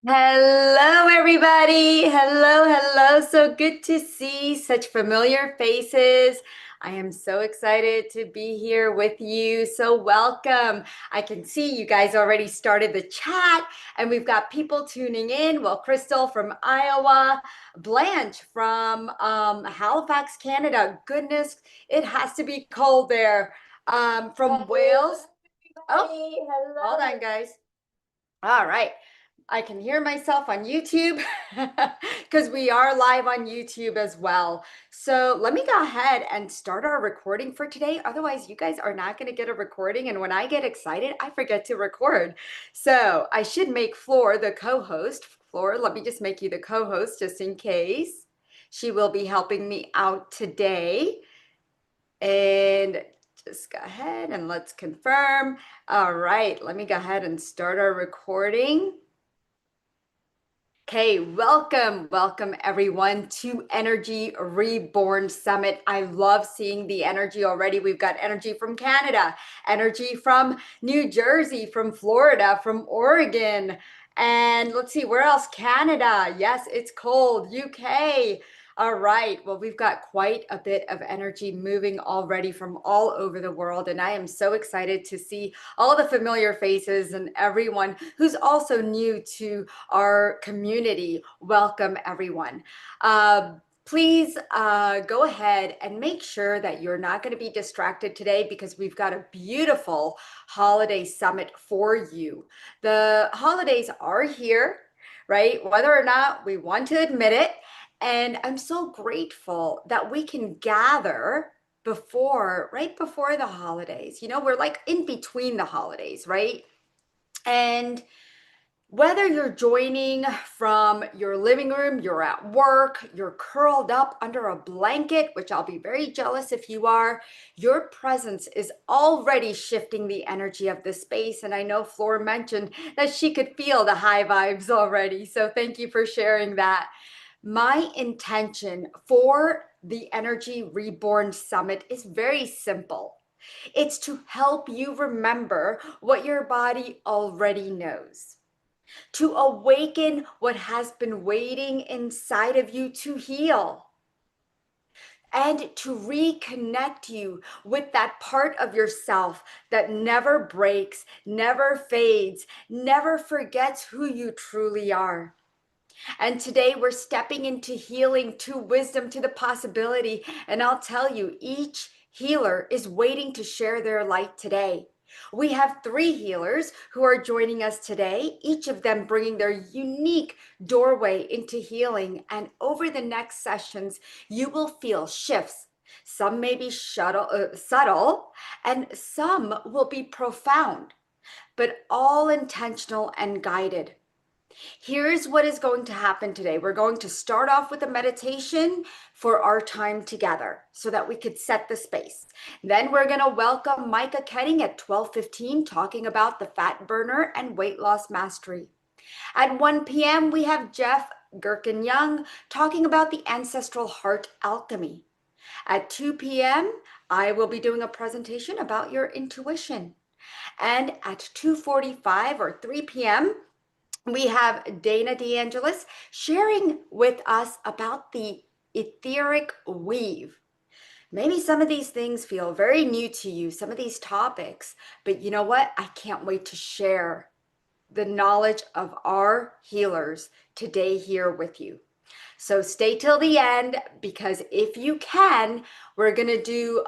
Hello, everybody. Hello, hello. So good to see such familiar faces. I am so excited to be here with you. So welcome. I can see you guys already started the chat and we've got people tuning in. Well, Crystal from Iowa, Blanche from Halifax, Canada. Goodness, it has to be cold there. From Wales. Oh, hold on, guys. All right. I can hear myself on YouTube because we are live on YouTube as well. So let me go ahead and start our recording for today. Otherwise, you guys are not going to get a recording. And when I get excited, I forget to record. So I should make Floor the co-host. Floor, let me just make you the co-host just in case. She will be helping me out today. And just go ahead and let's confirm. All right, let me go ahead and start our recording. Okay, welcome everyone to Energy Reborn Summit. I love seeing the energy already. We've got energy from Canada, energy from New Jersey, from Florida, from Oregon, and let's see, where else? Canada. Yes, it's cold. UK. All right. Well, we've got quite a bit of energy moving already from all over the world, and I am so excited to see all the familiar faces and everyone who's also new to our community. Welcome, everyone. Please go ahead and make sure that you're not going to be distracted today because we've got a beautiful holiday summit for you. The holidays are here, right? Whether or not we want to admit it. And I'm so grateful that we can gather right before the holidays. You know, we're like in between the holidays, right? And whether you're joining from your living room, you're at work, you're curled up under a blanket, which I'll be very jealous if you are, your presence is already shifting the energy of the space. And I know Flor mentioned that she could feel the high vibes already. So thank you for sharing that. My intention for the Energy Reborn Summit is very simple. It's to help you remember what your body already knows, to awaken what has been waiting inside of you to heal, and to reconnect you with that part of yourself that never breaks, never fades, never forgets who you truly are. And today we're stepping into healing, to wisdom, to the possibility. And I'll tell you, each healer is waiting to share their light today. We have three healers who are joining us today, each of them bringing their unique doorway into healing. And over the next sessions, you will feel shifts. Some may be subtle, and some will be profound, but all intentional and guided. Here's what is going to happen today. We're going to start off with a meditation for our time together so that we could set the space. Then we're going to welcome Micah Ketting at 12:15 talking about the fat burner and weight loss mastery. At 1 p.m., we have Jeff Gherkin Young talking about the ancestral heart alchemy. At 2 p.m., I will be doing a presentation about your intuition. And at 2:45 or 3 p.m., we have Dana DeAngelis sharing with us about the etheric weave. Maybe some of these things feel very new to you, some of these topics, but you know what? I can't wait to share the knowledge of our healers today here with you. So stay till the end because if you can, we're going to do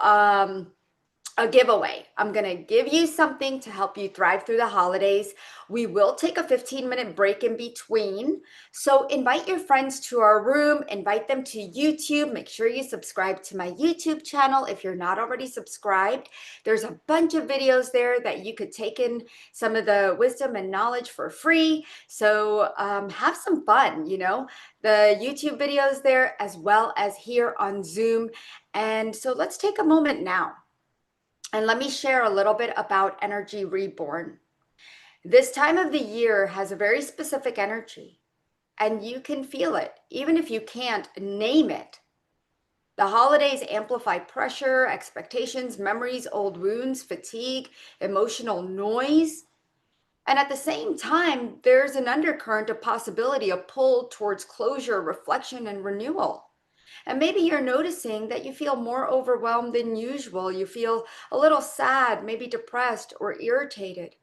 a giveaway. I'm going to give you something to help you thrive through the holidays. We will take a 15-minute break in between. So invite your friends to our room, invite them to YouTube. Make sure you subscribe to my YouTube channel if you're not already subscribed. There's a bunch of videos there that you could take in some of the wisdom and knowledge for free. So have some fun, you know, the YouTube videos there as well as here on Zoom. And so let's take a moment now. And let me share a little bit about Energy Reborn. This time of the year has a very specific energy, and you can feel it, even if you can't name it. The holidays amplify pressure, expectations, memories, old wounds, fatigue, emotional noise. And at the same time, there's an undercurrent of possibility, a pull towards closure, reflection, and renewal. And maybe you're noticing that you feel more overwhelmed than usual. You feel a little sad, maybe depressed or irritated.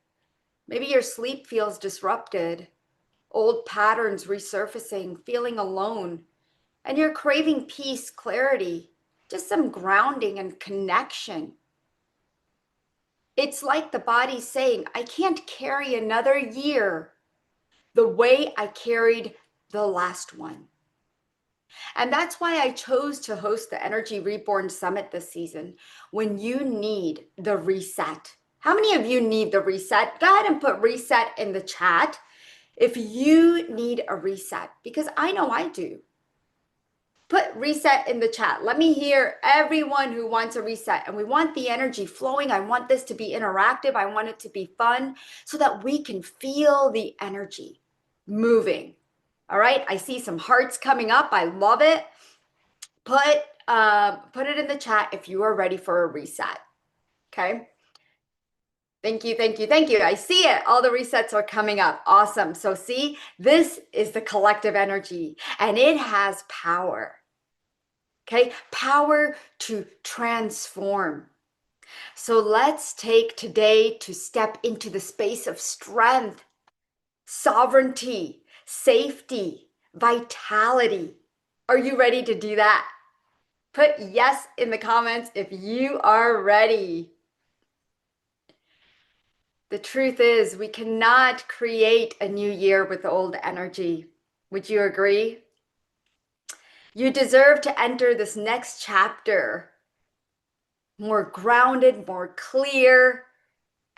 Maybe your sleep feels disrupted, old patterns resurfacing, feeling alone, and you're craving peace, clarity, just some grounding and connection. It's like the body saying, I can't carry another year the way I carried the last one. And that's why I chose to host the Energy Reborn Summit this season, when you need the reset. How many of you need the reset? Go ahead and put reset in the chat if you need a reset, because I know I do. Put reset in the chat. Let me hear everyone who wants a reset. And we want the energy flowing. I want this to be interactive. I want it to be fun so that we can feel the energy moving. All right. I see some hearts coming up. I love it. Put it in the chat if you are ready for a reset. Okay. Thank you, thank you, thank you. I see it. All the resets are coming up. Awesome. So see, this is the collective energy and it has power. Okay, power to transform. So let's take today to step into the space of strength, sovereignty, safety, vitality. Are you ready to do that? Put yes in the comments if you are ready. The truth is, we cannot create a new year with old energy. Would you agree? You deserve to enter this next chapter more grounded, more clear,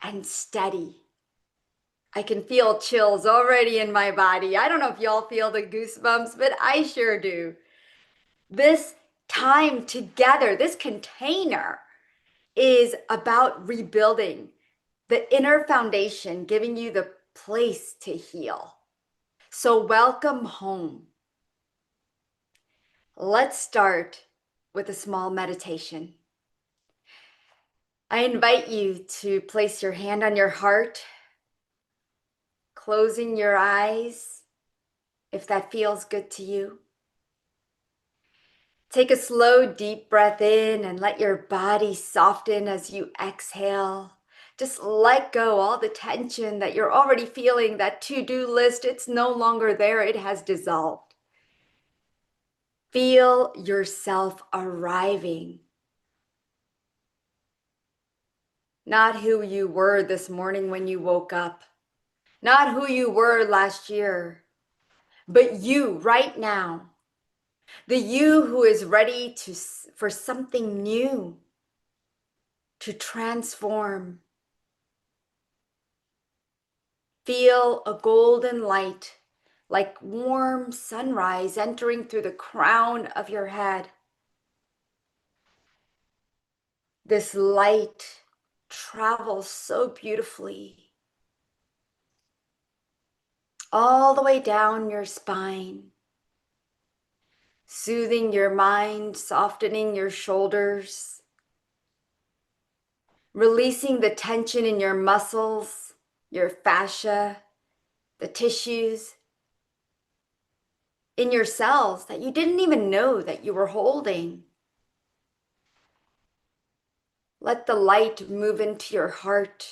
and steady. I can feel chills already in my body. I don't know if y'all feel the goosebumps, but I sure do. This time together, this container is about rebuilding the inner foundation, giving you the place to heal. So welcome home. Let's start with a small meditation. I invite you to place your hand on your heart, closing your eyes if that feels good to you. Take a slow, deep breath in and let your body soften as you exhale. Just let go all the tension that you're already feeling, that to-do list, it's no longer there, it has dissolved. Feel yourself arriving. Not who you were this morning when you woke up, not who you were last year, but you right now. The you who is ready for something new, to transform. Feel a golden light, like warm sunrise entering through the crown of your head. This light travels so beautifully all the way down your spine, soothing your mind, softening your shoulders, releasing the tension in your muscles, your fascia, the tissues, in your cells that you didn't even know that you were holding. Let the light move into your heart.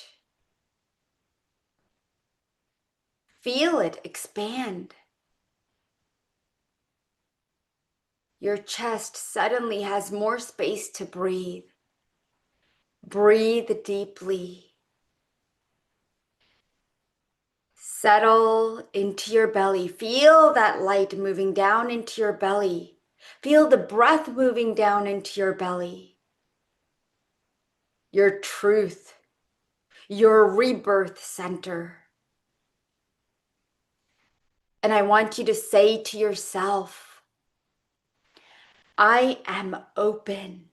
Feel it expand. Your chest suddenly has more space to breathe. Breathe deeply. Settle into your belly. Feel that light moving down into your belly. Feel the breath moving down into your belly. Your truth, your rebirth center. And I want you to say to yourself, I am open.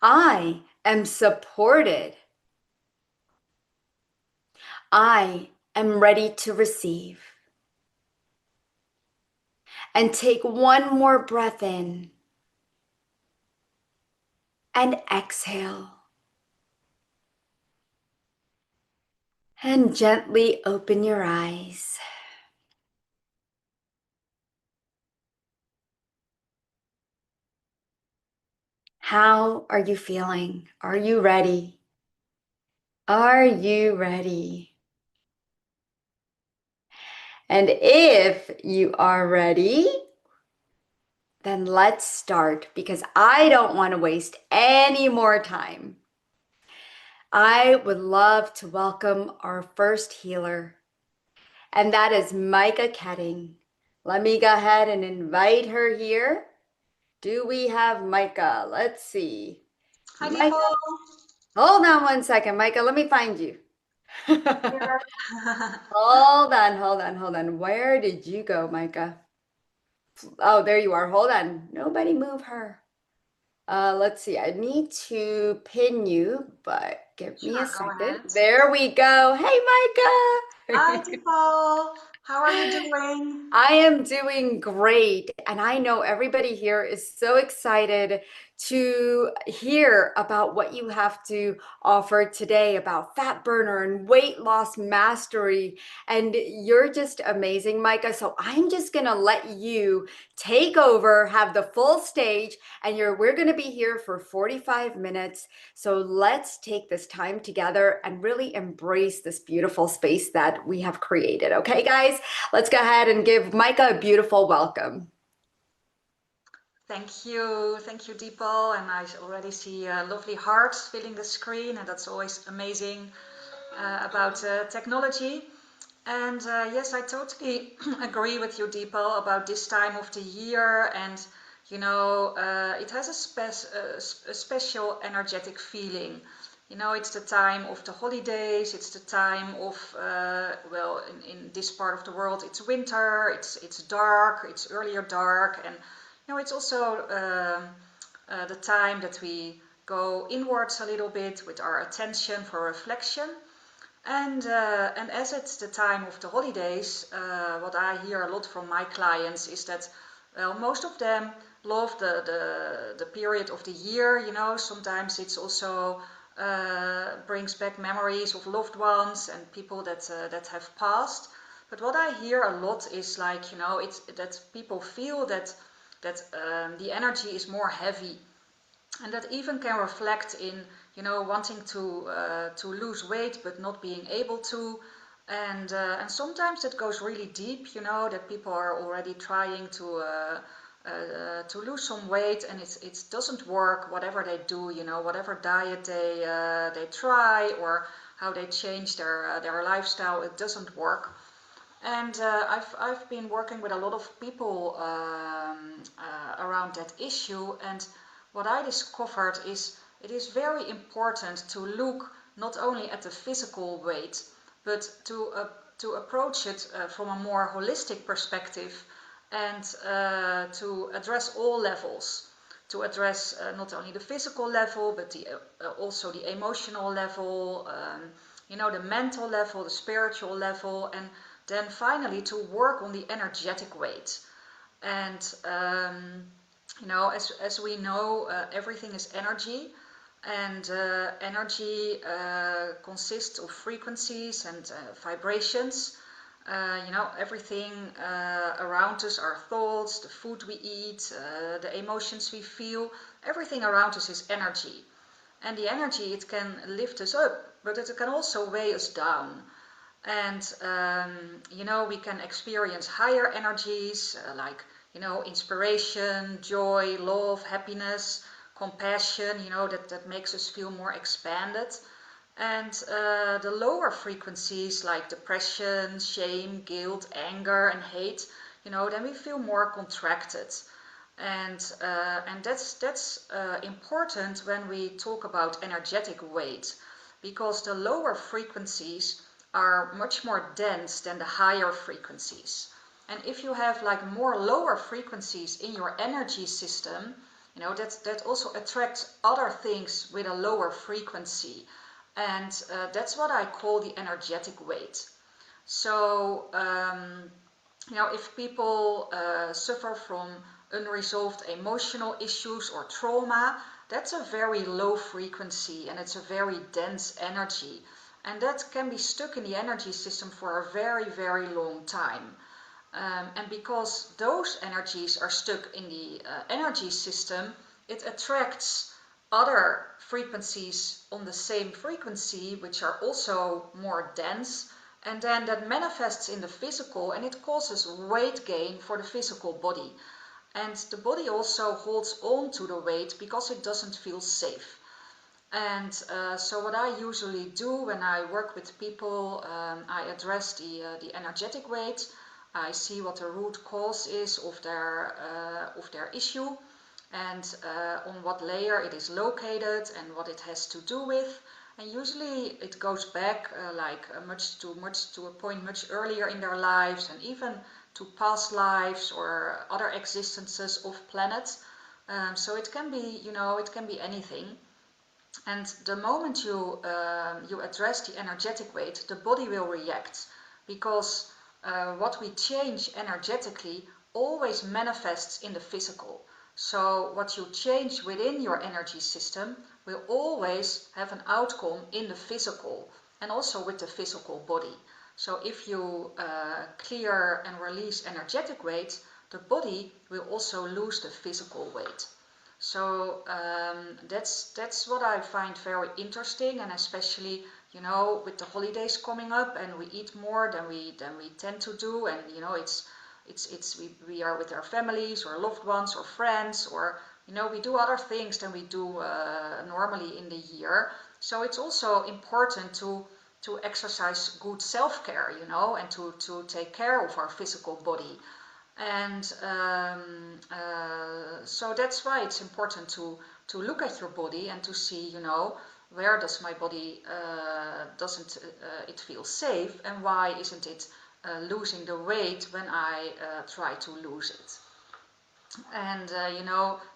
I am supported. I am ready to receive. And take one more breath in and exhale. And gently open your eyes. How are you feeling? Are you ready? Are you ready? And if you are ready, then let's start because I don't want to waste any more time. I would love to welcome our first healer, and that is Micah Ketting. Let me go ahead and invite her here. Do we have Micah? Let's see. Hi, Micah, Deepo. hold on one second, Micah. Let me find you. Here. Hold on. Where did you go, Micah? Oh, there you are. Hold on. Nobody move her. Let's see. I need to pin you, but give me a Sure, go second. ahead. There we go. Hey, Hi, Micah. Deepo. How are you doing? I am doing great. And I know everybody here is so excited to hear about what you have to offer today about fat burner and weight loss mastery. And you're just amazing, Micah. So I'm just going to let you take over, have the full stage, and we're going to be here for 45 minutes. So let's take this time together and really embrace this beautiful space that we have created. Okay, guys? Let's go ahead and give Micah a beautiful welcome. Thank you, Deepo. And I already see lovely hearts filling the screen, and that's always amazing about technology. And yes, I totally agree with you, Deepo, about this time of the year. And it has a special energetic feeling. It's the time of the holidays. It's the time of well, in this part of the world, it's winter. It's dark. It's earlier dark, and it's also the time that we go inwards a little bit with our attention for reflection. And as it's the time of the holidays, what I hear a lot from my clients is that, well, most of them love the period of the year. Sometimes it's also brings back memories of loved ones and people that have passed. But what I hear a lot is like, it's that people feel that the energy is more heavy, and that even can reflect in wanting to lose weight but not being able to, and sometimes it goes really deep, that people are already trying to lose some weight, and it doesn't work, whatever they do, whatever diet they try, or how they change their lifestyle, it doesn't work. And I've been working with a lot of people around that issue, and what I discovered is it is very important to look not only at the physical weight, but to approach it from a more holistic perspective, and to address all levels, to address not only the physical level, but also the emotional level, the mental level, the spiritual level, and then finally to work on the energetic weight. And as we know, everything is energy, and energy consists of frequencies and vibrations. Everything around us, our thoughts, the food we eat, the emotions we feel, everything around us is energy. And the energy, it can lift us up, but it can also weigh us down. And we can experience higher energies, like inspiration, joy, love, happiness, compassion, that makes us feel more expanded. And the lower frequencies like depression, shame, guilt, anger, and hate, then we feel more contracted. And that's important when we talk about energetic weight, because the lower frequencies are much more dense than the higher frequencies. And if you have like more lower frequencies in your energy system, that also attracts other things with a lower frequency. And that's what I call the energetic weight. So if people suffer from unresolved emotional issues or trauma, that's a very low frequency, and it's a very dense energy. and that can be stuck in the energy system for a very, very long time. And because those energies are stuck in the energy system, it attracts other frequencies on the same frequency, which are also more dense, and then that manifests in the physical, and it causes weight gain for the physical body. And the body also holds on to the weight because it doesn't feel safe. And so what I usually do when I work with people, I address the energetic weight. I see what the root cause is of their issue, and on what layer it is located and what it has to do with. And usually it goes back much to a point much earlier in their lives, and even to past lives or other existences of planets. So it can be, it can be anything. And the moment you address the energetic weight, the body will react, because what we change energetically always manifests in the physical. So what you change within your energy system will always have an outcome in the physical, and also with the physical body. So if you clear and release energetic weight, the body will also lose the physical weight. So that's what I find very interesting, and especially with the holidays coming up, and we eat more than we tend to do, and we are with our families or loved ones or friends, or we do other things than we do normally in the year. So it's also important to exercise good self-care, and to take care of our physical body. And so that's why it's important to look at your body and to see, where does my body doesn't it feel safe, and why isn't it losing the weight when I try to lose it. And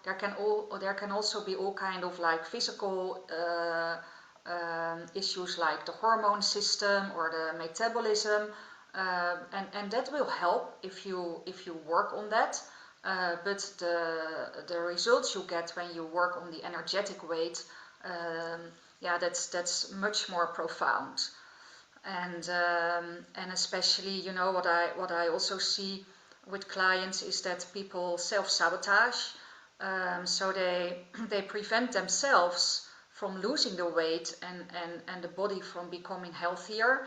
there can also be all kind of like physical issues, like the hormone system or the metabolism. And that will help if you work on that. But the results you get when you work on the energetic weight, yeah, that's much more profound. And especially, what I also see with clients is that people self-sabotage. So they prevent themselves from losing the weight and the body from becoming healthier.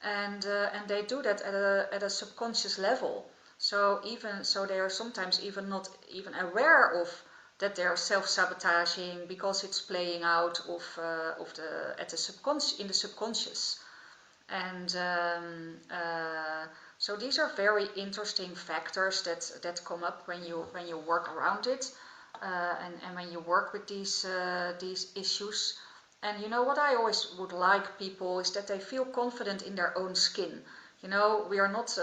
And they do that at a subconscious level. So they are sometimes even not even aware of that they are self-sabotaging, because it's playing out in the subconscious. And so these are very interesting factors that come up when you work around it, and when you work with these issues. And what I always would like people is that they feel confident in their own skin. We are not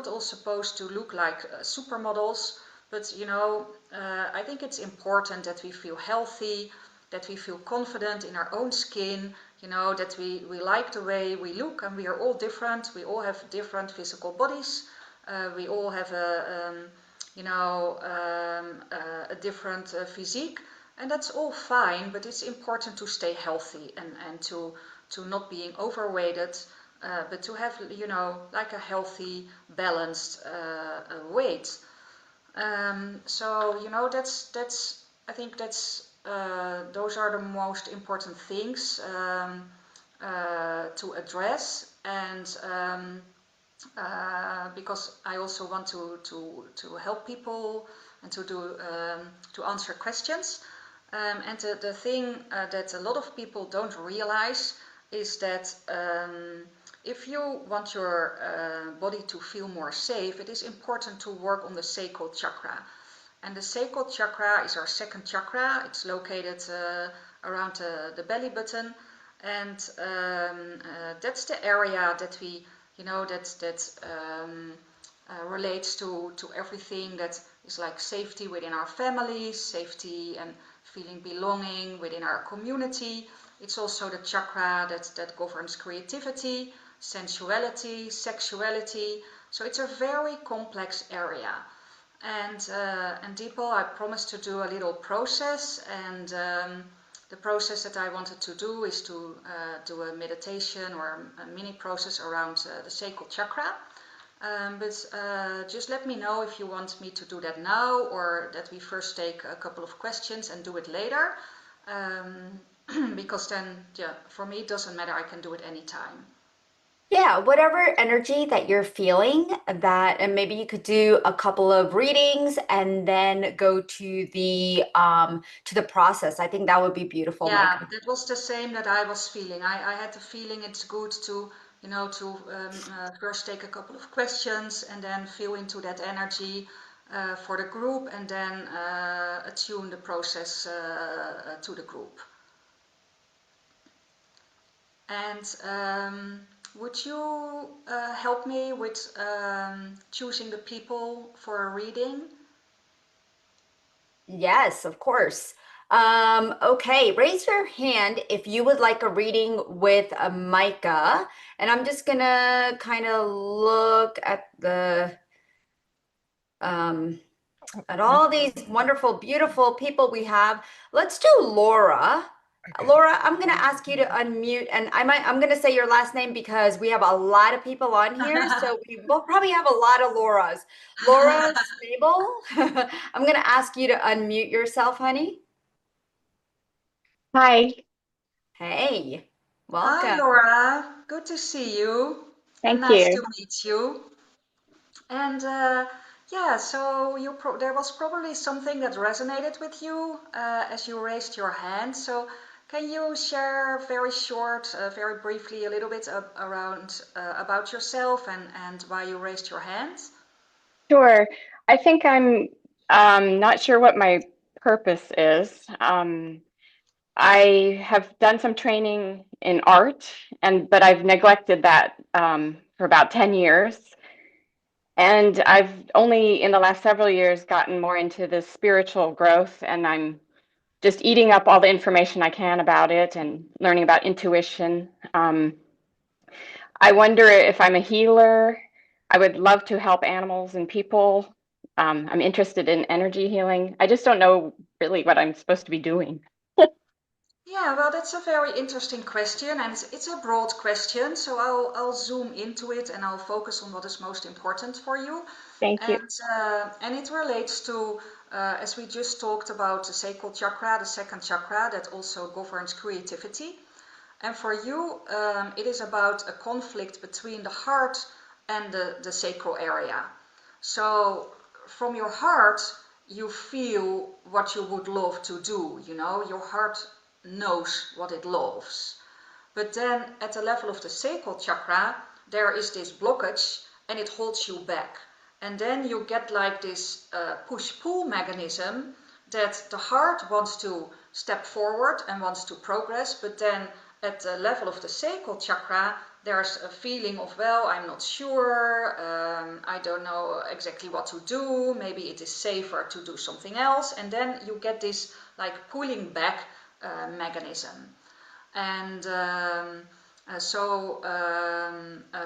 all supposed to look like supermodels, but I think it's important that we feel healthy, that we feel confident in our own skin, that we like the way we look, and we are all different. We all have different physical bodies. We all have a different physique. And that's all fine, but it's important to stay healthy and to not being overweighted, but to have, like a healthy, balanced weight. So, I think those are the most important things to address. And because I also want to help people and to answer questions. And the thing that a lot of people don't realize is that if you want your body to feel more safe, it is important to work on the sacral chakra. And the sacral chakra is our second chakra. It's located around the belly button, and that's the area that we, relates to everything that is like safety within our families, safety and feeling belonging within our community. It's also the chakra that governs creativity, sensuality, sexuality. So it's a very complex area. And Deepo, I promised to do a little process, and the process that I wanted to do is to do a meditation or a mini process around the sacral chakra. But just let me know if you want me to do that now, or that we first take a couple of questions and do it later. Because then, yeah, for me it doesn't matter, I can do it anytime. Yeah, whatever energy that you're feeling, that, and maybe you could do a couple of readings and then go to the process. I think that would be beautiful, Yeah, Micah. that was the same that I was feeling. I had the feeling it's good to, first take a couple of questions and then feel into that energy for the group, and then attune the process to the group. And would you help me with choosing the people for a reading? Yes, of course. Okay, raise your hand if you would like a reading with a Micah. And I'm just gonna kind of look um at all these wonderful, beautiful people we have. Let's do Laura. Laura, I'm going to ask you to unmute, and I'm going to say your last name because we have a lot of people on here, so we will probably have a lot of Lauras. Laura Snable, I'm going to ask you to unmute yourself, honey. Hi, Hey, Hi, welcome. Laura. Good to see you and thank nice to you. meet you. And yeah, so there was probably something that resonated with you as you raised your hand. So can you share very short, very briefly, a little bit around about yourself and why you raised your hand? Sure. I think I'm not sure what my purpose is. I have done some training in art, but I've neglected that for about 10 years. And I've only in the last several years gotten more into the spiritual growth, and I'm just eating up all the information I can about it and learning about intuition. I wonder if I'm a healer. I would love to help animals and people. I'm interested in energy healing. I just don't know really what I'm supposed to be doing. Yeah, well, that's a very interesting question, and it's a broad question. So I'll zoom into it and I'll focus on what is most important for you. Thank you. And it relates to, as we just talked about, the sacral chakra, the second chakra that also governs creativity. And for you, it is about a conflict between the heart and the sacral area. So from your heart, you feel what you would love to do, you know, your heart knows what it loves. But then at the level of the sacral chakra, there is this blockage and it holds you back. And then you get like this push-pull mechanism that the heart wants to step forward and wants to progress, but then at the level of the sacral chakra, there's a feeling of, well, I'm not sure, I don't know exactly what to do, maybe it is safer to do something else, and then you get this like pulling back mechanism. And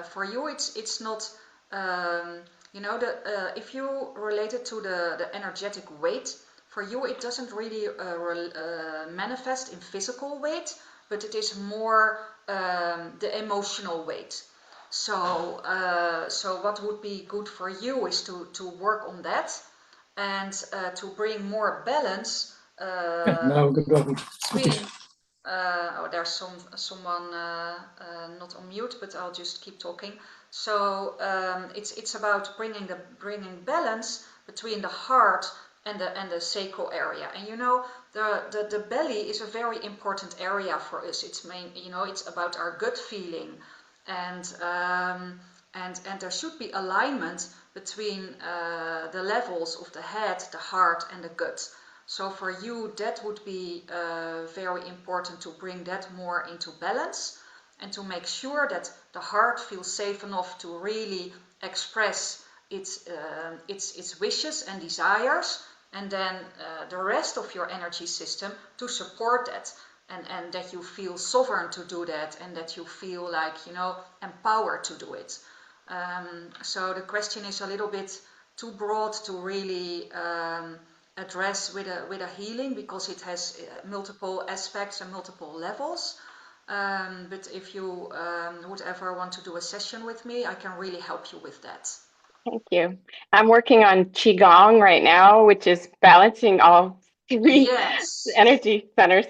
for you, it's not, if you relate it to the energetic weight, for you it doesn't really manifest in physical weight, but it is more the emotional weight. So what would be good for you is to work on that and to bring more balance between oh, there's someone not on mute, but I'll just keep talking. So it's about bringing balance between the heart and the sacral area. And you know, the belly is a very important area for us. It's it's about our gut feeling, and and there should be alignment between the levels of the head, the heart, and the gut. So for you, that would be very important to bring that more into balance and to make sure that the heart feels safe enough to really express its wishes and desires, and then the rest of your energy system to support that, and that you feel sovereign to do that, and that you feel like, you know, empowered to do it. So the question is a little bit too broad to really address with a healing because it has multiple aspects and multiple levels. But if you would ever want to do a session with me, I can really help you with that. Thank you. I'm working on Qigong right now, which is balancing all three Yes. energy centers.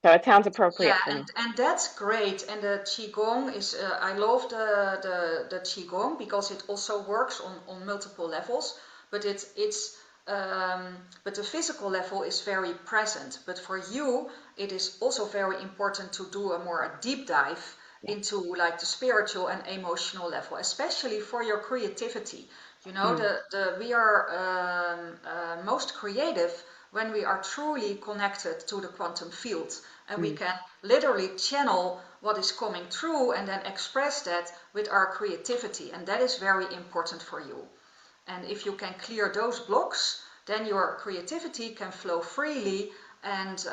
So it sounds Yeah, appropriate for me. and that's great. And the Qigong is, I love the Qigong because it also works on multiple levels, but but the physical level is very present. But for you, it is also very important to do a deep dive Yeah. into like the spiritual and emotional level, especially for your creativity. You know, Mm, we are most creative when we are truly connected to the quantum field and we mm, can literally channel what is coming through and then express that with our creativity, and that is very important for you. And if you can clear those blocks, then your creativity can flow freely, and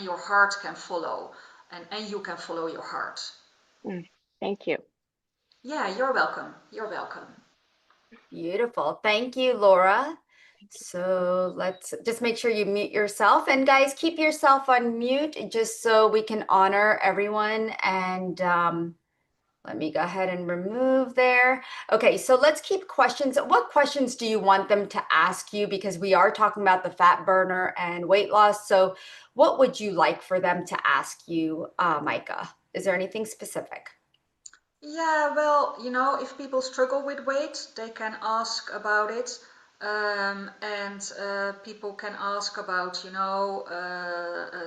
your heart can follow, and you can follow your heart. mm. Thank you. Yeah, you're welcome. You're welcome. Beautiful. Thank you, Laura. So let's just make sure you mute yourself. And guys, keep yourself on mute just so we can honor everyone. And let me go ahead and remove there. Okay, so let's keep questions. What questions do you want them to ask you? Because we are talking about the fat burner and weight loss. So what would you like for them to ask you, Micah? Is there anything specific? Yeah, well, you know, if people struggle with weight, they can ask about it. And people can ask about,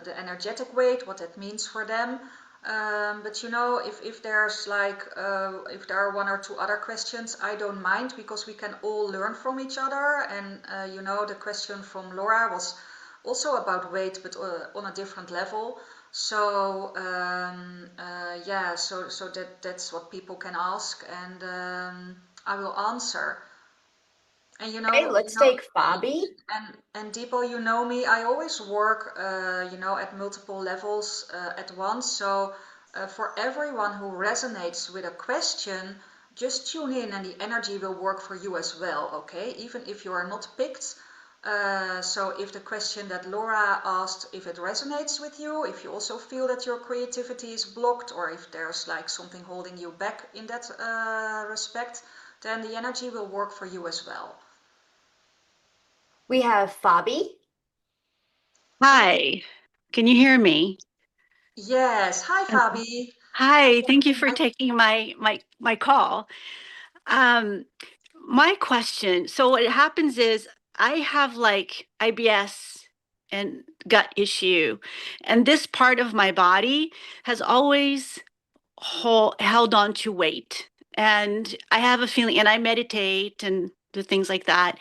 the energetic weight, what that means for them. But you know, if there's like, if there are one or two other questions, I don't mind because we can all learn from each other. And, the question from Laura was also about weight, but on a different level. So yeah, so that's what people can ask, and I will answer. And Okay, let's take Fabi. and Deepo, you know me. I always work, at multiple levels at once. So for everyone who resonates with a question, just tune in, and the energy will work for you as well. Okay, even if you are not picked. So if the question that Laura asked, if it resonates with you, if you also feel that your creativity is blocked, or if there's like something holding you back in that respect, then the energy will work for you as well. We have Fabi. Hi, can you hear me? Yes. Hi, Okay. Fabi. Hi, thank you for taking my call. Um, my question, so what happens is I have like IBS and gut issue, and this part of my body has always held on to weight. And I have a feeling, and I meditate and do things like that.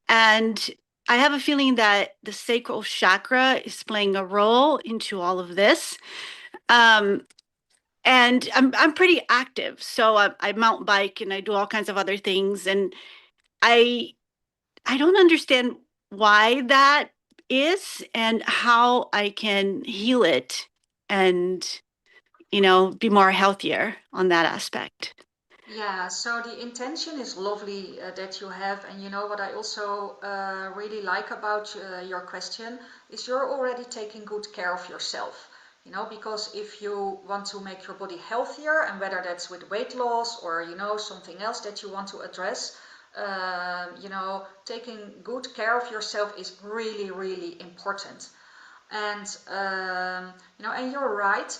And I have a feeling that the sacral chakra is playing a role into all of this. Um, and I'm pretty active, so I mountain bike and I do all kinds of other things, and I I don't understand why that is and how I can heal it and be more healthier on that aspect. Yeah, so the intention is lovely that you have, and you know what I also really like about your question is you're already taking good care of yourself. You know, because if you want to make your body healthier, and whether that's with weight loss or something else that you want to address, taking good care of yourself is really, really important. And and you're right.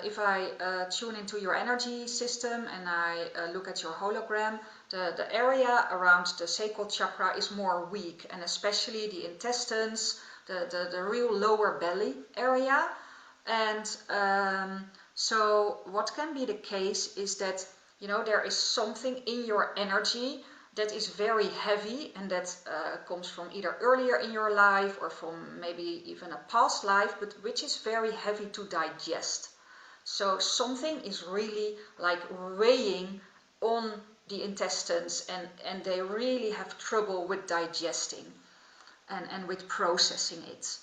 If I tune into your energy system and I look at your hologram, the area around the sacral chakra is more weak, and especially the intestines, the real lower belly area. And so what can be the case is that there is something in your energy that is very heavy, and that comes from either earlier in your life or from maybe even a past life, but which is very heavy to digest. So something is really like weighing on the intestines, and they really have trouble with digesting and with processing it.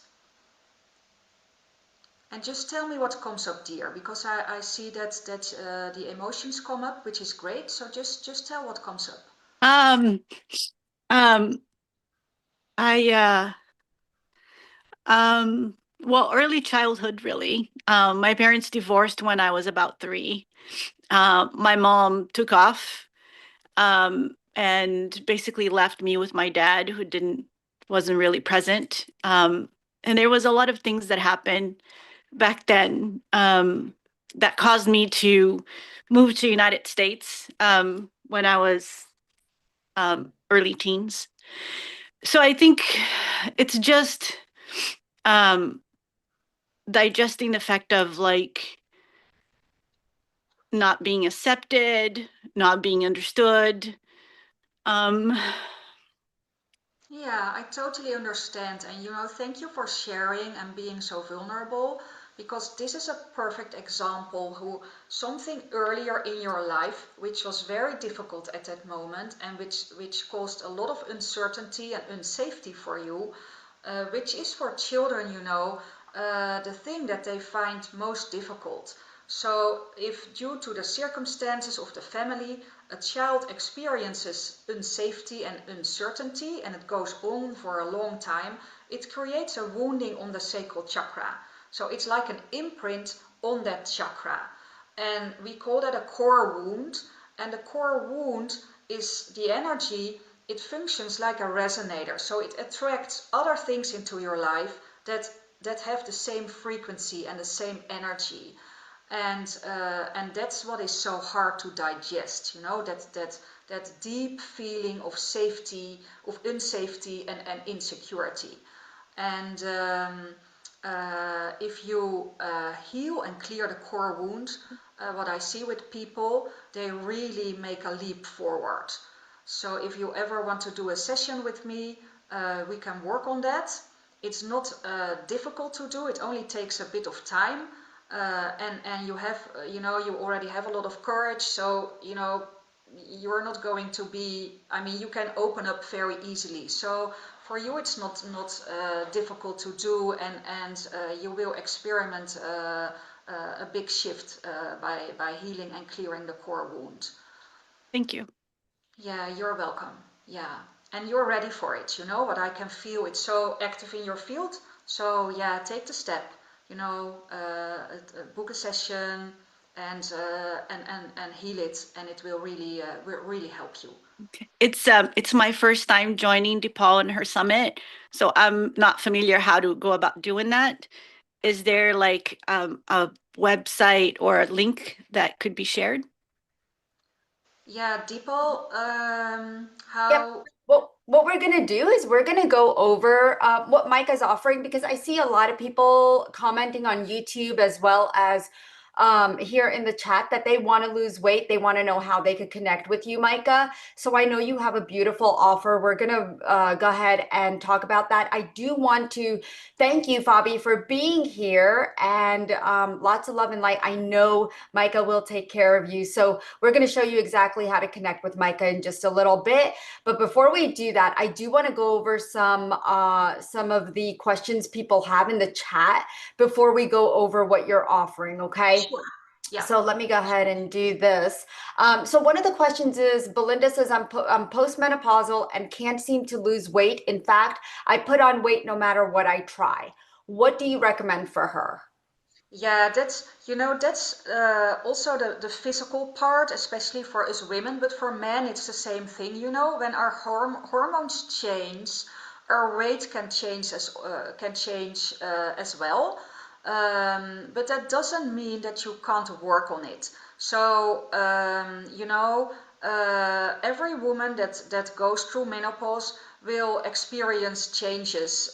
And just tell me what comes up, dear, because I see that the emotions come up, which is great. So just tell what comes up. Um, um, I well, early childhood really. My parents divorced when I was about 3. My mom took off and basically left me with my dad, who didn't wasn't really present. And there was a lot of things that happened back then that caused me to move to United States when I was early teens. So I think it's just um, digesting the fact of like not being accepted, not being understood. Um, Yeah, I totally understand. And thank you for sharing and being so vulnerable, because this is a perfect example who something earlier in your life, which was very difficult at that moment and which caused a lot of uncertainty and unsafety for you, which is for children, the thing that they find most difficult. So if due to the circumstances of the family, a child experiences unsafety and uncertainty and it goes on for a long time, it creates a wounding on the sacral chakra. So it's like an imprint on that chakra. And we call that a core wound. And the core wound is the energy, it functions like a resonator. So it attracts other things into your life that have the same frequency and the same energy. And that's what is so hard to digest, that deep feeling of safety, of unsafety and insecurity. And if you heal and clear the core wound, what I see with people, they really make a leap forward. So if you ever want to do a session with me, we can work on that. It's not difficult to do, it only takes a bit of time. And you have, you already have a lot of courage, so, you're not going to be, I mean, you can open up very easily. So for you, it's not difficult to do, and you will experiment a big shift by healing and clearing the core wound. Thank you. Yeah, you're welcome. Yeah, and you're ready for it. You know what I can feel? It's so active in your field. So yeah, take the step. Book a session and heal it, and it will really help you. Okay. It's my first time joining DePaul and her summit, so I'm not familiar how to go about doing that. Is there like a website or a link that could be shared? Yeah, Deepal, Yep. how? What we're gonna do is we're gonna go over what Micah's offering, because I see a lot of people commenting on YouTube as well as here in the chat that they want to lose weight. They want to know how they could connect with you, Micah. So I know you have a beautiful offer. We're gonna go ahead and talk about that. I do want to thank you, Fabi, for being here, and lots of love and light. I know Micah will take care of you. So we're gonna show you exactly how to connect with Micah in just a little bit. But before we do that, I do want to go over some of the questions people have in the chat before we go over what you're offering, okay? Sure. Yeah. So let me go ahead and do this. So one of the questions is, Belinda says, I'm postmenopausal and can't seem to lose weight. In fact, I put on weight no matter what I try. What do you recommend for her? Yeah, that's also the physical part, especially for us women, but for men it's the same thing. When our hormones change, our weight can change as well. But that doesn't mean that you can't work on it. So every woman that goes through menopause will experience changes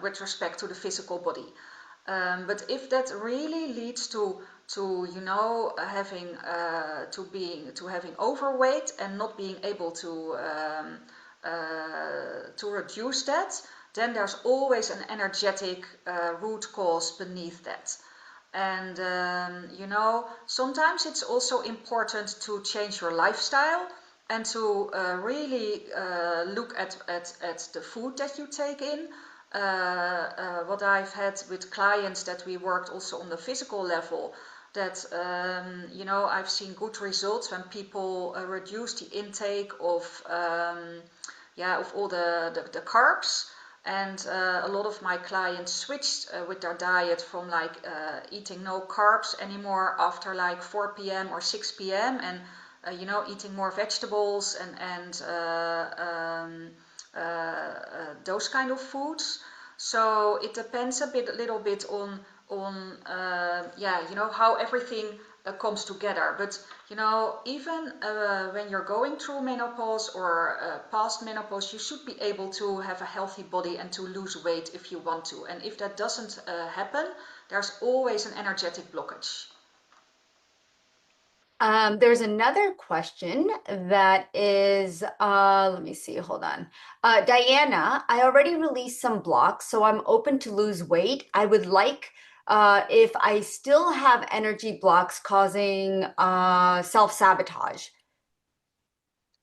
with respect to the physical body. But if that really leads to having to having overweight and not being able to reduce that, then there's always an energetic root cause beneath that. And sometimes it's also important to change your lifestyle and to really look at the food that you take in. What I've had with clients that we worked also on the physical level, that I've seen good results when people reduce the intake of of all the carbs. And a lot of my clients switched with their diet from like eating no carbs anymore after like 4 p.m. or 6 p.m. and eating more vegetables and those kind of foods. So it depends a little bit on how everything comes together. But even when you're going through menopause or past menopause, you should be able to have a healthy body and to lose weight if you want to. And if that doesn't happen, there's always an energetic blockage. There's another question that is, let me see, hold on. Diana, I already released some blocks, so I'm open to lose weight. I would like, if I still have energy blocks causing self-sabotage.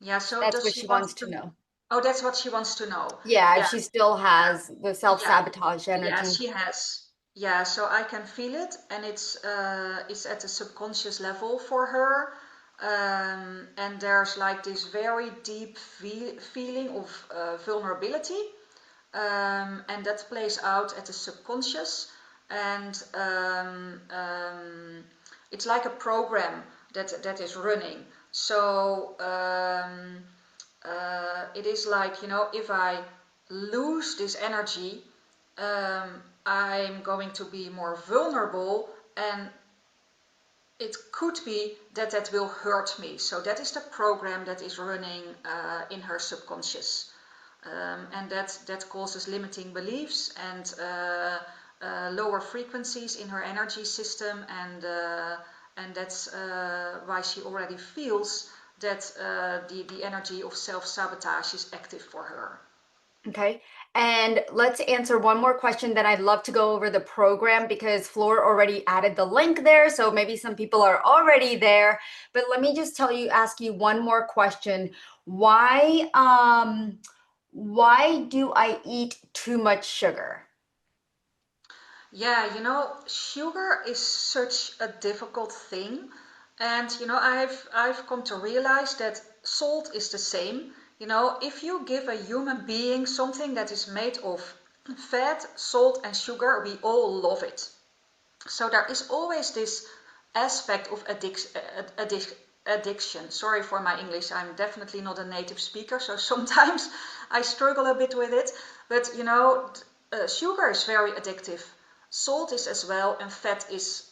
Yeah, so That's does what she she want wants to to? know. Oh, that's what she wants to know. Yeah, if Yeah, she still has the yeah, self-sabotage yeah, energy. she has. Yeah, so I can feel it, and it's at a subconscious level for her. And there's like this very deep feeling of vulnerability, and that plays out at the subconscious. And it's like a program that is running. So it is like, if I lose this energy, I'm going to be more vulnerable, and it could be that that will hurt me. So that is the program that is running in her subconscious. And that causes limiting beliefs and lower frequencies in her energy system, and that's why she already feels that the energy of self-sabotage is active for her. Okay. And let's answer one more question. Then I'd love to go over the program because Floor already added the link there. So maybe some people are already there. But let me just ask you one more question. Why do I eat too much sugar? Yeah, sugar is such a difficult thing. And I've come to realize that salt is the same. If you give a human being something that is made of fat, salt and sugar, we all love it. So there is always this aspect of addiction. Sorry for my English, I'm definitely not a native speaker, so sometimes I struggle a bit with it. But sugar is very addictive. Salt is as well, and fat is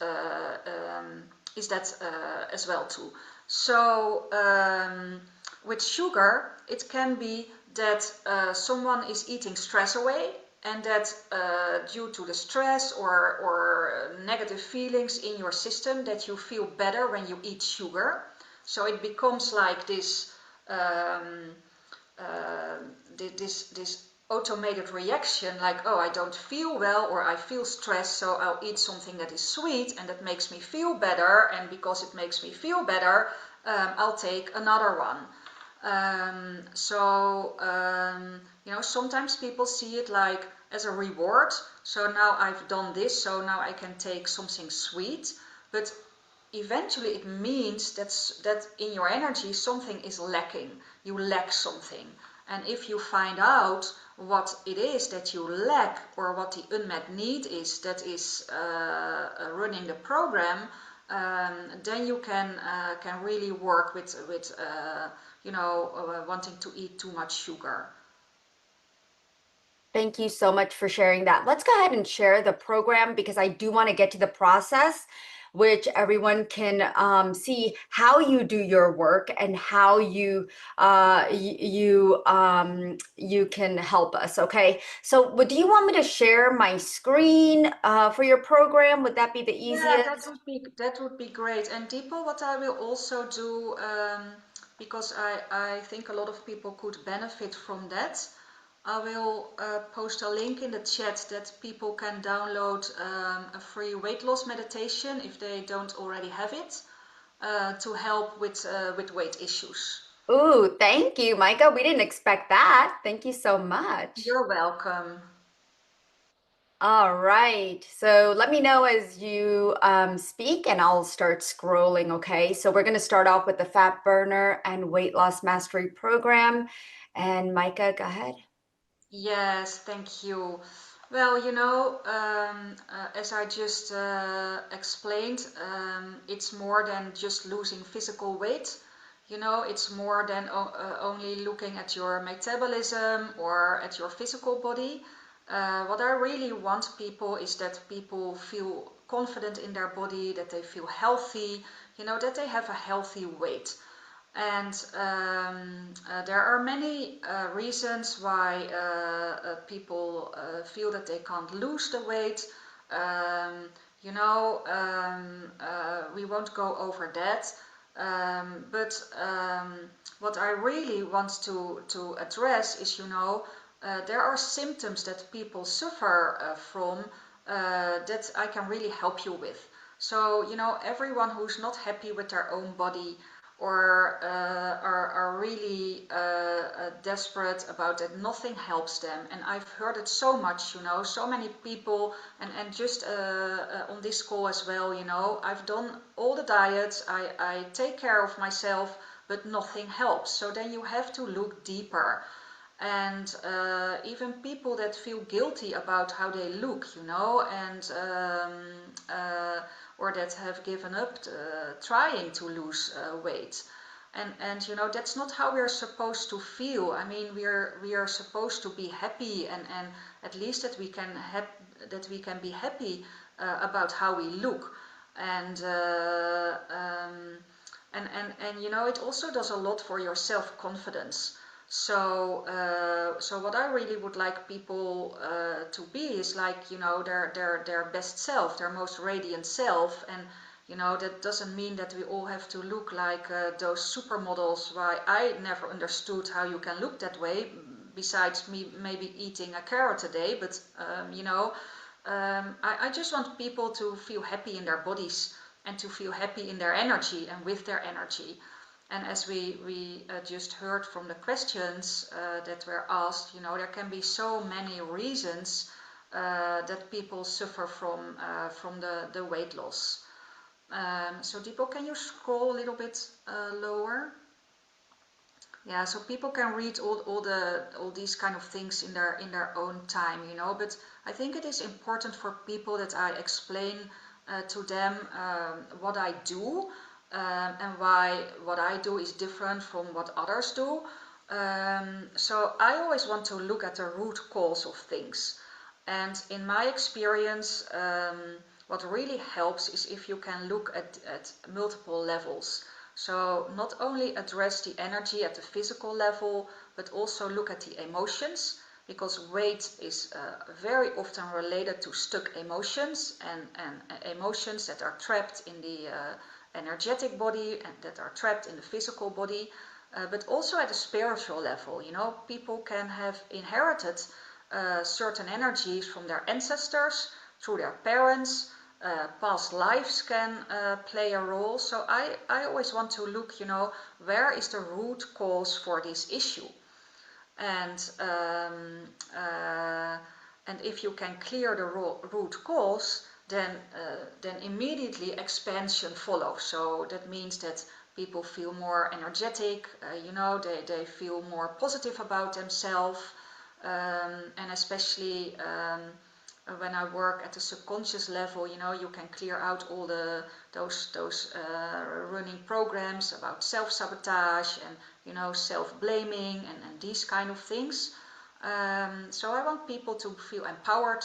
that as well too. So with sugar, it can be that someone is eating stress away, and that due to the stress or negative feelings in your system, that you feel better when you eat sugar. So it becomes like this this automated reaction, like, oh, I don't feel well or I feel stressed, so I'll eat something that is sweet and that makes me feel better, and because it makes me feel better, I'll take another one. Sometimes people see it like as a reward. So now I've done this, so now I can take something sweet. But eventually it means that in your energy something is lacking. You lack something. And if you find out what it is that you lack, or what the unmet need is that is running the program, then you can really work with wanting to eat too much sugar. Thank you so much for sharing that. Let's go ahead and share the program because I do want to get to the process, which everyone can see how you do your work and how you can help us. Okay. So, do you want me to share my screen for your program? Would that be the Yeah, easiest? that would be great. And Deepo, what I will also do, because I think a lot of people could benefit from that, I will post a link in the chat that people can download a free weight loss meditation if they don't already have it, to help with weight issues. Ooh, thank you, Micah. We didn't expect that. Thank you so much. You're welcome. All right. So let me know as you speak and I'll start scrolling. Okay. So we're going to start off with the fat burner and weight loss mastery program. And Micah, go ahead. Yes, thank you. Well, as I just explained, it's more than just losing physical weight. It's more than only looking at your metabolism or at your physical body. What I really want people is that people feel confident in their body, that they feel healthy, that they have a healthy weight. And there are many reasons why people feel that they can't lose the weight. Um, we won't go over that. But what I really want to address is, there are symptoms that people suffer from that I can really help you with. So, everyone who's not happy with their own body, or are really desperate about it, nothing helps them. And I've heard it so much, so many people, and just on this call as well, I've done all the diets, I take care of myself, but nothing helps. So then you have to look deeper. And even people that feel guilty about how they look, and or that have given up trying to lose weight. And that's not how we're supposed to feel. I mean, we are supposed to be happy, and at least that we can be happy about how we look. And it also does a lot for your self-confidence. So what I really would like people to be is like, their best self, their most radiant self. And that doesn't mean that we all have to look like those supermodels. Why I never understood how you can look that way, besides me maybe eating a carrot a day. But I just want people to feel happy in their bodies, and to feel happy in their energy and with their energy. And as we just heard from the questions that were asked, there can be so many reasons that people suffer from the weight loss. So Deepo, can you scroll a little bit lower? Yeah, so people can read all these kind of things in their own time, But I think it is important for people that I explain to them what I do, and why what I do is different from what others do. So I always want to look at the root cause of things. And in my experience, what really helps is if you can look at multiple levels. So not only address the energy at the physical level, but also look at the emotions, because weight is very often related to stuck emotions, and emotions that are trapped in the energetic body and that are trapped in the physical body. But also at a spiritual level, people can have inherited certain energies from their ancestors, through their parents. Past lives can play a role. So I always want to look, where is the root cause for this issue? And if you can clear the root cause, then immediately expansion follows. So that means that people feel more energetic, they feel more positive about themselves, and especially when I work at the subconscious level, you can clear out all those running programs about self-sabotage and self-blaming and these kind of things. So I want people to feel empowered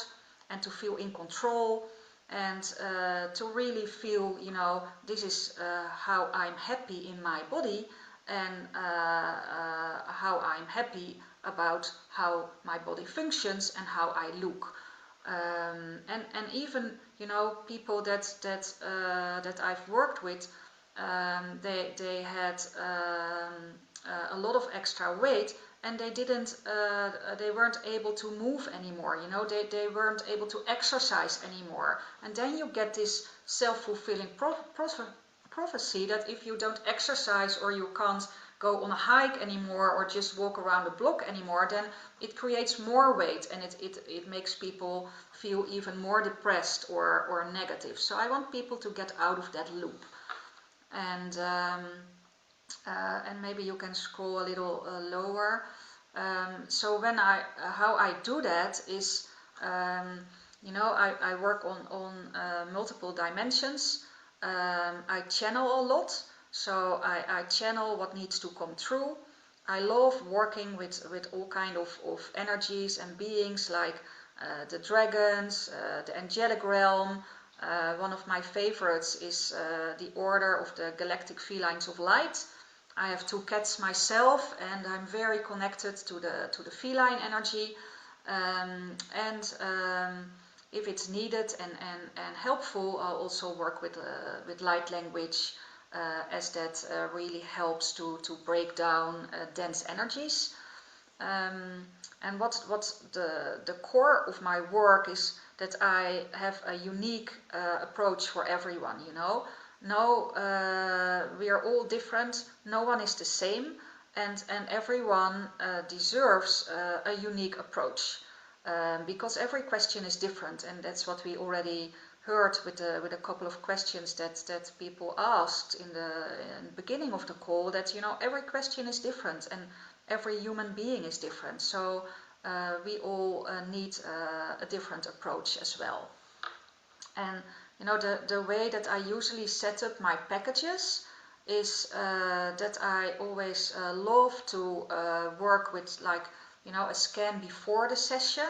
and to feel in control, and to really feel, this is how I'm happy in my body, and how I'm happy about how my body functions and how I look. And even people that I've worked with, they had a lot of extra weight, and they weren't able to move anymore. They weren't able to exercise anymore. And then you get this self-fulfilling prophecy that if you don't exercise, or you can't go on a hike anymore, or just walk around the block anymore, then it creates more weight, and it makes people feel even more depressed or negative. So I want people to get out of that loop. And maybe you can scroll a little lower. So when how I do that is, I work on multiple dimensions. I channel a lot, so I channel what needs to come through. I love working with all kind of energies and beings like the dragons, the angelic realm. One of my favorites is the Order of the Galactic Felines of Light. I have two cats myself, and I'm very connected to the feline energy. If it's needed and helpful, I'll also work with light language, as that really helps to break down dense energies. And what's the core of my work is that I have a unique approach for everyone, you know. No, we are all different, no one is the same, and everyone deserves a unique approach, because every question is different, and that's what we already heard with a couple of questions that people asked in the beginning of the call, that, you know, every question is different and every human being is different. So we all need a different approach as well. And you know, the way that I usually set up my packages is that I always love to work with, like, you know, a scan before the session.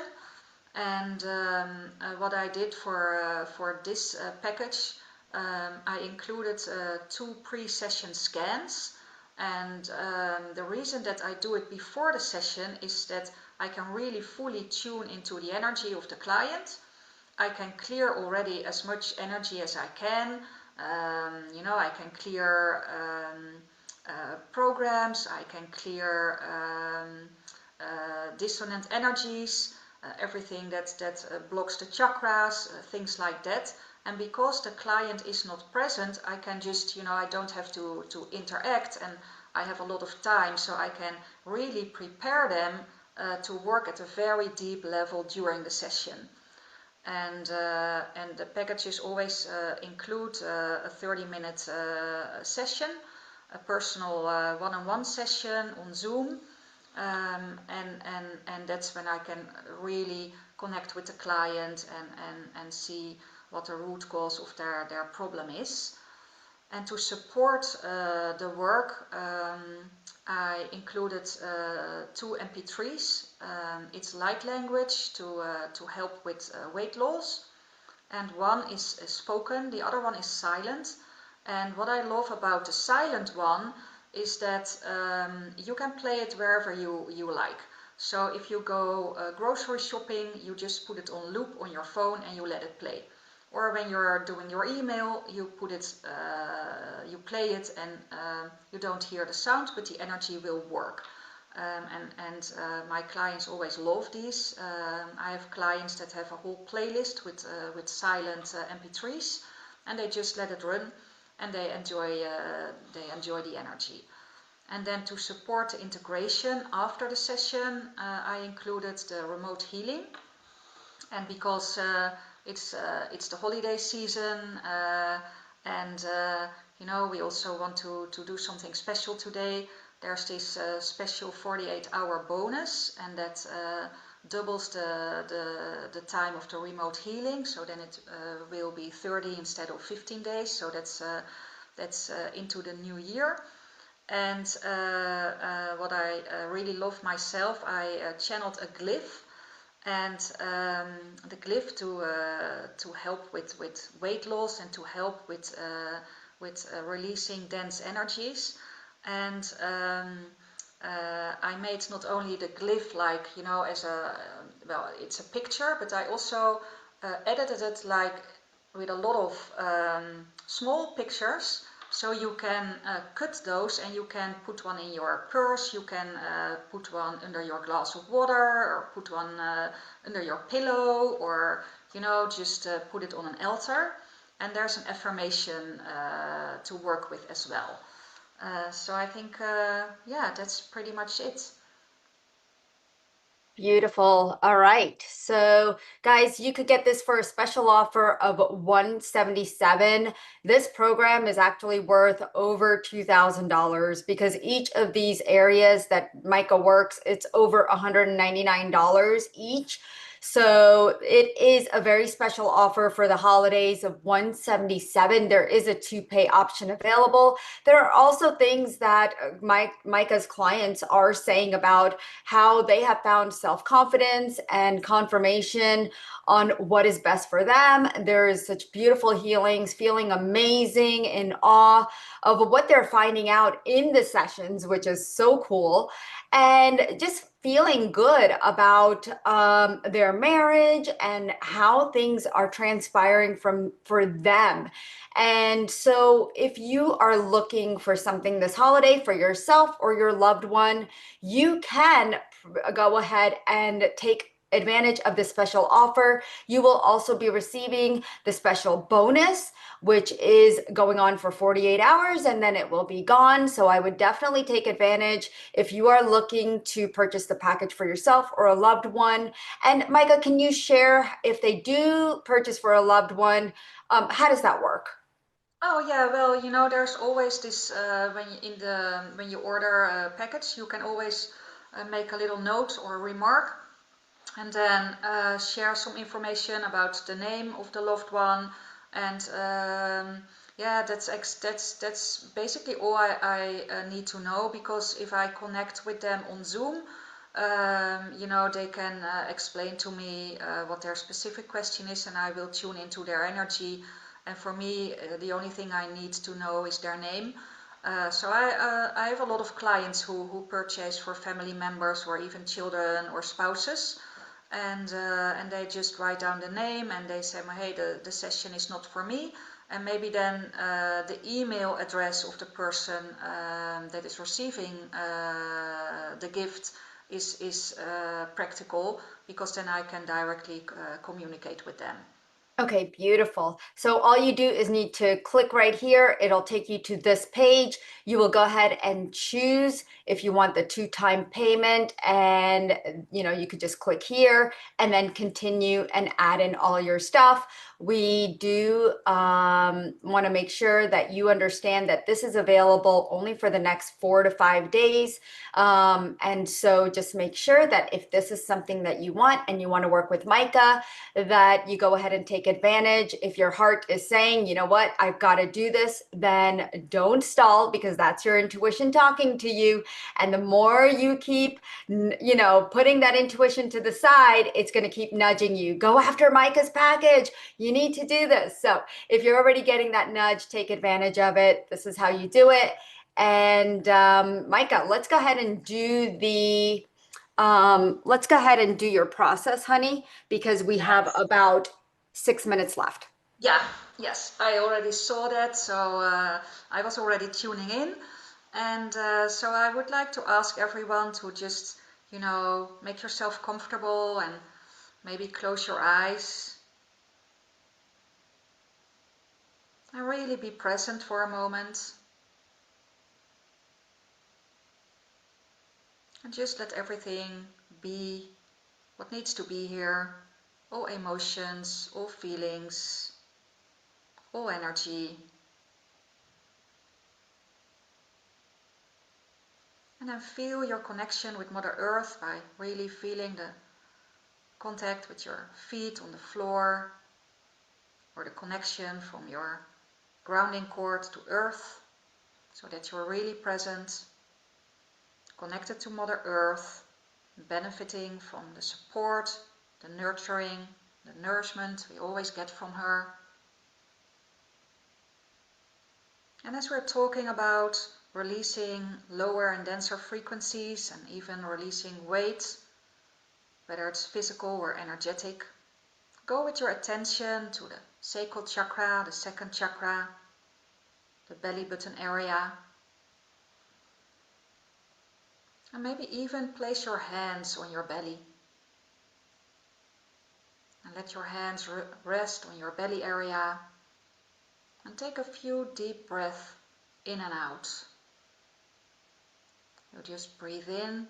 And what I did for this package, I included two pre-session scans. And the reason that I do it before the session is that I can really fully tune into the energy of the client. I can clear already as much energy as I can. You know, I can clear programs, I can clear dissonant energies, everything that blocks the chakras, things like that. And because the client is not present, I can just, you know, I don't have to interact, and I have a lot of time, so I can really prepare them to work at a very deep level during the session. And the packages always include a 30-minute session, a personal one-on-one session on Zoom, and that's when I can really connect with the client and see what the root cause of their problem is. And to support the work, I included two MP3s. It's light language to help with weight loss, and one is spoken, the other one is silent. And what I love about the silent one is that you can play it wherever you like. So if you go grocery shopping, you just put it on loop on your phone and you let it play. Or when you're doing your email, you put it, you play it, and you don't hear the sound, but the energy will work. My clients always love these. I have clients that have a whole playlist with silent MP3s, and they just let it run, and they enjoy the energy. And then to support the integration after the session, I included the remote healing. And because it's the holiday season, and you know, we also want to do something special today. There's this special 48-hour bonus, and that doubles the time of the remote healing. So then it will be 30 instead of 15 days. So that's into the new year. And what I really love myself, I channeled a glyph. And the glyph to help with weight loss and to help with releasing dense energies. And I made not only the glyph, like, you know, as a, well, it's a picture, but I also edited it like with a lot of small pictures. So you can cut those, and you can put one in your purse, you can put one under your glass of water, or put one under your pillow, or, you know, just put it on an altar. And there's an affirmation to work with as well. So I think, yeah, that's pretty much it. Beautiful. All right. So, guys, you could get this for a special offer of 177. This program is actually worth over $2,000 because each of these areas that Micah works, it's over $199 each. So it is a very special offer for the holidays of 177. There is a two-pay option available. There are also things that Micah's clients are saying about how they have found self-confidence and confirmation on what is best for them. There is such beautiful healings, feeling amazing, in awe of what they're finding out in the sessions, which is so cool, and just feeling good about their marriage and how things are transpiring for them. And so if you are looking for something this holiday for yourself or your loved one, you can go ahead and take advantage of this special offer. You will also be receiving the special bonus, which is going on for 48 hours and then it will be gone. So I would definitely take advantage if you are looking to purchase the package for yourself or a loved one. And Micah, can you share if they do purchase for a loved one, how does that work? Oh yeah, well, there's always this when you order a package, you can always make a little note or remark, and then share some information about the name of the loved one, and yeah, that's basically all I need to know, because if I connect with them on Zoom, they can explain to me what their specific question is, and I will tune into their energy. And for me, the only thing I need to know is their name. So I have a lot of clients who purchase for family members or even children or spouses, and they just write down the name and they say, hey, the session is not for me. And maybe then the email address of the person that is receiving the gift is practical, because then I can directly communicate with them. Okay, beautiful. So all you do is need to click right here. It'll take you to this page. You will go ahead and choose if you want the two-time payment, and you could just click here and then continue and add in all your stuff. We do want to make sure that you understand that this is available only for the next 4 to 5 days. And so just make sure that if this is something that you want and you want to work with Micah, that you go ahead and take advantage. If your heart is saying, you know what, I've got to do this, then don't stall, because that's your intuition talking to you. And the more you keep, putting that intuition to the side, it's going to keep nudging you. Go after Micah's package. You need to do this. So if you're already getting that nudge, take advantage of it. This is how you do it. And Micah, let's go ahead and do your process, honey, because we have about 6 minutes left. Yeah, yes, I already saw that, so I was already tuning in. And so I would like to ask everyone to just, make yourself comfortable and maybe close your eyes and really be present for a moment. And just let everything be what needs to be here. All emotions, all feelings, all energy. And then feel your connection with Mother Earth by really feeling the contact with your feet on the floor, or the connection from your grounding cord to Earth, so that you're really present, connected to Mother Earth, benefiting from the support, the nurturing, the nourishment we always get from her. And as we're talking about releasing lower and denser frequencies, and even releasing weight, whether it's physical or energetic, go with your attention to the sacral chakra, the second chakra, the belly button area. And maybe even place your hands on your belly. And let your hands rest on your belly area. And take a few deep breaths in and out. You just breathe in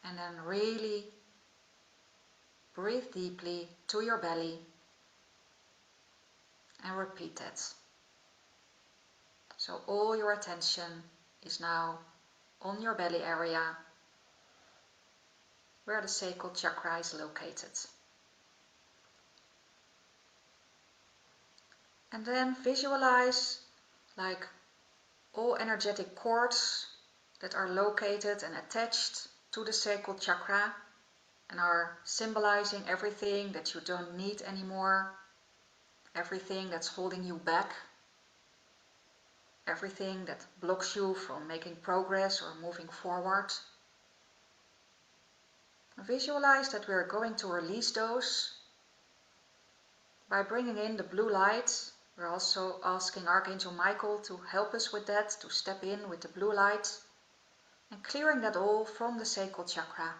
And then really breathe deeply to your belly and repeat that. So all your attention is now on your belly area where the sacral chakra is located. And then visualize like all energetic cords that are located and attached to the sacral chakra and are symbolizing everything that you don't need anymore, everything that's holding you back, everything that blocks you from making progress or moving forward. Visualize that we're going to release those by bringing in the blue light. We're also asking Archangel Michael to help us with that, to step in with the blue light and clearing that all from the sacral chakra.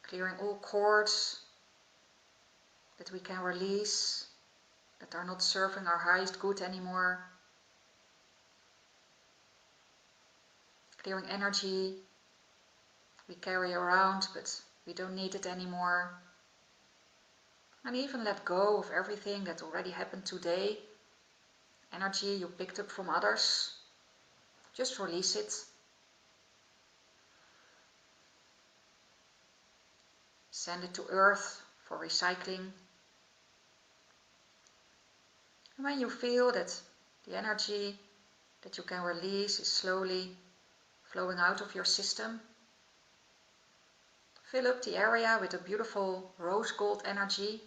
Clearing all cords that we can release, that are not serving our highest good anymore. Clearing energy we carry around, but we don't need it anymore. And even let go of everything that already happened today. Energy you picked up from others. Just release it. Send it to Earth for recycling. And when you feel that the energy that you can release is slowly flowing out of your system, fill up the area with a beautiful rose gold energy,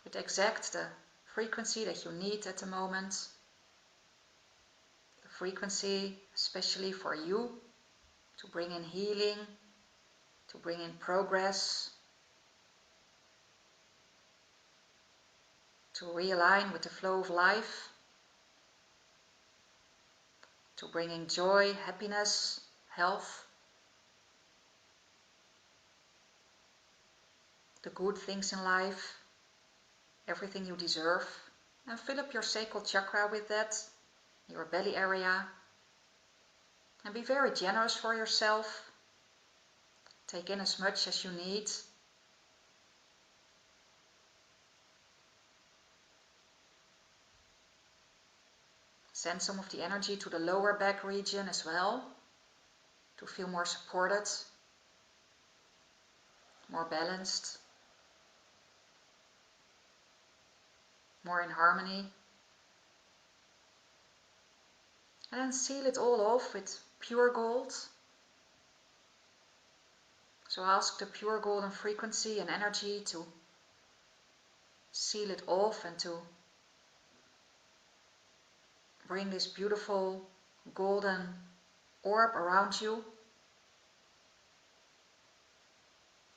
with exact the frequency that you need at the moment. The frequency especially for you, to bring in healing, to bring in progress, to realign with the flow of life, to bring in joy, happiness, health, the good things in life, everything you deserve. And fill up your sacral chakra with that, your belly area. And be very generous for yourself. Take in as much as you need. Send some of the energy to the lower back region as well, to feel more supported, more balanced, more in harmony. And then seal it all off with pure gold. So ask the pure golden frequency and energy to seal it off and to bring this beautiful golden orb around you,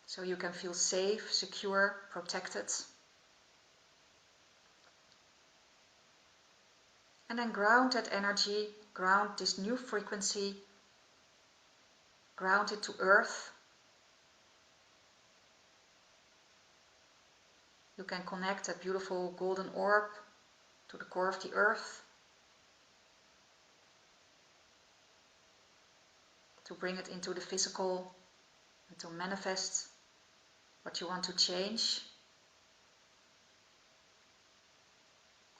so you can feel safe, secure, protected. And then ground that energy, ground this new frequency, ground it to Earth. You can connect that beautiful golden orb to the core of the Earth, to bring it into the physical and to manifest what you want to change.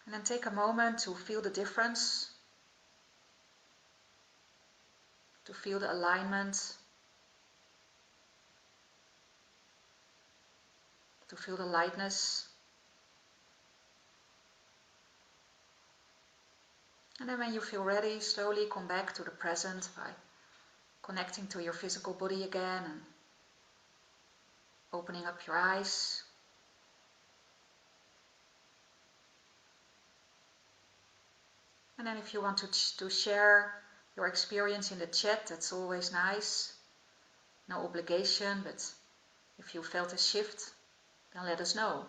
And then take a moment to feel the difference, to feel the alignment, to feel the lightness. And then when you feel ready, slowly come back to the present by connecting to your physical body again and opening up your eyes. And then if you want to share your experience in the chat, that's always nice. No obligation, but if you felt a shift, then let us know.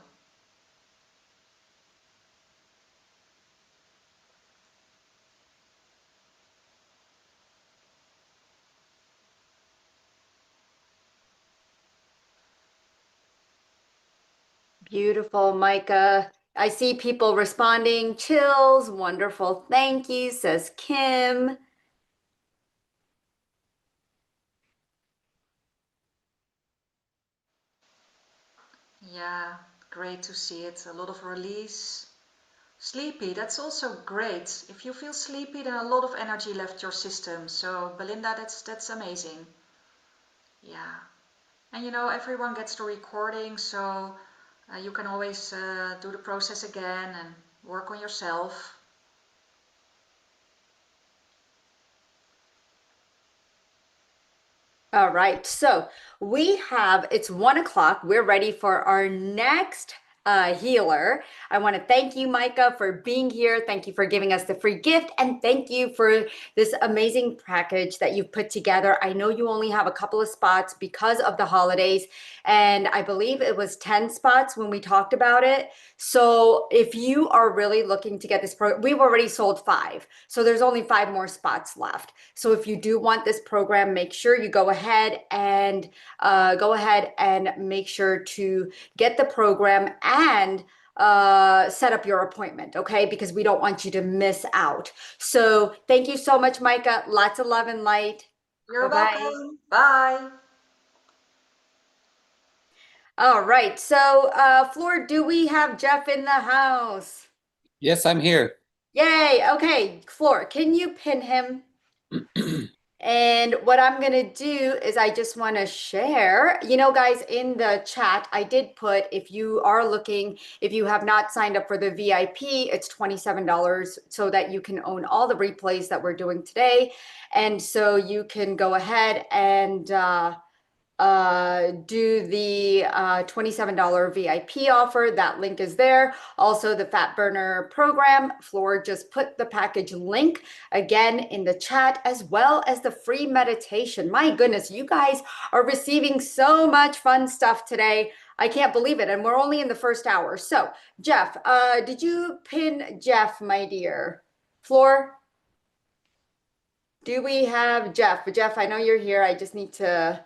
Beautiful, Micah. I see people responding. Chills, wonderful. Thank you, says Kim. Yeah, great to see it. A lot of release. Sleepy, that's also great. If you feel sleepy, then a lot of energy left your system. So Belinda, that's amazing. Yeah. And you know, everyone gets the recording, so you can always do the process again and work on yourself. All right, so it's 1 o'clock. We're ready for our next healer. I want to thank you, Micah, for being here. Thank you for giving us the free gift. And thank you for this amazing package that you've put together. I know you only have a couple of spots because of the holidays. And I believe it was 10 spots when we talked about it. So if you are really looking to get this program, we've already sold 5. So there's only 5 more spots left. So if you do want this program, make sure you go ahead and make sure to get the program and set up your appointment, okay? Because we don't want you to miss out. So thank you so much, Micah. Lots of love and light. You're Bye-bye. welcome. Bye. All right. So, Floor, do we have Jeff in the house? Yes, I'm here. Yay. Okay, Floor, can you pin him? And what I'm going to do is I just want to share, guys, in the chat, I did put, if you have not signed up for the VIP, it's $27 so that you can own all the replays that we're doing today. And so you can go ahead and do the $27 VIP offer. That link is there. Also, the Fat Burner program. Floor just put the package link again in the chat, as well as the free meditation. My goodness, you guys are receiving so much fun stuff today. I can't believe it. And we're only in the first hour. So, Jeff, did you pin Jeff, my dear? Floor? Do we have Jeff? Jeff, I know you're here. I just need to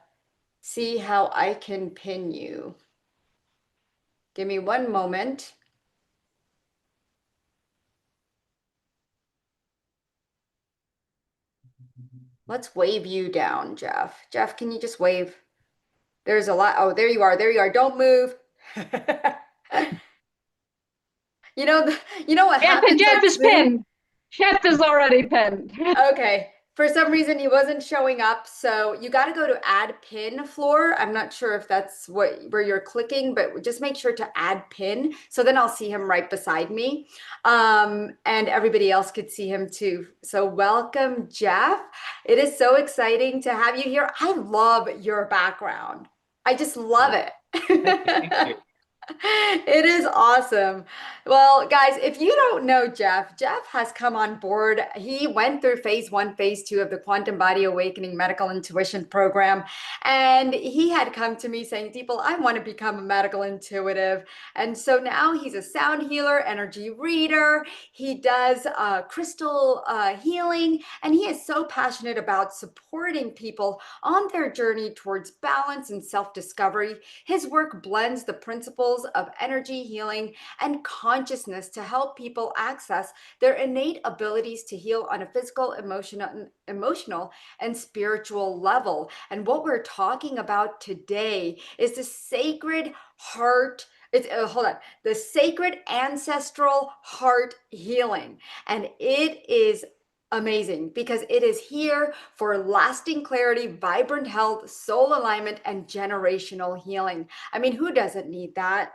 see how I can pin you. Give me one moment. Let's wave you down, Jeff. Jeff, can you just wave? There's a lot. Oh, there you are. There you are. Don't move. You know, what Yeah, happens Jeff on is Zoom? pinned. Jeff is already pinned. Okay. For some reason, he wasn't showing up. So you got to go to add pin, Floor. I'm not sure if that's where you're clicking, but just make sure to add pin. So then I'll see him right beside me. And everybody else could see him too. So welcome, Jeff. It is so exciting to have you here. I love your background. I just love it. Thank you. It is awesome. Well, guys, if you don't know Jeff has come on board. He went through phase 1, phase 2 of the Quantum Body Awakening Medical Intuition Program. And he had come to me saying, Deeple, I want to become a medical intuitive. And so now he's a sound healer, energy reader. He does crystal healing. And he is so passionate about supporting people on their journey towards balance and self-discovery. His work blends the principles of energy healing and consciousness to help people access their innate abilities to heal on a physical, emotional, and spiritual level. And what we're talking about today is the sacred heart. The sacred ancestral heart healing. And it is amazing because it is here for lasting clarity, vibrant health, soul alignment, and generational healing. I mean, who doesn't need that?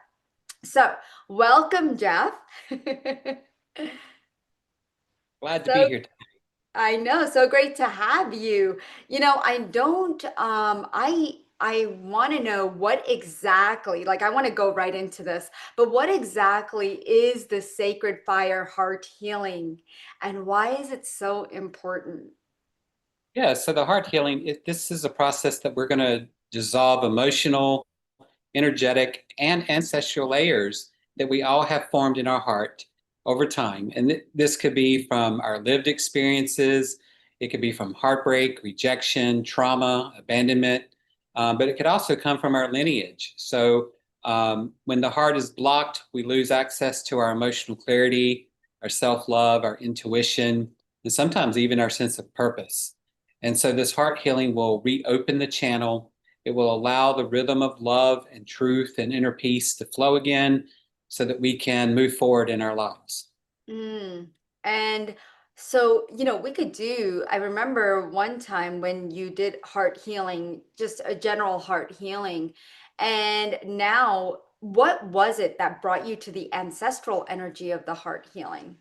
So, welcome, Jeff. Glad to be here. I know, so great to have you. I don't I want to know what exactly, like I want to go right into this, but what exactly is the sacred fire heart healing and why is it so important? Yeah, so the heart healing, this is a process that we're going to dissolve emotional, energetic, and ancestral layers that we all have formed in our heart over time. And this could be from our lived experiences, it could be from heartbreak, rejection, trauma, abandonment, but it could also come from our lineage. So When the heart is blocked, we lose access to our emotional clarity, our self-love, our intuition, and sometimes even our sense of purpose. And so this heart healing will reopen the channel. It will allow the rhythm of love and truth and inner peace to flow again so that we can move forward in our lives. Mm. And so, we could do, I remember one time when you did heart healing, just a general heart healing. And now, what was it that brought you to the ancestral energy of the heart healing?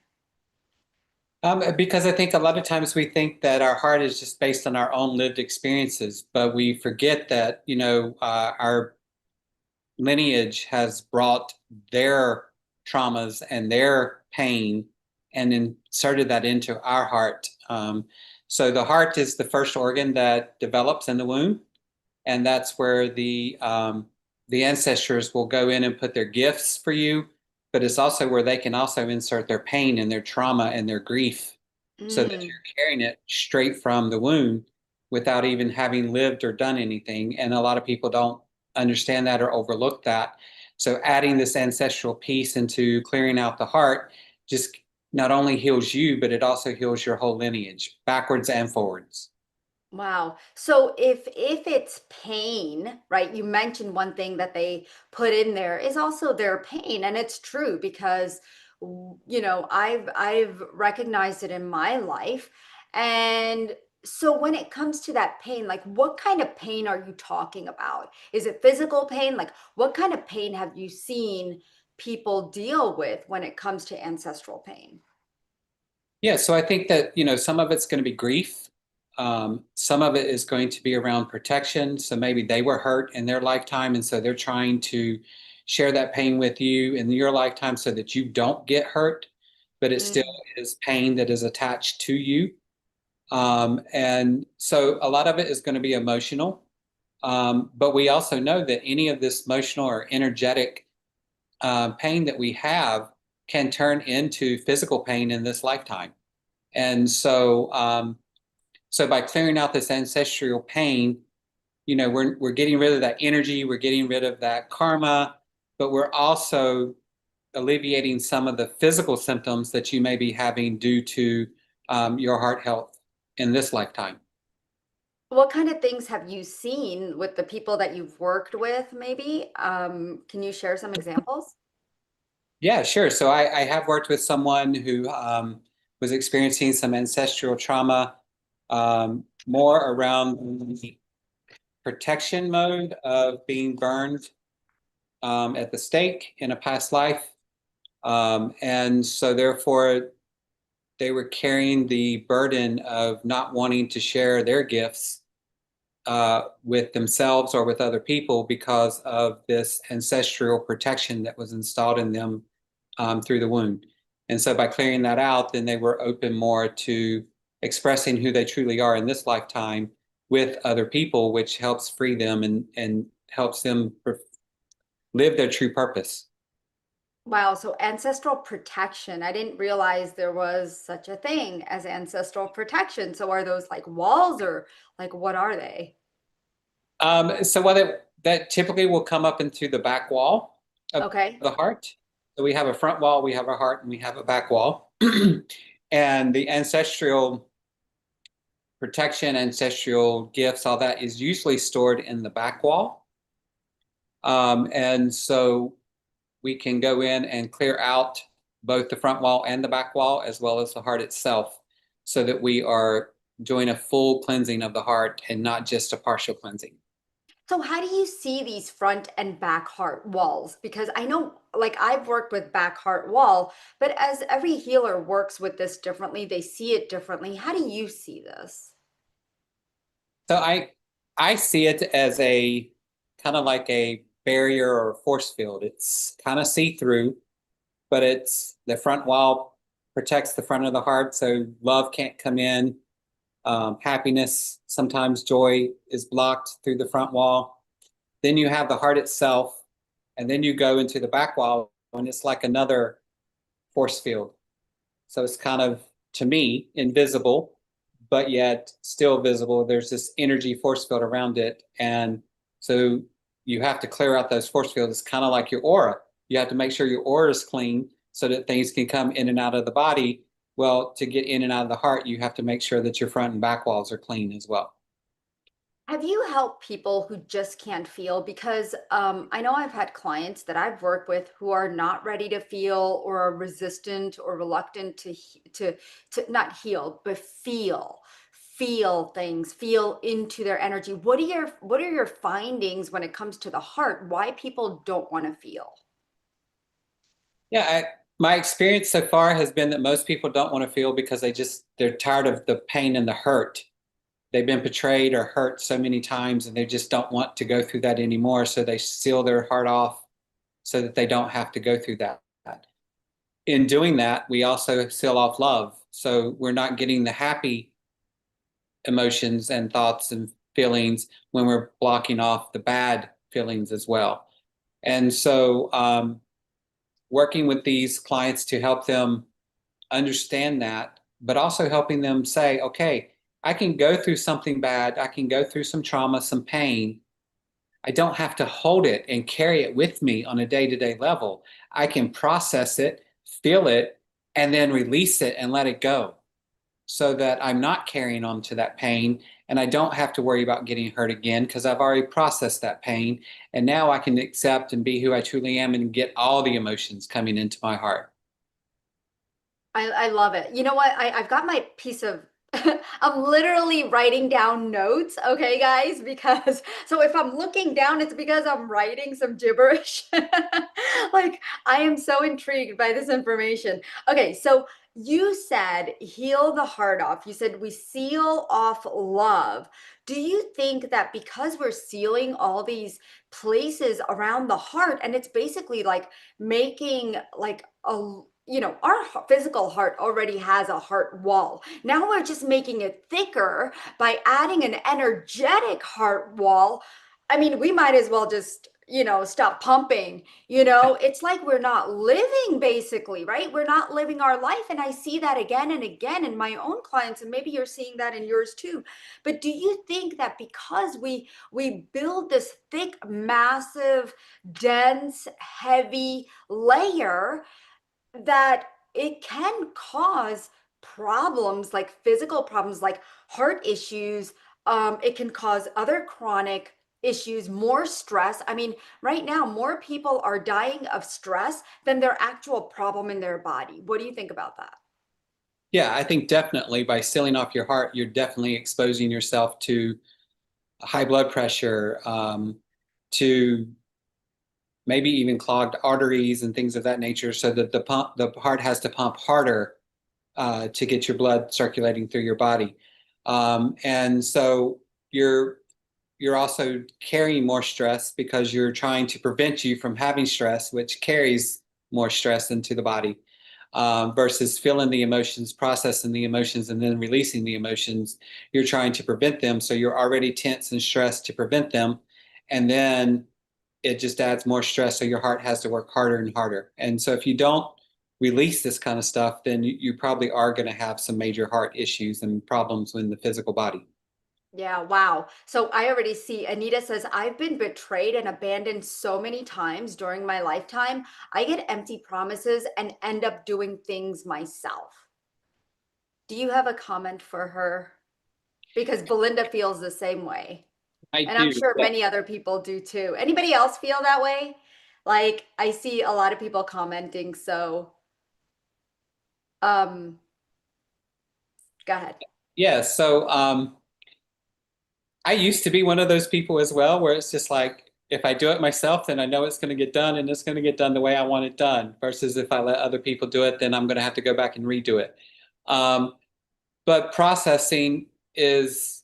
Because I think a lot of times we think that our heart is just based on our own lived experiences, but we forget that, our lineage has brought their traumas and their pain and inserted that into our heart. So the heart is the first organ that develops in the womb, and that's where the ancestors will go in and put their gifts for you. But it's also where they can also insert their pain and their trauma and their grief, so that Mm. you're carrying it straight from the womb without even having lived or done anything. And a lot of people don't understand that or overlook that. So adding this ancestral piece into clearing out the heart just not only heals you, but it also heals your whole lineage, backwards and forwards. Wow. So if it's pain, right? You mentioned one thing that they put in there is also their pain, and it's true because I've recognized it in my life. And so when it comes to that pain, like what kind of pain are you talking about? Is it physical pain? Like what kind of pain have you seen people deal with when it comes to ancestral pain? Yeah, so I think that, some of it's going to be grief. Some of it is going to be around protection. So maybe they were hurt in their lifetime, and so they're trying to share that pain with you in your lifetime so that you don't get hurt, but it still Mm. is pain that is attached to you. And so a lot of it is going to be emotional. But we also know that any of this emotional or energetic pain that we have can turn into physical pain in this lifetime. And so by clearing out this ancestral pain, we're getting rid of that energy, we're getting rid of that karma, but we're also alleviating some of the physical symptoms that you may be having due to your heart health in this lifetime. What kind of things have you seen with the people that you've worked with, maybe? Can you share some examples? Yeah, sure. So I have worked with someone who was experiencing some ancestral trauma, more around the protection mode of being burned at the stake in a past life. And so therefore, they were carrying the burden of not wanting to share their gifts with themselves or with other people because of this ancestral protection that was installed in them through the womb. And so by clearing that out, then they were open more to expressing who they truly are in this lifetime with other people, which helps free them and helps them live their true purpose. Wow, so ancestral protection. I didn't realize there was such a thing as ancestral protection. So are those like walls or like what are they? So that typically will come up into the back wall of Okay. the heart. So we have a front wall, we have a heart, and we have a back wall. And the ancestral protection, ancestral gifts, all that is usually stored in the back wall. And so we can go in and clear out both the front wall and the back wall, as well as the heart itself, so that we are doing a full cleansing of the heart and not just a partial cleansing. So how do you see these front and back heart walls? Because I know like I've worked with back heart wall, but as every healer works with this differently, they see it differently. How do you see this? So I see it as a kind of like a barrier or force field. It's kind of see-through, but it's the front wall protects the front of the heart, so love can't come in. Happiness, sometimes joy is blocked through the front wall. Then you have the heart itself, and then you go into the back wall, and it's like another force field. So it's kind of, to me, invisible, but yet still visible. There's this energy force field around it. And so you have to clear out those force fields. It's kind of like your aura. You have to make sure your aura is clean so that things can come in and out of the body. Well, to get in and out of the heart, you have to make sure that your front and back walls are clean as well. Have you helped people who just can't feel? Because I know I've had clients that I've worked with who are not ready to feel or are resistant or reluctant to not heal, but feel things, feel into their energy. What are your findings when it comes to the heart? Why people don't want to feel? Yeah, my experience so far has been that most people don't want to feel because they're tired of the pain and the hurt. They've been betrayed or hurt so many times and they just don't want to go through that anymore. So they seal their heart off so that they don't have to go through that. In doing that, we also seal off love. So we're not getting the happy emotions and thoughts and feelings when we're blocking off the bad feelings as well. And so working with these clients to help them understand that, but also helping them say, okay, I can go through something bad. I can go through some trauma, some pain. I don't have to hold it and carry it with me on a day-to-day level. I can process it, feel it, and then release it and let it go so that I'm not carrying on to that pain and I don't have to worry about getting hurt again because I've already processed that pain. And now I can accept and be who I truly am and get all the emotions coming into my heart. I love it. You know what? I've got my piece of, I'm literally writing down notes, okay, guys? Because so if I'm looking down, it's because I'm writing some gibberish. Like, I am so intrigued by this information. Okay, so you said heal the heart off. You said we seal off love. Do you think that because we're sealing all these places around the heart, and it's basically like making like a, our physical heart already has a heart wall. Now we're just making it thicker by adding an energetic heart wall. I mean, we might as well just, stop pumping. It's like we're not living basically, right? We're not living our life. And I see that again and again in my own clients, and maybe you're seeing that in yours too. But do you think that because we build this thick, massive, dense, heavy layer, that it can cause problems like physical problems like heart issues? It can cause other chronic issues, more stress. I mean, right now, more people are dying of stress than their actual problem in their body. What do you think about that? Yeah, I think definitely by sealing off your heart, you're definitely exposing yourself to high blood pressure, to maybe even clogged arteries and things of that nature, so that the heart has to pump harder to get your blood circulating through your body. And so you're also carrying more stress because you're trying to prevent you from having stress, which carries more stress into the body, versus feeling the emotions, processing the emotions, and then releasing the emotions. You're trying to prevent them. So you're already tense and stressed to prevent them. And then it just adds more stress. So your heart has to work harder and harder. And so if you don't release this kind of stuff, then you probably are going to have some major heart issues and problems in the physical body. Yeah, wow. So I already see Anita says, I've been betrayed and abandoned so many times during my lifetime. I get empty promises and end up doing things myself. Do you have a comment for her? Because Belinda feels the same way. I And I'm do. sure Yeah. many other people do too. Anybody else feel that way? Like, I see a lot of people commenting, so um go ahead. Yeah. So I used to be one of those people as well, where it's just like, if I do it myself, then I know it's going to get done and it's going to get done the way I want it done, versus if I let other people do it, then I'm going to have to go back and redo it. Um, but processing is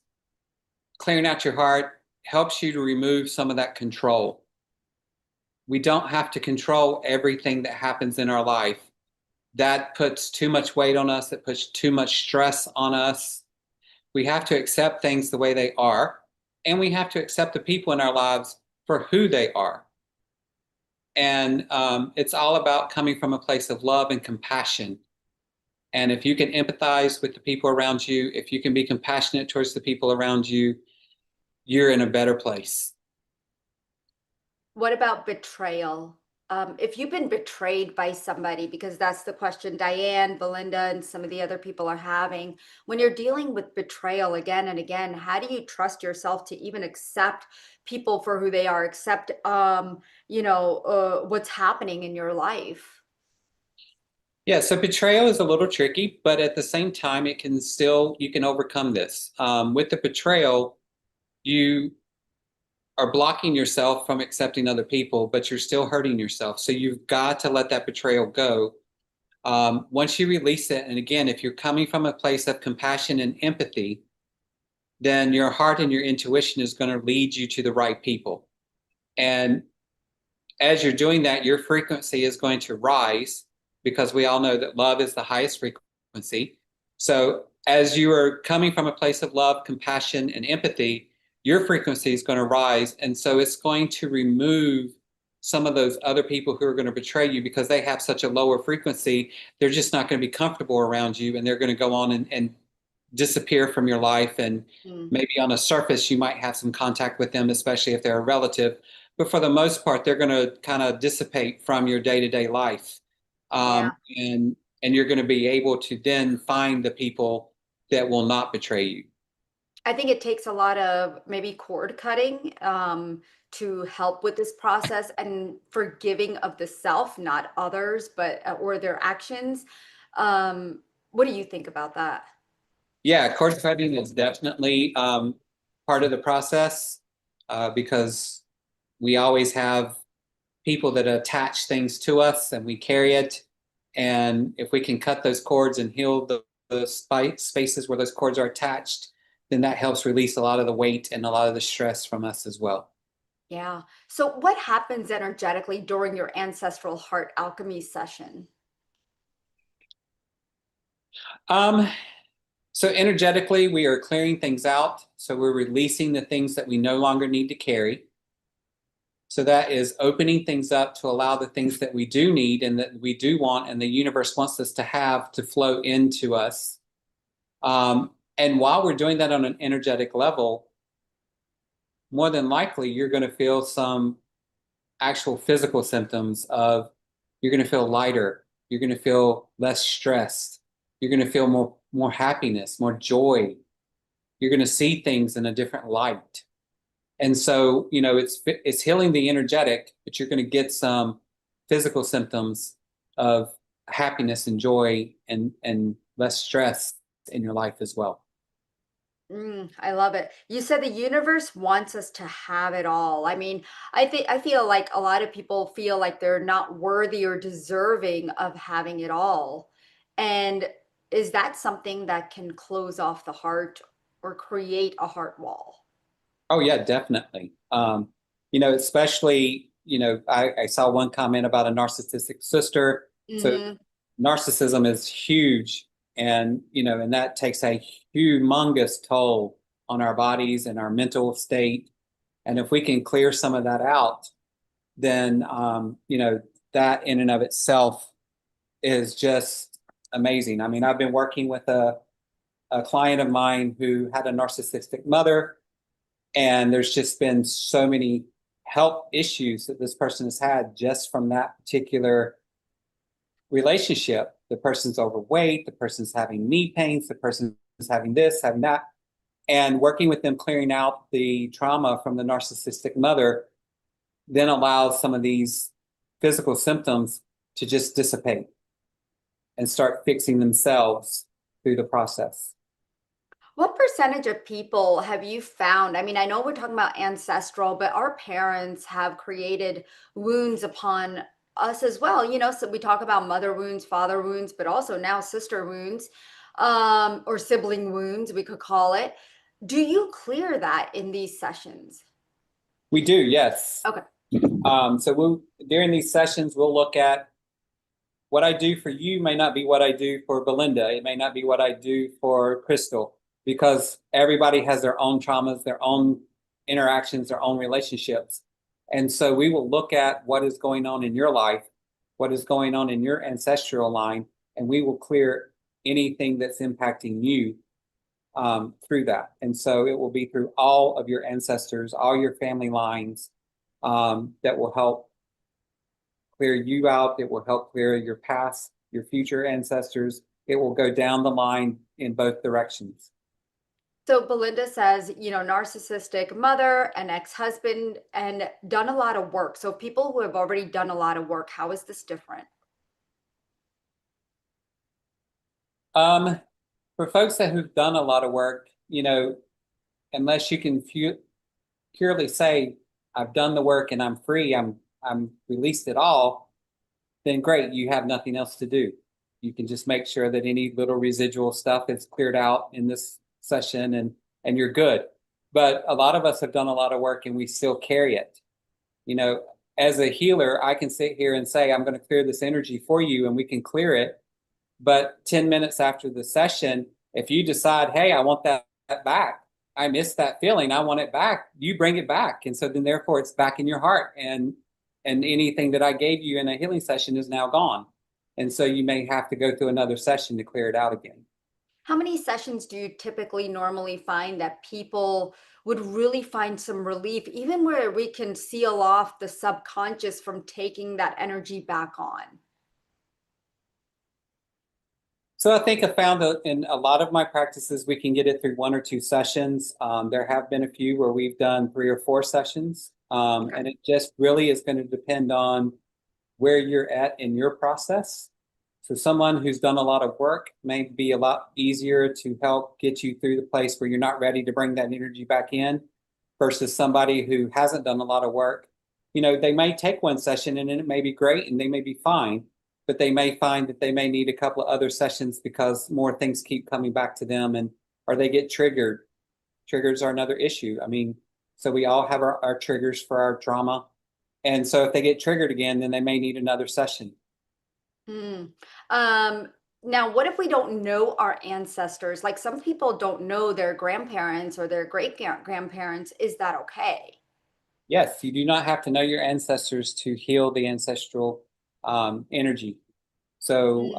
clearing out your heart, helps you to remove some of that control. We don't have to control everything that happens in our life. That puts too much weight on us. It puts too much stress on us. We have to accept things the way they are, and we have to accept the people in our lives for who they are. And it's all about coming from a place of love and compassion. And if you can empathize with the people around you, if you can be compassionate towards the people around you, you're in a better place. What about betrayal? If you've been betrayed by somebody, because that's the question Diane, Belinda, and some of the other people are having, when you're dealing with betrayal again and again, how do you trust yourself to even accept people for who they are, accept, what's happening in your life? Yeah, so betrayal is a little tricky, but at the same time, you can overcome this. With the betrayal, you are blocking yourself from accepting other people, but you're still hurting yourself. So you've got to let that betrayal go. Once you release it, and again, if you're coming from a place of compassion and empathy, then your heart and your intuition is going to lead you to the right people. And as you're doing that, your frequency is going to rise because we all know that love is the highest frequency. So as you are coming from a place of love, compassion, and empathy, your frequency is going to rise. And so it's going to remove some of those other people who are going to betray you because they have such a lower frequency. They're just not going to be comfortable around you, and they're going to go on and disappear from your life. And maybe on a surface, you might have some contact with them, especially if they're a relative. But for the most part, they're going to kind of dissipate from your day-to-day life. Yeah. And you're going to be able to then find the people that will not betray you. I think it takes a lot of maybe cord cutting to help with this process and forgiving of the self, not others, but or their actions. What do you think about that? Yeah, cord cutting is definitely part of the process because we always have people that attach things to us and we carry it. And if we can cut those cords and heal the spaces where those cords are attached, then that helps release a lot of the weight and a lot of the stress from us as well. Yeah. So what happens energetically during your ancestral heart alchemy session? Um, so energetically, we are clearing things out. So we're releasing the things that we no longer need to carry. So that is opening things up to allow the things that we do need and that we do want and the universe wants us to have to flow into us. And while we're doing that on an energetic level, more than likely you're going to feel some actual physical symptoms of you're going to feel lighter, you're going to feel less stressed, you're going to feel more happiness, more joy. You're going to see things in a different light. And so, it's healing the energetic, but you're going to get some physical symptoms of happiness and joy and less stress in your life as well. I love it. You said the universe wants us to have it all. I mean, I feel like a lot of people feel like they're not worthy or deserving of having it all. And is that something that can close off the heart or create a heart wall? Oh yeah, definitely. Especially, I saw one comment about a narcissistic sister. So Hmm. narcissism is huge, and that takes a humongous toll on our bodies and our mental state. And if we can clear some of that out, then that in and of itself is just amazing. I mean, I've been working with a client of mine who had a narcissistic mother, and there's just been so many health issues that this person has had just from that particular relationship. The person's overweight, the person's having knee pains, the person's having this, having that. And working with them, clearing out the trauma from the narcissistic mother, then allows some of these physical symptoms to just dissipate and start fixing themselves through the process. What percentage of people have you found? I mean, I know we're talking about ancestral, but our parents have created wounds upon us as well. So we talk about mother wounds, father wounds, but also now sister wounds, or sibling wounds, we could call it. Do you clear that in these sessions? We do, yes. Okay. So during these sessions, we'll look at what I do for you may not be what I do for Belinda. It may not be what I do for Crystal, because everybody has their own traumas, their own interactions, their own relationships. And so we will look at what is going on in your life, what is going on in your ancestral line, and we will clear anything that's impacting you through that. And so it will be through all of your ancestors, all your family lines, that will help clear you out. It will help clear your past, your future ancestors. It will go down the line in both directions. So Belinda says, narcissistic mother, an ex-husband, and done a lot of work. So people who have already done a lot of work, how is this different? For folks who've done a lot of work, unless you can purely say, I've done the work and I'm free, I'm released it all, then great, you have nothing else to do. You can just make sure that any little residual stuff is cleared out in this session and you're good. But a lot of us have done a lot of work and we still carry it. As a healer, I can sit here and say, I'm going to clear this energy for you and we can clear it. But 10 minutes after the session, if you decide, hey, I want that back, I miss that feeling, I want it back, you bring it back. And so then therefore it's back in your heart. And anything that I gave you in a healing session is now gone. And so you may have to go through another session to clear it out again. How many sessions do you typically normally find that people would really find some relief, even where we can seal off the subconscious from taking that energy back on? So I think I found that in a lot of my practices, we can get it through 1 or 2 sessions. There have been a few where we've done 3 or 4 sessions. Okay. And it just really is going to depend on where you're at in your process. So someone who's done a lot of work may be a lot easier to help get you through the place where you're not ready to bring that energy back in versus somebody who hasn't done a lot of work. They may take 1 session and it may be great and they may be fine, but they may find that they may need a couple of other sessions because more things keep coming back to them or they get triggered. Triggers are another issue. So we all have our triggers for our trauma. And so if they get triggered again, then they may need another session. Hmm. Now, what if we don't know our ancestors? Like some people don't know their grandparents or their great grandparents. Is that okay? Yes, you do not have to know your ancestors to heal the ancestral energy. So,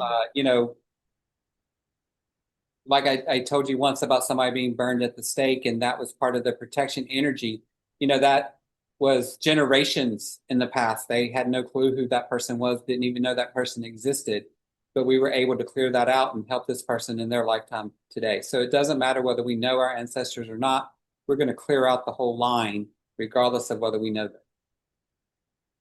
like I told you once about somebody being burned at the stake, and that was part of the protection energy. That was generations in the past. They had no clue who that person was, didn't even know that person existed. But we were able to clear that out and help this person in their lifetime today. So it doesn't matter whether we know our ancestors or not. We're going to clear out the whole line, regardless of whether we know them.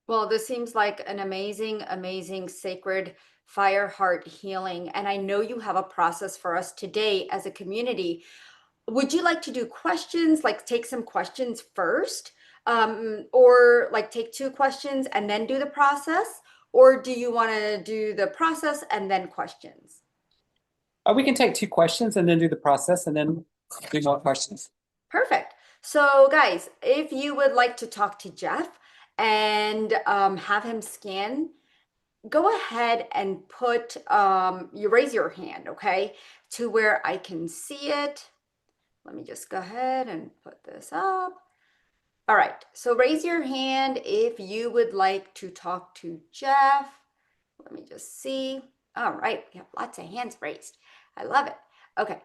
Well, this seems like an amazing, amazing sacred fire heart healing. And I know you have a process for us today as a community. Would you like to do questions, like take some questions first? Or like take 2 questions and then do the process? Or do you want to do the process and then questions? We can take 2 questions and then do the process and then do more questions. Perfect. So, guys, if you would like to talk to Jeff and have him scan, go ahead and put, you raise your hand, okay, to where I can see it. Let me just go ahead and put this up. All right, so raise your hand if you would like to talk to Jeff. Let me just see. All right, we have lots of hands raised. I love it. Okay.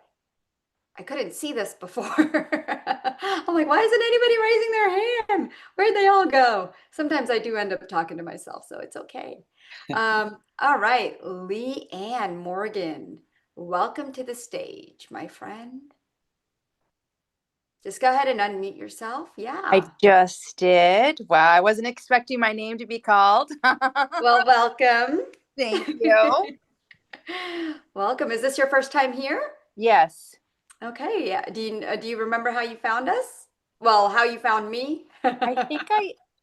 I couldn't see this before. I'm like, why isn't anybody raising their hand? Where'd they all go? Sometimes I do end up talking to myself, so it's okay. All right, Lee Ann Morgan, welcome to the stage, my friend. Just go ahead and unmute yourself. Yeah. I just did. Wow, I wasn't expecting my name to be called. Well, welcome. Thank you. Welcome. Is this your first time here? Yes. Okay. Yeah. Do you remember how you found us? Well, how you found me? I think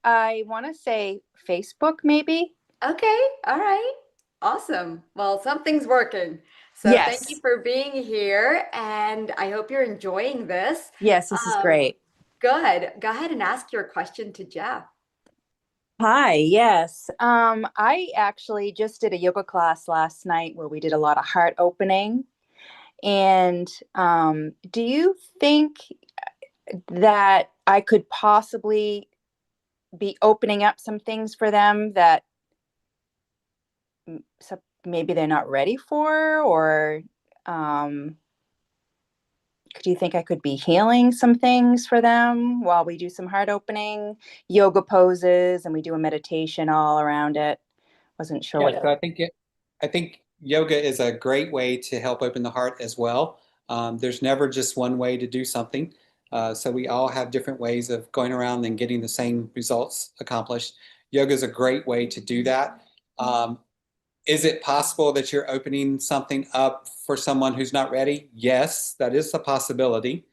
I want to say Facebook maybe. Okay. All right. Awesome. Well, something's working. So thank you Yes. for being here, and I hope you're enjoying this. Yes, this is great. Good. Go ahead and ask your question to Jeff. Hi, yes. I actually just did a yoga class last night where we did a lot of heart opening. And do you think that I could possibly be opening up some things for them that maybe they're not ready for, or Do you think I could be healing some things for them while we do some heart opening yoga poses and we do a meditation all around it? Wasn't sure Yeah, what. so I think yoga is a great way to help open the heart as well. There's never just one way to do something. So we all have different ways of going around and getting the same results accomplished. Yoga is a great way to do that. Is it possible that you're opening something up for someone who's not ready? Yes, that is a possibility.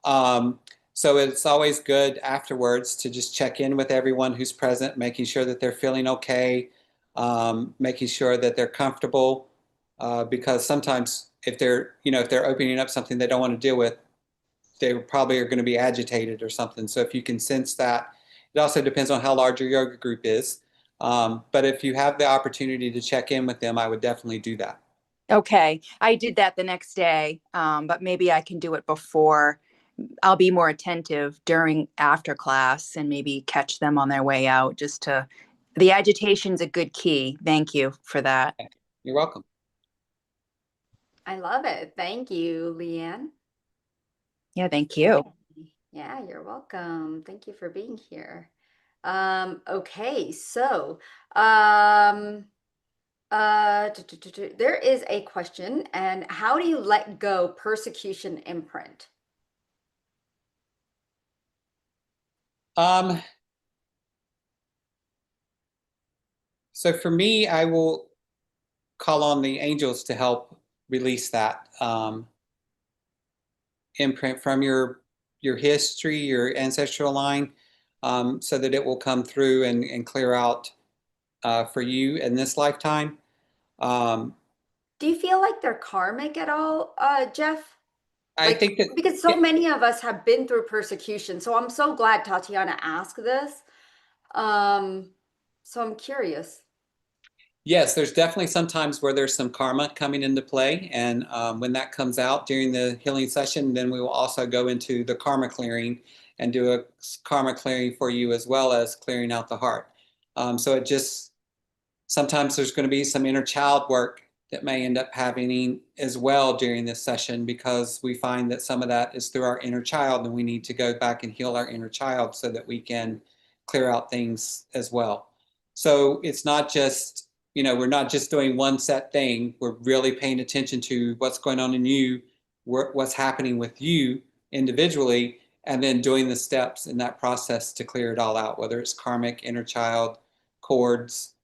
Um, so it's always good afterwards to just check in with everyone who's present, making sure that they're feeling okay, making sure that they're comfortable, because sometimes if they're, if they're opening up something they don't want to deal with, they probably are going to be agitated or something. So if you can sense that, it also depends on how large your yoga group is. But if you have the opportunity to check in with them, I would definitely do that. Okay, I did that the next day, but maybe I can do it before. I'll be more attentive during after class and maybe catch them on their way out. The agitation's a good key. Thank you for that. You're welcome. I love it. Thank you, Leanne. Yeah, thank you. Yeah, you're welcome. Thank you for being here. Okay, so there is a question, and how do you let go persecution imprint? So for me, I will call on the angels to help release that imprint from your history, your ancestral line, so that it will come through and clear out for you in this lifetime. Do you feel like they're karmic at all, Jeff? I Like, think that, because so many of us have been through persecution. So I'm so glad Tatiana asked this. Um, so I'm curious. yes, there's definitely some times where there's some karma coming into play. And when that comes out during the healing session, then we will also go into the karma clearing and do a karma clearing for you as well as clearing out the heart. So it just, sometimes there's going to be some inner child work that may end up happening as well during this session, because we find that some of that is through our inner child, and we need to go back and heal our inner child so that we can clear out things as well. So it's not just, we're not just doing one set thing. We're really paying attention to what's going on in you, what's happening with you individually, and then doing the steps in that process to clear it all out, whether it's karmic, inner child, cords.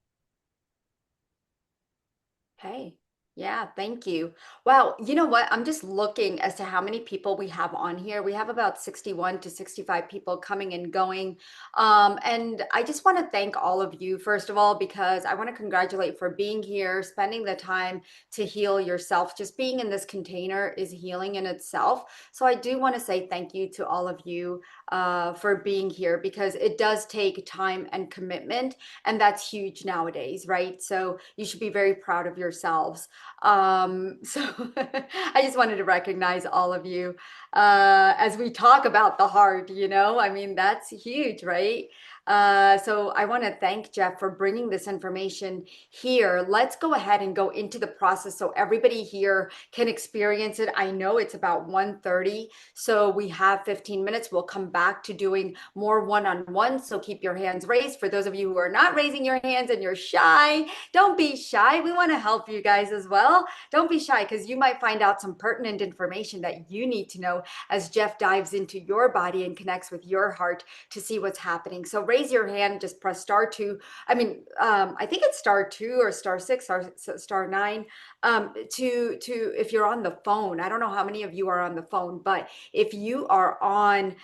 Hey, yeah, thank you. Wow, you know what? I'm just looking as to how many people we have on here. We have about 61 to 65 people coming and going. And I just want to thank all of you, first of all, because I want to congratulate for being here, spending the time to heal yourself. Just being in this container is healing in itself. So I do want to say thank you to all of you for being here, because it does take time and commitment, and that's huge nowadays, right? So you should be very proud of yourselves. So I just wanted to recognize all of you as we talk about the heart, I mean, that's huge, right? So I want to thank Jeff for bringing this information here. Let's go ahead and go into the process so everybody here can experience it. I know it's about 1:30, so we have 15 minutes. We'll come back to doing more one-on-one, so keep your hands raised. For those of you who are not raising your hands and you're shy, don't be shy. We want to help you guys as well. Don't be shy, because you might find out some pertinent information that you need to know as Jeff dives into your body and connects with your heart to see what's happening. So raise your hand, just press star two. I think it's star two or star six or star nine to if you're on the phone. I don't know how many of you are on the phone, but if you are on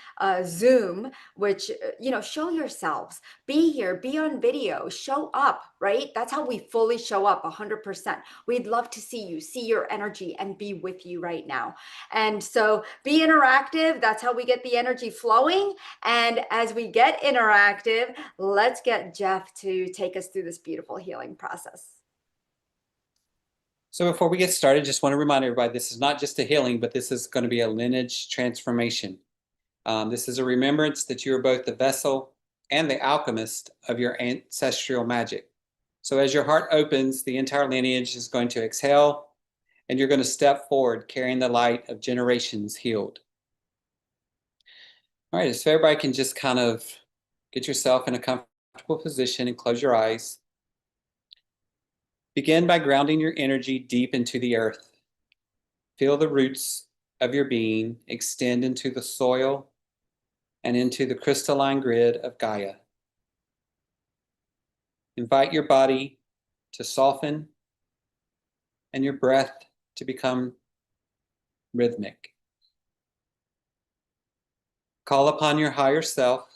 Zoom, which, show yourselves, be here, be on video, show up, right? That's how we fully show up 100%. We'd love to see you, see your energy, and be with you right now. And so be interactive. That's how we get the energy flowing. And as we get interactive, let's get Jeff to take us through this beautiful healing process. So before we get started, just want to remind everybody, this is not just a healing, but this is going to be a lineage transformation. This is a remembrance that you are both the vessel and the alchemist of your ancestral magic. So as your heart opens, the entire lineage is going to exhale And you're going to step forward carrying the light of generations healed. All right, so everybody can just kind of get yourself in a comfortable position and close your eyes. Begin by grounding your energy deep into the earth. Feel the roots of your being extend into the soil and into the crystalline grid of Gaia. Invite your body to soften and your breath to become rhythmic. Call upon your higher self,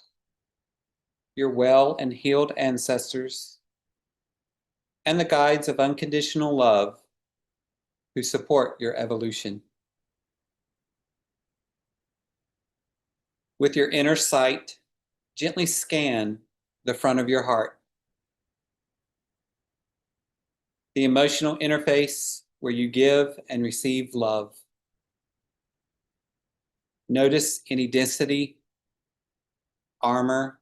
your well and healed ancestors, and the guides of unconditional love who support your evolution. With your inner sight, gently scan the front of your heart. The emotional interface where you give and receive love. Notice any density, armor,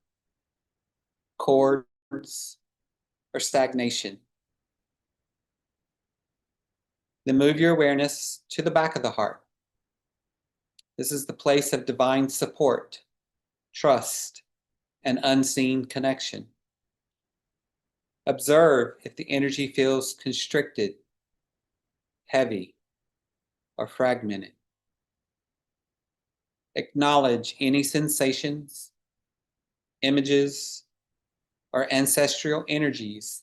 cords, or stagnation. Then move your awareness to the back of the heart. This is the place of divine support, trust, and unseen connection. Observe if the energy feels constricted, heavy, or fragmented. Acknowledge any sensations, images, or ancestral energies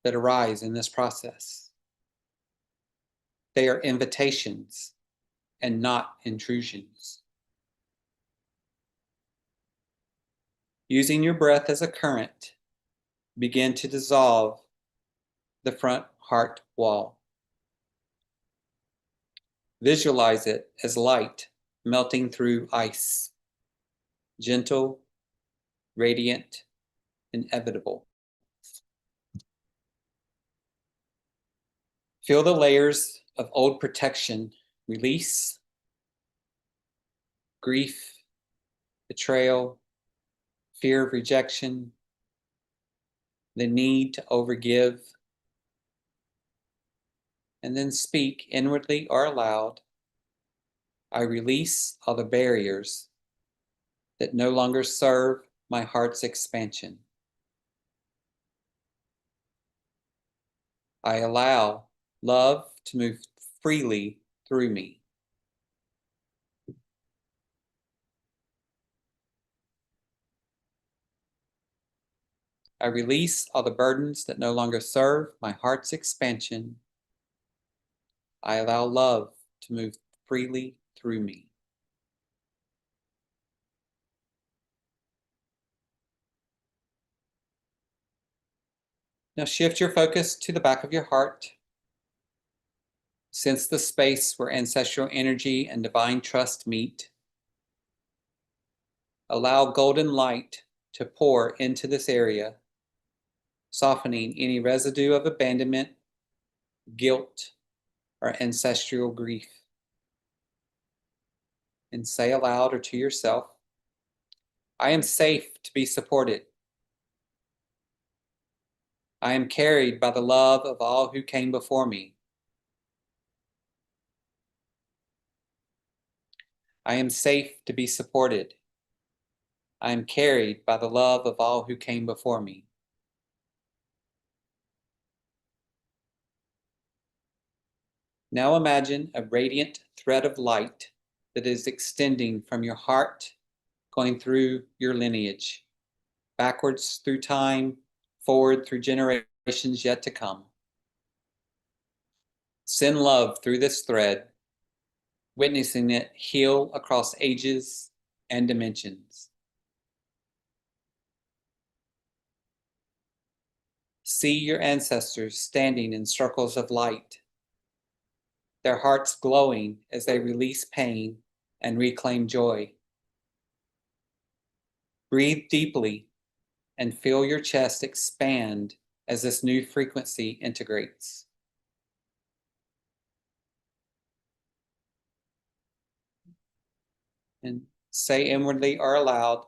that arise in this process. They are invitations and not intrusions. Using your breath as a current, begin to dissolve the front heart wall. Visualize it as light melting through ice, gentle, radiant, inevitable. Feel the layers of old protection release, grief, betrayal, fear of rejection, the need to overgive, and then speak inwardly or aloud. I release all the barriers that no longer serve my heart's expansion. I allow love to move freely through me. I release all the burdens that no longer serve my heart's expansion. I allow love to move freely through me. Now shift your focus to the back of your heart. Sense the space where ancestral energy and divine trust meet. Allow golden light to pour into this area, softening any residue of abandonment, guilt, or ancestral grief. And say aloud or to yourself, I am safe to be supported. I am carried by the love of all who came before me. I am safe to be supported. I am carried by the love of all who came before me. Now imagine a radiant thread of light that is extending from your heart, going through your lineage, backwards through time, forward through generations yet to come. Send love through this thread, witnessing it heal across ages and dimensions. See your ancestors standing in circles of light, their hearts glowing as they release pain and reclaim joy. Breathe deeply and feel your chest expand as this new frequency integrates. And say inwardly or aloud,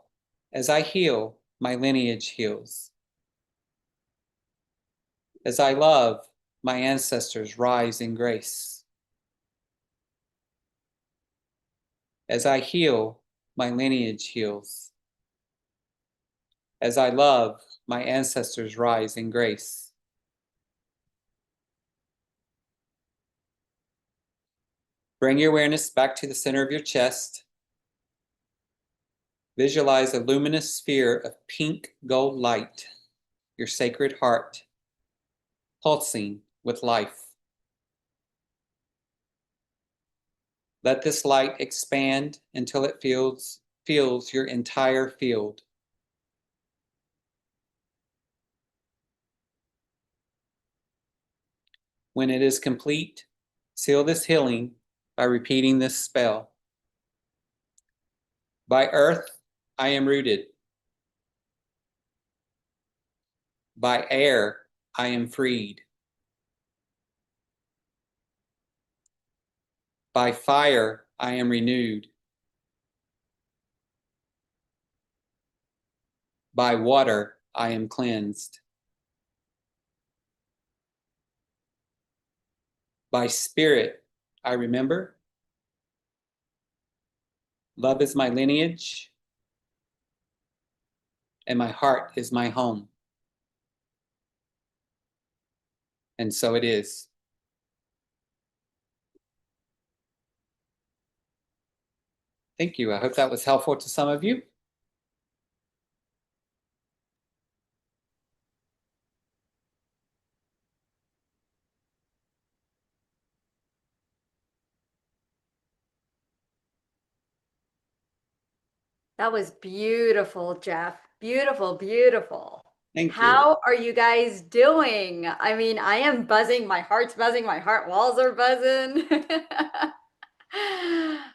as I heal, my lineage heals. As I love, my ancestors rise in grace. As I heal, my lineage heals. As I love, my ancestors rise in grace. Bring your awareness back to the center of your chest. Visualize a luminous sphere of pink gold light, your sacred heart, pulsing with life. Let this light expand until it fills your entire field. When it is complete, seal this healing by repeating this spell. By earth, I am rooted. By air, I am freed. By fire, I am renewed. By water, I am cleansed. By spirit, I remember. Love is my lineage, and my heart is my home. And so it is. Thank you. I hope that was helpful to some of you. That was beautiful, Jeff. Beautiful, beautiful. Thank you. How are you guys doing? I mean, I am buzzing. My heart's buzzing. My heart walls are buzzing.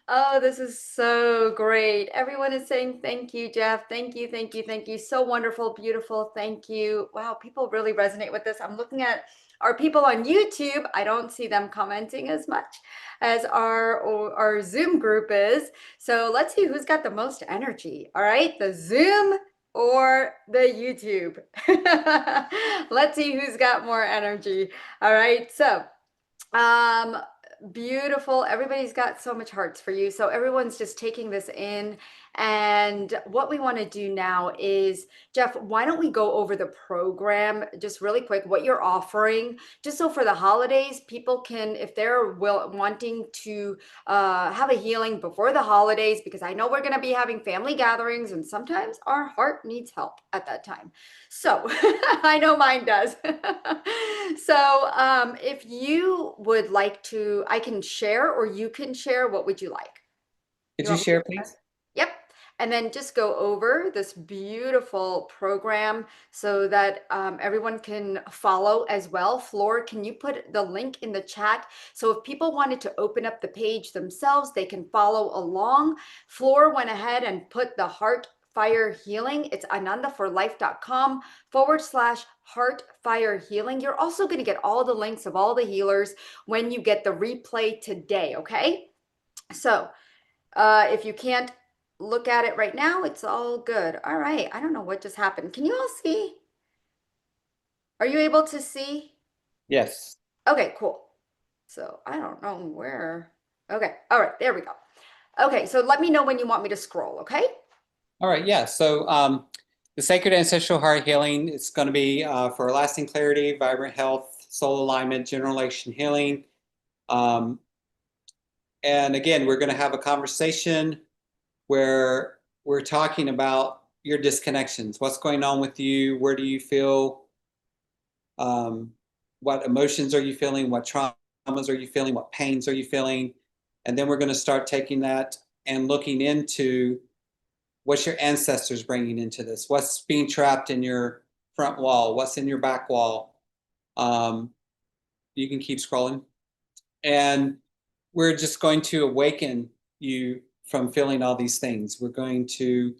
Oh, this is so great. Everyone is saying thank you, Jeff. Thank you, thank you, thank you. So wonderful, beautiful. Thank you. Wow, people really resonate with this. I'm looking at our people on YouTube. I don't see them commenting as much as our Zoom group is. So let's see who's got the most energy. All right, the Zoom or the YouTube. Let's see who's got more energy. All right, so beautiful. Everybody's got so much hearts for you. So everyone's just taking this in. And what we want to do now is, Jeff, why don't we go over the program just really quick, what you're offering, just so for the holidays, people can, if they're wanting to have a healing before the holidays, because I know we're going to be having family gatherings and sometimes our heart needs help at that time. So I know mine does. So if you would like to, I can share or you can share. What would you like? Could you want me share, to share? please? Yep. And then just go over this beautiful program so that everyone can follow as well. Floor, can you put the link in the chat? So if people wanted to open up the page themselves, they can follow along. Floor went ahead and put the heart fire healing. It's anandaforlife.com/heart fire healing. You're also going to get all the links of all the healers when you get the replay today. Okay. So if you can't look at it right now, it's all good. All right. I don't know what just happened. Can you all see? Are you able to see? Yes. Okay, cool. So I don't know where. Okay. All right. There we go. Okay. So let me know when you want me to scroll. Okay. All right. Yeah. So the Sacred Ancestral Heart Healing, it's going to be for lasting clarity, vibrant health, soul alignment, generation healing. And again, we're going to have a conversation where we're talking about your disconnections. What's going on with you? Where do you feel? What emotions are you feeling? What traumas are you feeling? What pains are you feeling? And then we're going to start taking that and looking into what's your ancestors bringing into this? What's being trapped in your front wall? What's in your back wall? You can keep scrolling. And we're just going to awaken you from feeling all these things. We're going to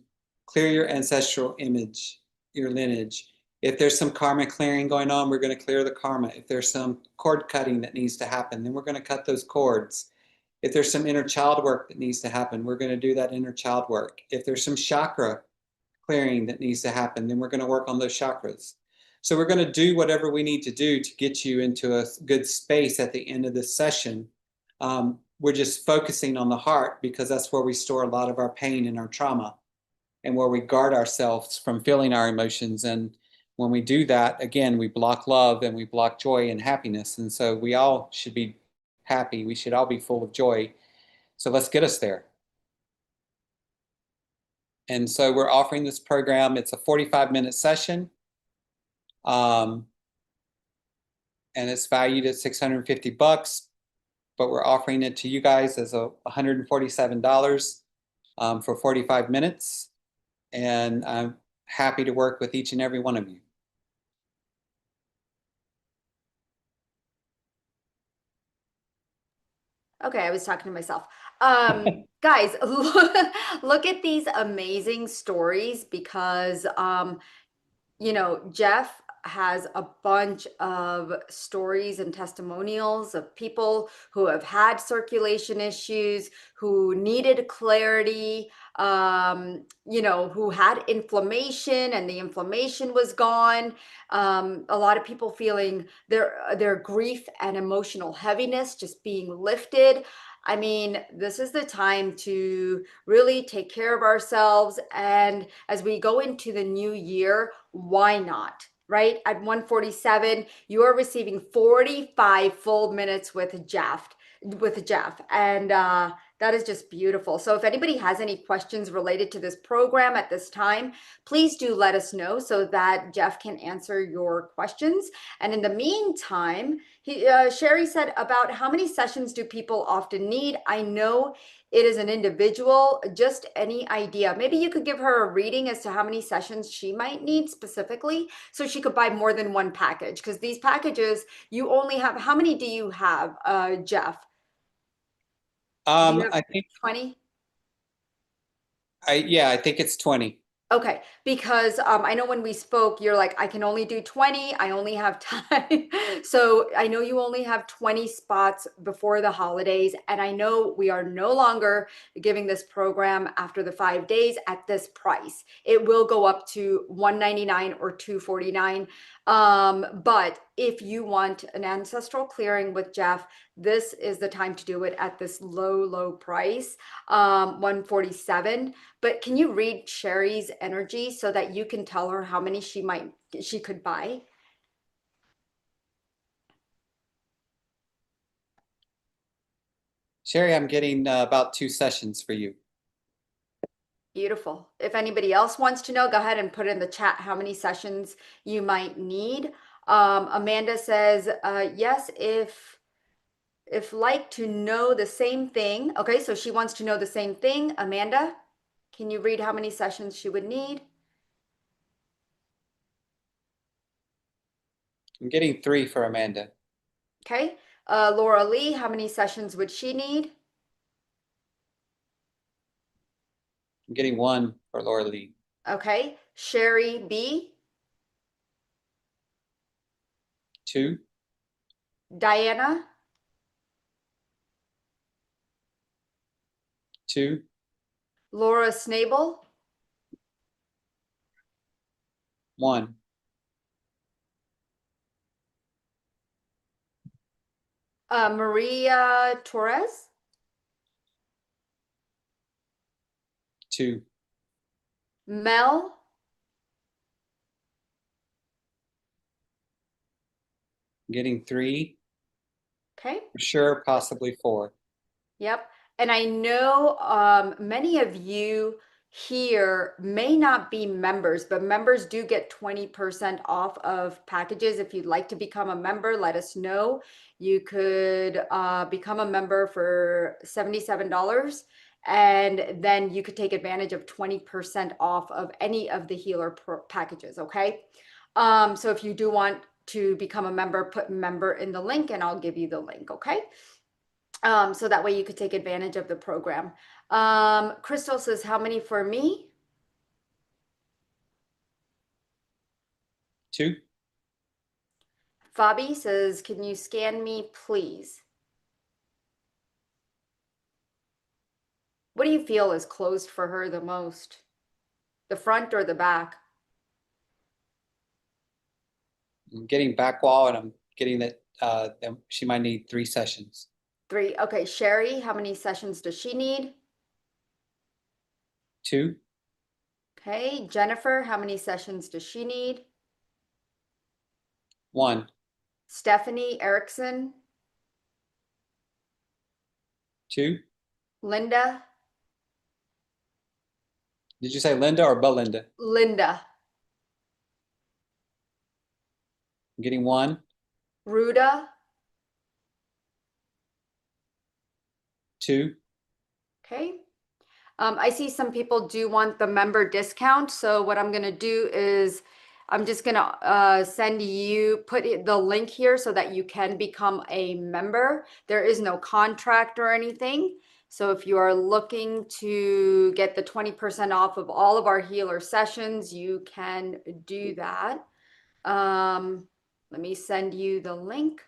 clear your ancestral image, your lineage. If there's some karma clearing going on, we're going to clear the karma. If there's some cord cutting that needs to happen, then we're going to cut those cords. If there's some inner child work that needs to happen, we're going to do that inner child work. If there's some chakra clearing that needs to happen, then we're going to work on those chakras. So we're going to do whatever we need to do to get you into a good space at the end of this session. we're just focusing on the heart because that's where we store a lot of our pain and our trauma and where we guard ourselves from feeling our emotions. And when we do that, again, we block love and we block joy and happiness. And so we all should be happy. We should all be full of joy. So let's get us there. And so we're offering this program. It's a 45-minute session. And it's valued at $650, but we're offering it to you guys as $147 for 45 minutes. And I'm happy to work with each and every one of you. Okay, I was talking to myself. Guys, look at these amazing stories because Jeff has a bunch of stories and testimonials of people who have had circulation issues, who needed clarity, who had inflammation and the inflammation was gone. A lot of people feeling their grief and emotional heaviness just being lifted. I mean, this is the time to really take care of ourselves. And as we go into the new year, why not? Right? At 147, you are receiving 45 full minutes with Jeff. And that is just beautiful. So if anybody has any questions related to this program at this time, please do let us know so that Jeff can answer your questions. And in the meantime, Sherry said about how many sessions do people often need? I know it is an individual, just any idea. Maybe you could give her a reading as to how many sessions she might need specifically so she could buy more than one package. Because these packages, you only have, how many do you have, Jeff? Do you have I think 20? I think it's 20. Okay, because I know when we spoke, you're like, I can only do 20. I only have time. So I know you only have 20 spots before the holidays. And I know we are no longer giving this program after the 5 days at this price. It will go up to $199 or $249. But if you want an ancestral clearing with Jeff, this is the time to do it at this low price, 147. But can you read Sherry's energy so that you can tell her how many she could buy? Sherry, I'm getting about 2 sessions for you. Beautiful. If anybody else wants to know, go ahead and put in the chat how many sessions you might need. Amanda says, yes, if like to know the same thing. Okay, so she wants to know the same thing. Amanda, can you read how many sessions she would need? I'm getting 3 for Amanda. Okay. Laura Lee, how many sessions would she need? I'm getting 1 for Laura Lee. Okay. Sherry B. 2. Diana. 2. Laura Snable. 1. Maria Torres. 2. Mel. I'm getting 3. Okay. For sure, possibly 4. Yep. And I know many of you here may not be members, but members do get 20% off of packages. If you'd like to become a member, let us know. You could become a member for $77, and then you could take advantage of 20% off of any of the healer packages, okay? So if you do want to become a member, put member in the link and I'll give you the link, okay? So that way you could take advantage of the program. Crystal says, how many for me? 2. Fabi says, can you scan me, please? What do you feel is closed for her the most? The front or the back? I'm getting back wall, and I'm getting that she might need 3 sessions. 3. Okay, Sherry, how many sessions does she need? 2, Okay, Jennifer, how many sessions does she need? 1, Stephanie Erickson, 2. Linda, Did you say Linda or Belinda? Linda, I'm getting 1, Ruda, 2. okay. I see some people do want the member discount. So what I'm gonna do is I'm just gonna send you, the link here so that you can become a member. There is no contract or anything. So if you are looking to get the 20% off of all of our healer sessions, you can do that. Let me send you the link.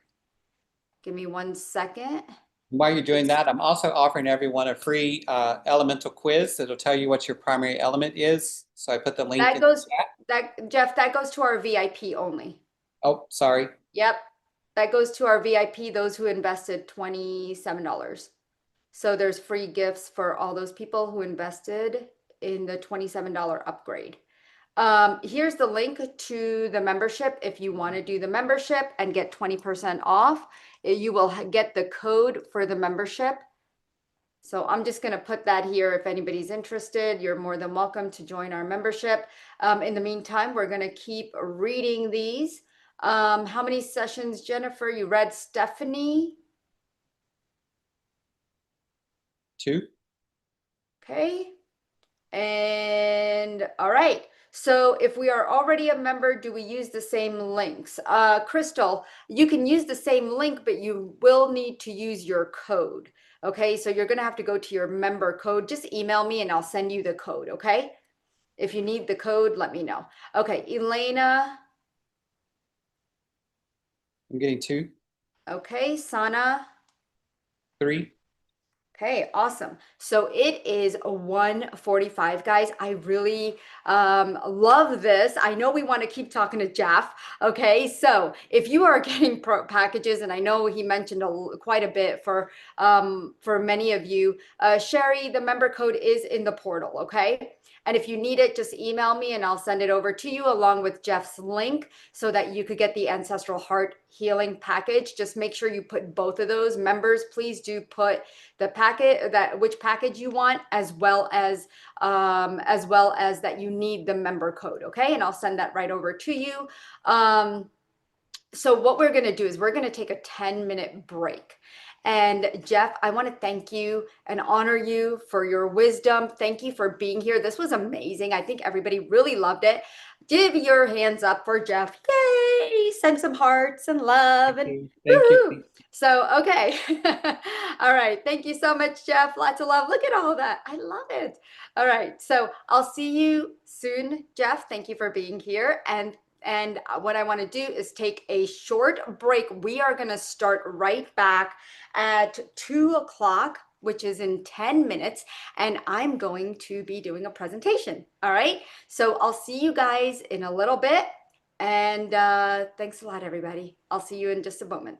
Give me 1 second. While you're doing that, I'm also offering everyone a free elemental quiz that'll tell you what your primary element is. So I put the link That in the goes, chat. Jeff, that goes to our VIP only. Oh, sorry. Yep. That goes to our VIP, those who invested $27. So there's free gifts for all those people who invested in the $27 upgrade. Here's the link to the membership. If you want to do the membership and get 20% off, you will get the code for the membership. So I'm just going to put that here. If anybody's interested, you're more than welcome to join our membership. In the meantime, we're going to keep reading these. How many sessions, Jennifer? You read Stephanie? 2. Okay. And all right. So if we are already a member, do we use the same links? Crystal, you can use the same link, but you will need to use your code. Okay, so you're going to have to go to your member code. Just email me and I'll send you the code. Okay. If you need the code, let me know. Okay, Elena. I'm getting 2, Okay, Sana. 3. Okay, awesome. So it is 1:45, guys. I really love this. I know we want to keep talking to Jeff. Okay, so if you are getting packages, and I know he mentioned quite a bit for many of you, Sherry, the member code is in the portal. Okay. And if you need it, just email me and I'll send it over to you along with Jeff's link so that you could get the ancestral heart healing package. Just make sure you put both of those. Members, please do put the packet, that which package you want, as well as that you need the member code. Okay, and I'll send that right over to you. So what we're going to do is we're going to take a 10-minute break. And Jeff, I want to thank you and honor you for your wisdom. Thank you for being here. This was amazing. I think everybody really loved it. Give your hands up for Jeff. Yay! Send some hearts and love Thank and you. Thank you. woohoo. So, okay. All right. Thank you so much, Jeff. Lots of love. Look at all that. I love it. All right. So I'll see you soon, Jeff. Thank you for being here. And what I want to do is take a short break. We are going to start right back at 2 o'clock, which is in 10 minutes. And I'm going to be doing a presentation. All right. So I'll see you guys in a little bit. And thanks a lot, everybody. I'll see you in just a moment.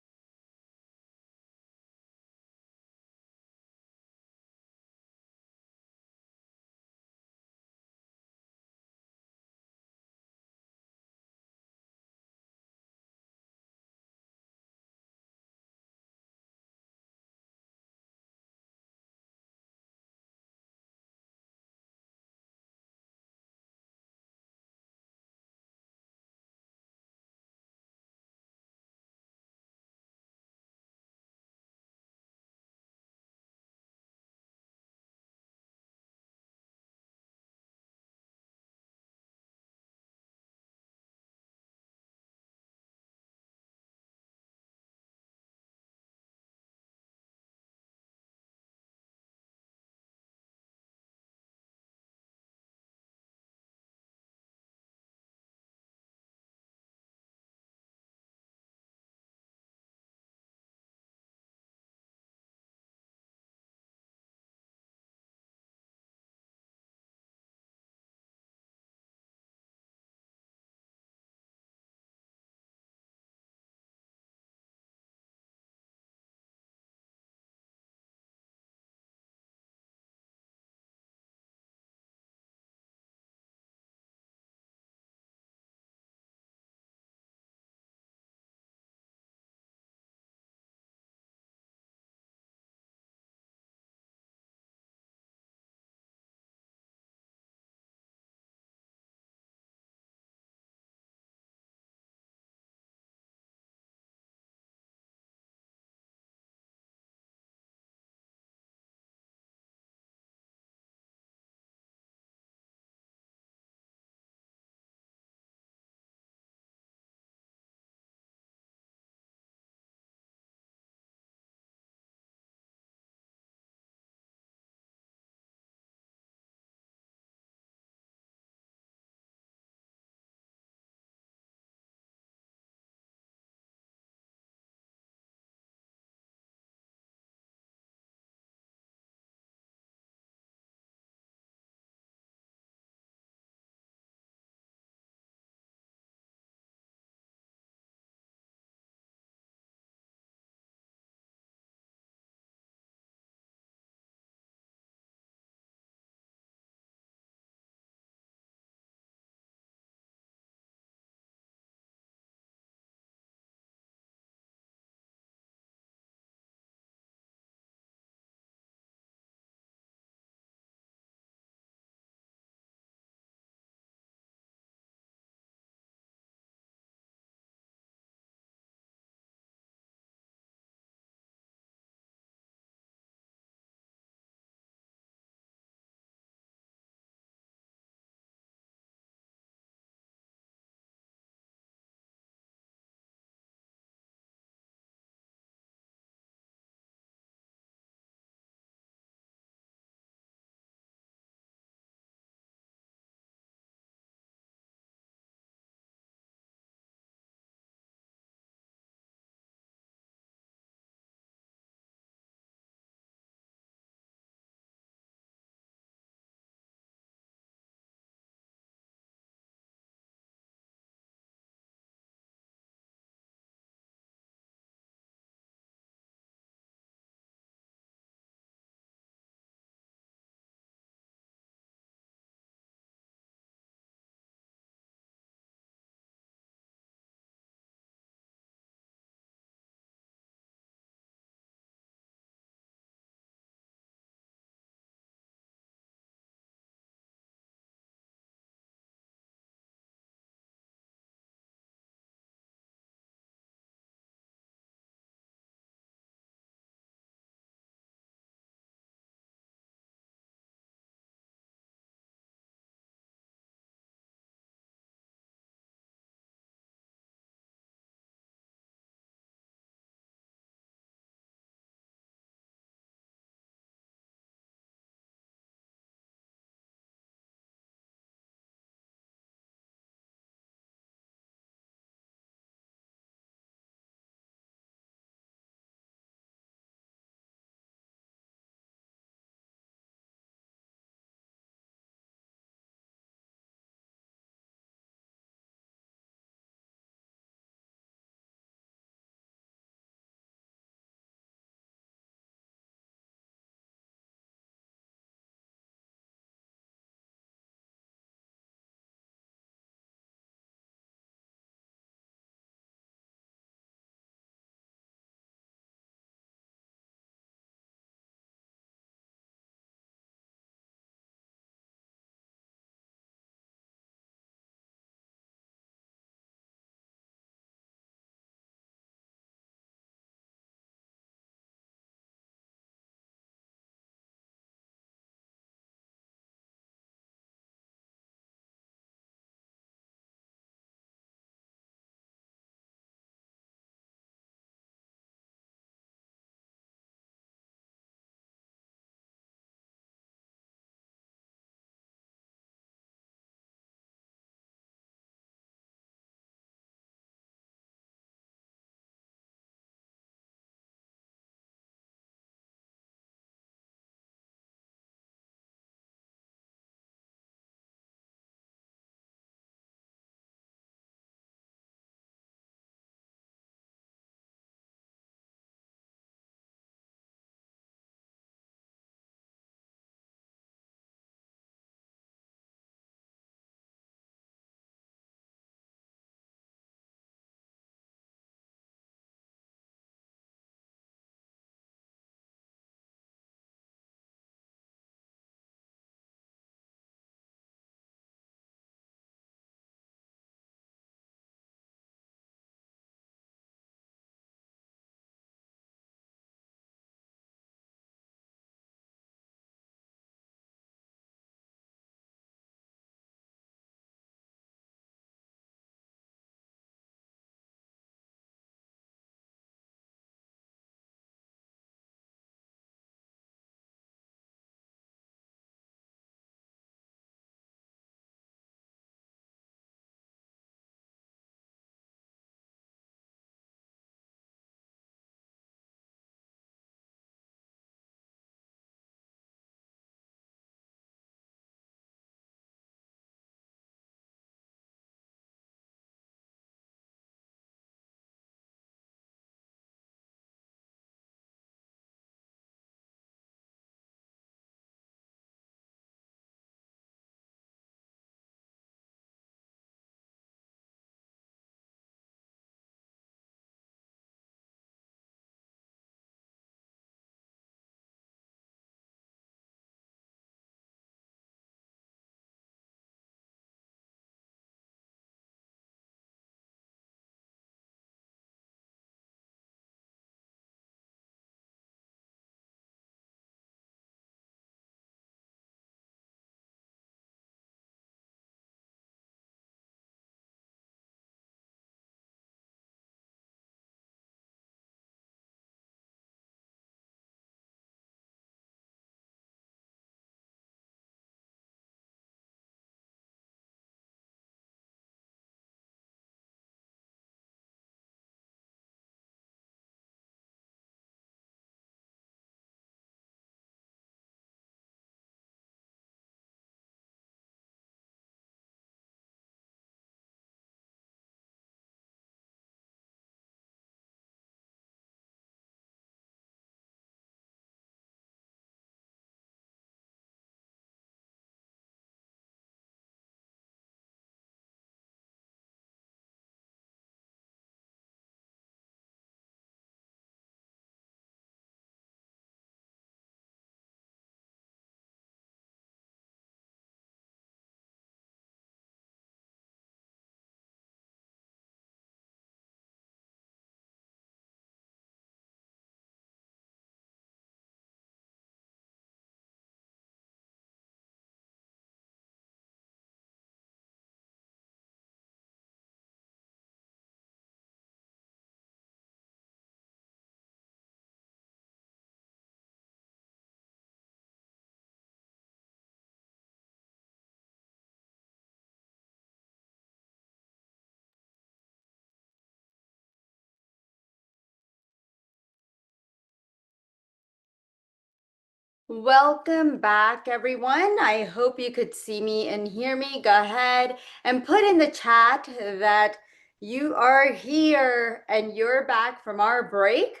Welcome back, everyone. I hope you could see me and hear me. Go ahead and put in the chat that you are here and you're back from our break.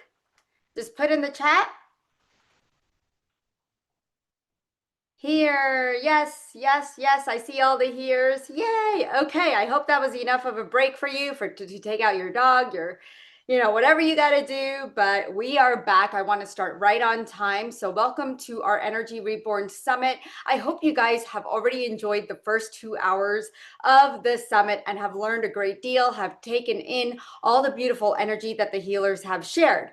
Just put in the chat. Here, yes, yes, yes. I see all the heres. Yay. Okay, I hope that was enough of a break for you to take out your dog, whatever you got to do. But we are back. I want to start right on time. So welcome to our Energy Reborn Summit. I hope you guys have already enjoyed the first 2 hours of the summit and have learned a great deal, have taken in all the beautiful energy that the healers have shared.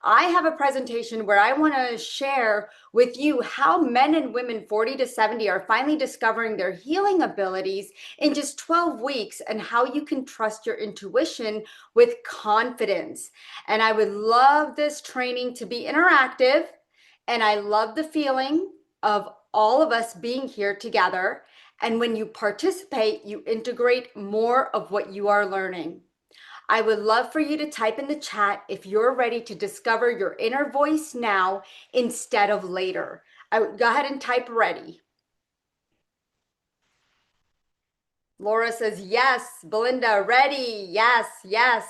I have a presentation where I want to share with you how men and women 40 to 70 are finally discovering their healing abilities in just 12 weeks and how you can trust your intuition with confidence. And I would love this training to be interactive. And I love the feeling of all of us being here together. And when you participate, you integrate more of what you are learning. I would love for you to type in the chat if you're ready to discover your inner voice now instead of later. Go ahead and type ready. Laura says, yes. Belinda, ready. Yes, yes.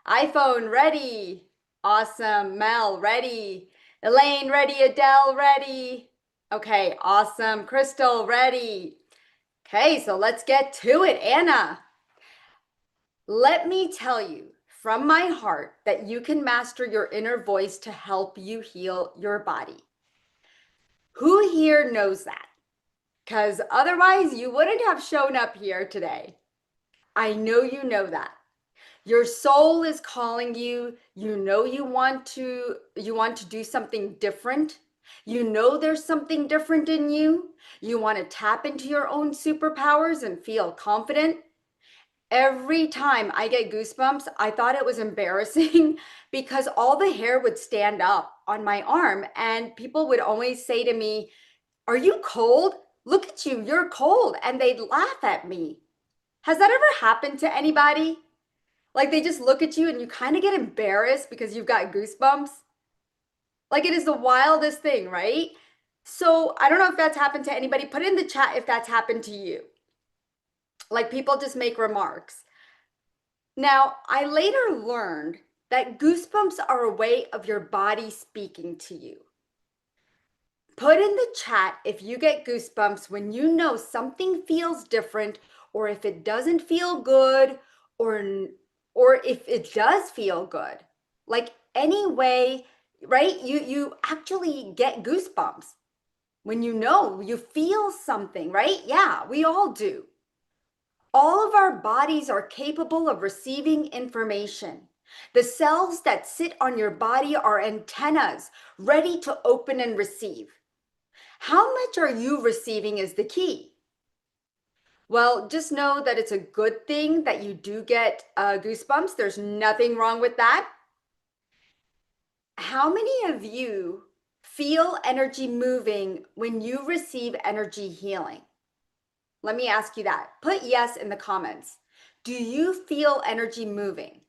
iPhone, ready. Awesome. Mel, ready. Elaine, ready. Adele, ready. Okay, awesome. Crystal, ready. Okay, so let's get to it. Anna, let me tell you from my heart that you can master your inner voice to help you heal your body. Who here knows that? Because otherwise you wouldn't have shown up here today. I know you know that. Your soul is calling you. You know you want to do something different. You know there's something different in you. You want to tap into your own superpowers and feel confident. Every time I get goosebumps, I thought it was embarrassing because all the hair would stand up on my arm and people would always say to me, "Are you cold? Look at you, you're cold." And they'd laugh at me. Has that ever happened to anybody? Like they just look at you and you kind of get embarrassed because you've got goosebumps? Like it is the wildest thing, right? So I don't know if that's happened to anybody. Put in the chat if that's happened to you. Like people just make remarks. Now, I later learned that goosebumps are a way of your body speaking to you. Put in the chat if you get goosebumps when you know something feels different, or if it doesn't feel good, or if it does feel good. Like any way, right? You actually get goosebumps when you feel something, right? Yeah, we all do. All of our bodies are capable of receiving information. The cells that sit on your body are antennas ready to open and receive. How much are you receiving is the key. Well, just know that it's a good thing that you do get goosebumps. There's nothing wrong with that. How many of you feel energy moving when you receive energy healing? Let me ask you that. Put yes in the comments. Do you feel energy moving?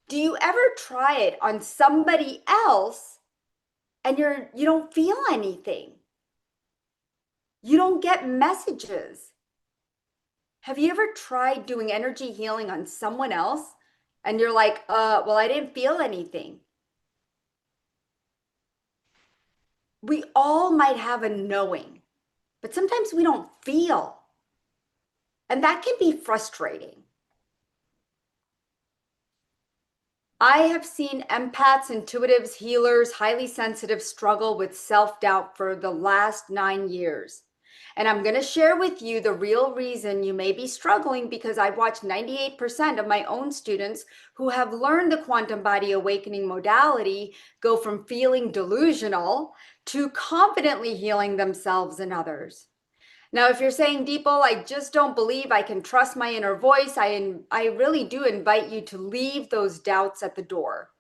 Do you ever try it on somebody else and you don't feel anything? You don't get messages. Have you ever tried doing energy healing on someone else and you're like, well, I didn't feel anything? We all might have a knowing, but sometimes we don't feel. And that can be frustrating. I have seen empaths, intuitives, healers, highly sensitive struggle with self-doubt for the last 9 years. And I'm going to share with you the real reason you may be struggling, because I've watched 98% of my own students who have learned the quantum body awakening modality go from feeling delusional to confidently healing themselves and others. Now, if you're saying, Deeple, I just don't believe I can trust my inner voice, I really do invite you to leave those doubts at the door.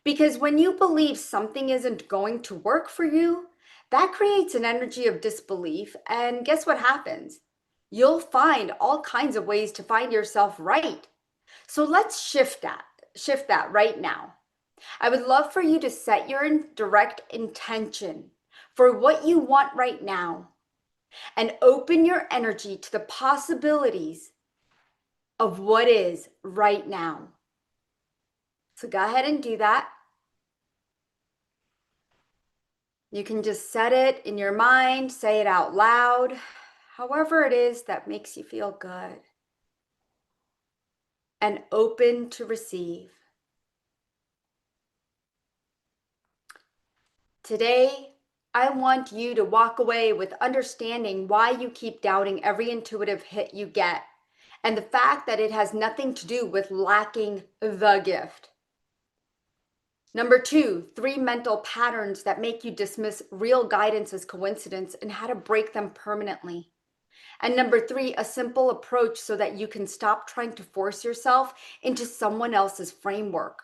Because when you believe something isn't going to work for you, that creates an energy of disbelief. And guess what happens? You'll find all kinds of ways to find yourself right. So let's shift that right now. I would love for you to set your direct intention for what you want right now and open your energy to the possibilities of what is right now. So go ahead and do that. You can just set it in your mind, say it out loud, however it is that makes you feel good and open to receive. Today, I want you to walk away with understanding why you keep doubting every intuitive hit you get and the fact that it has nothing to do with lacking the gift. Number 2, 3 mental patterns that make you dismiss real guidance as coincidence and how to break them permanently. And number 3, a simple approach so that you can stop trying to force yourself into someone else's framework.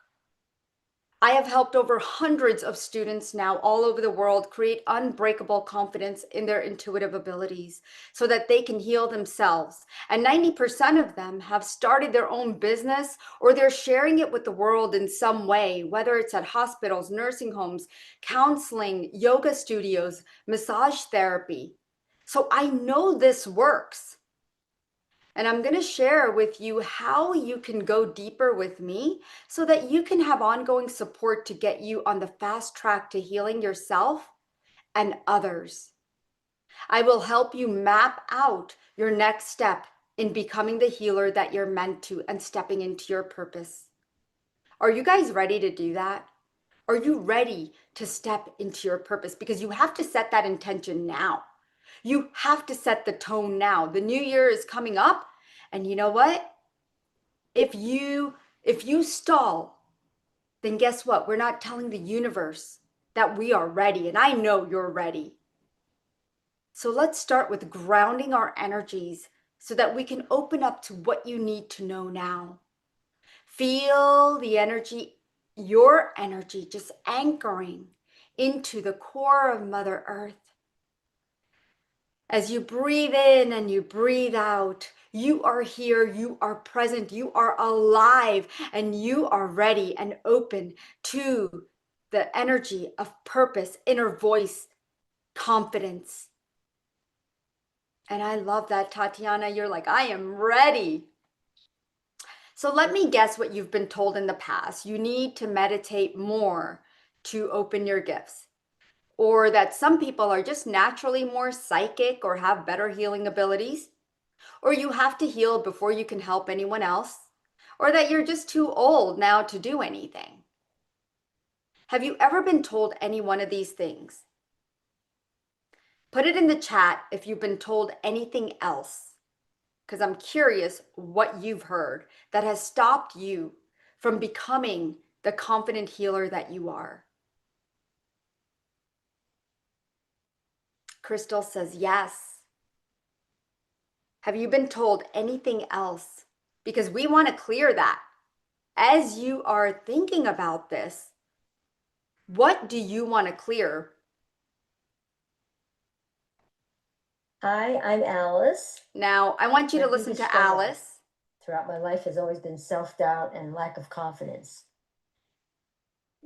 I have helped over hundreds of students now all over the world create unbreakable confidence in their intuitive abilities so that they can heal themselves. And 90% of them have started their own business or they're sharing it with the world in some way, whether it's at hospitals, nursing homes, counseling, yoga studios, massage therapy. So I know this works. And I'm going to share with you how you can go deeper with me so that you can have ongoing support to get you on the fast track to healing yourself and others. I will help you map out your next step in becoming the healer that you're meant to and stepping into your purpose. Are you guys ready to do that? Are you ready to step into your purpose? Because you have to set that intention now. You have to set the tone now. The new year is coming up. And you know what? If you stall, then guess what? We're not telling the universe that we are ready. And I know you're ready. So let's start with grounding our energies so that we can open up to what you need to know now. Feel the energy, your energy, just anchoring into the core of Mother Earth. As you breathe in and you breathe out, you are here, you are present, you are alive, and you are ready and open to the energy of purpose, inner voice, confidence. And I love that, Tatiana. You're like, I am ready. So let me guess what you've been told in the past. You need to meditate more to open your gifts. Or that some people are just naturally more psychic or have better healing abilities, or you have to heal before you can help anyone else, or that you're just too old now to do anything. Have you ever been told any one of these things? Put it in the chat if you've been told anything else, because I'm curious what you've heard that has stopped you from becoming the confident healer that you are. Crystal says yes. Have you been told anything else? Because we want to clear that. As you are thinking about this, what do you want to clear? Hi, I'm Alice. Now, I want you to listen to Alice. Throughout my life has always been self-doubt and lack of confidence.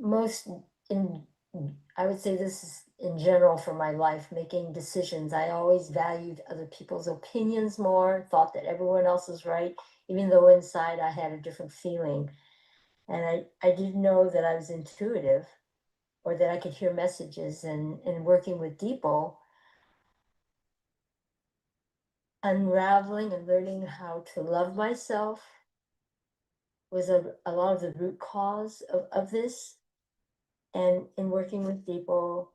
I would say this is in general for my life, making decisions. I always valued other people's opinions more, thought that everyone else was right, even though inside I had a different feeling. And I didn't know that I was intuitive or that I could hear messages. And in working with Deepo, unraveling and learning how to love myself was a lot of the root cause of this. And in working with people,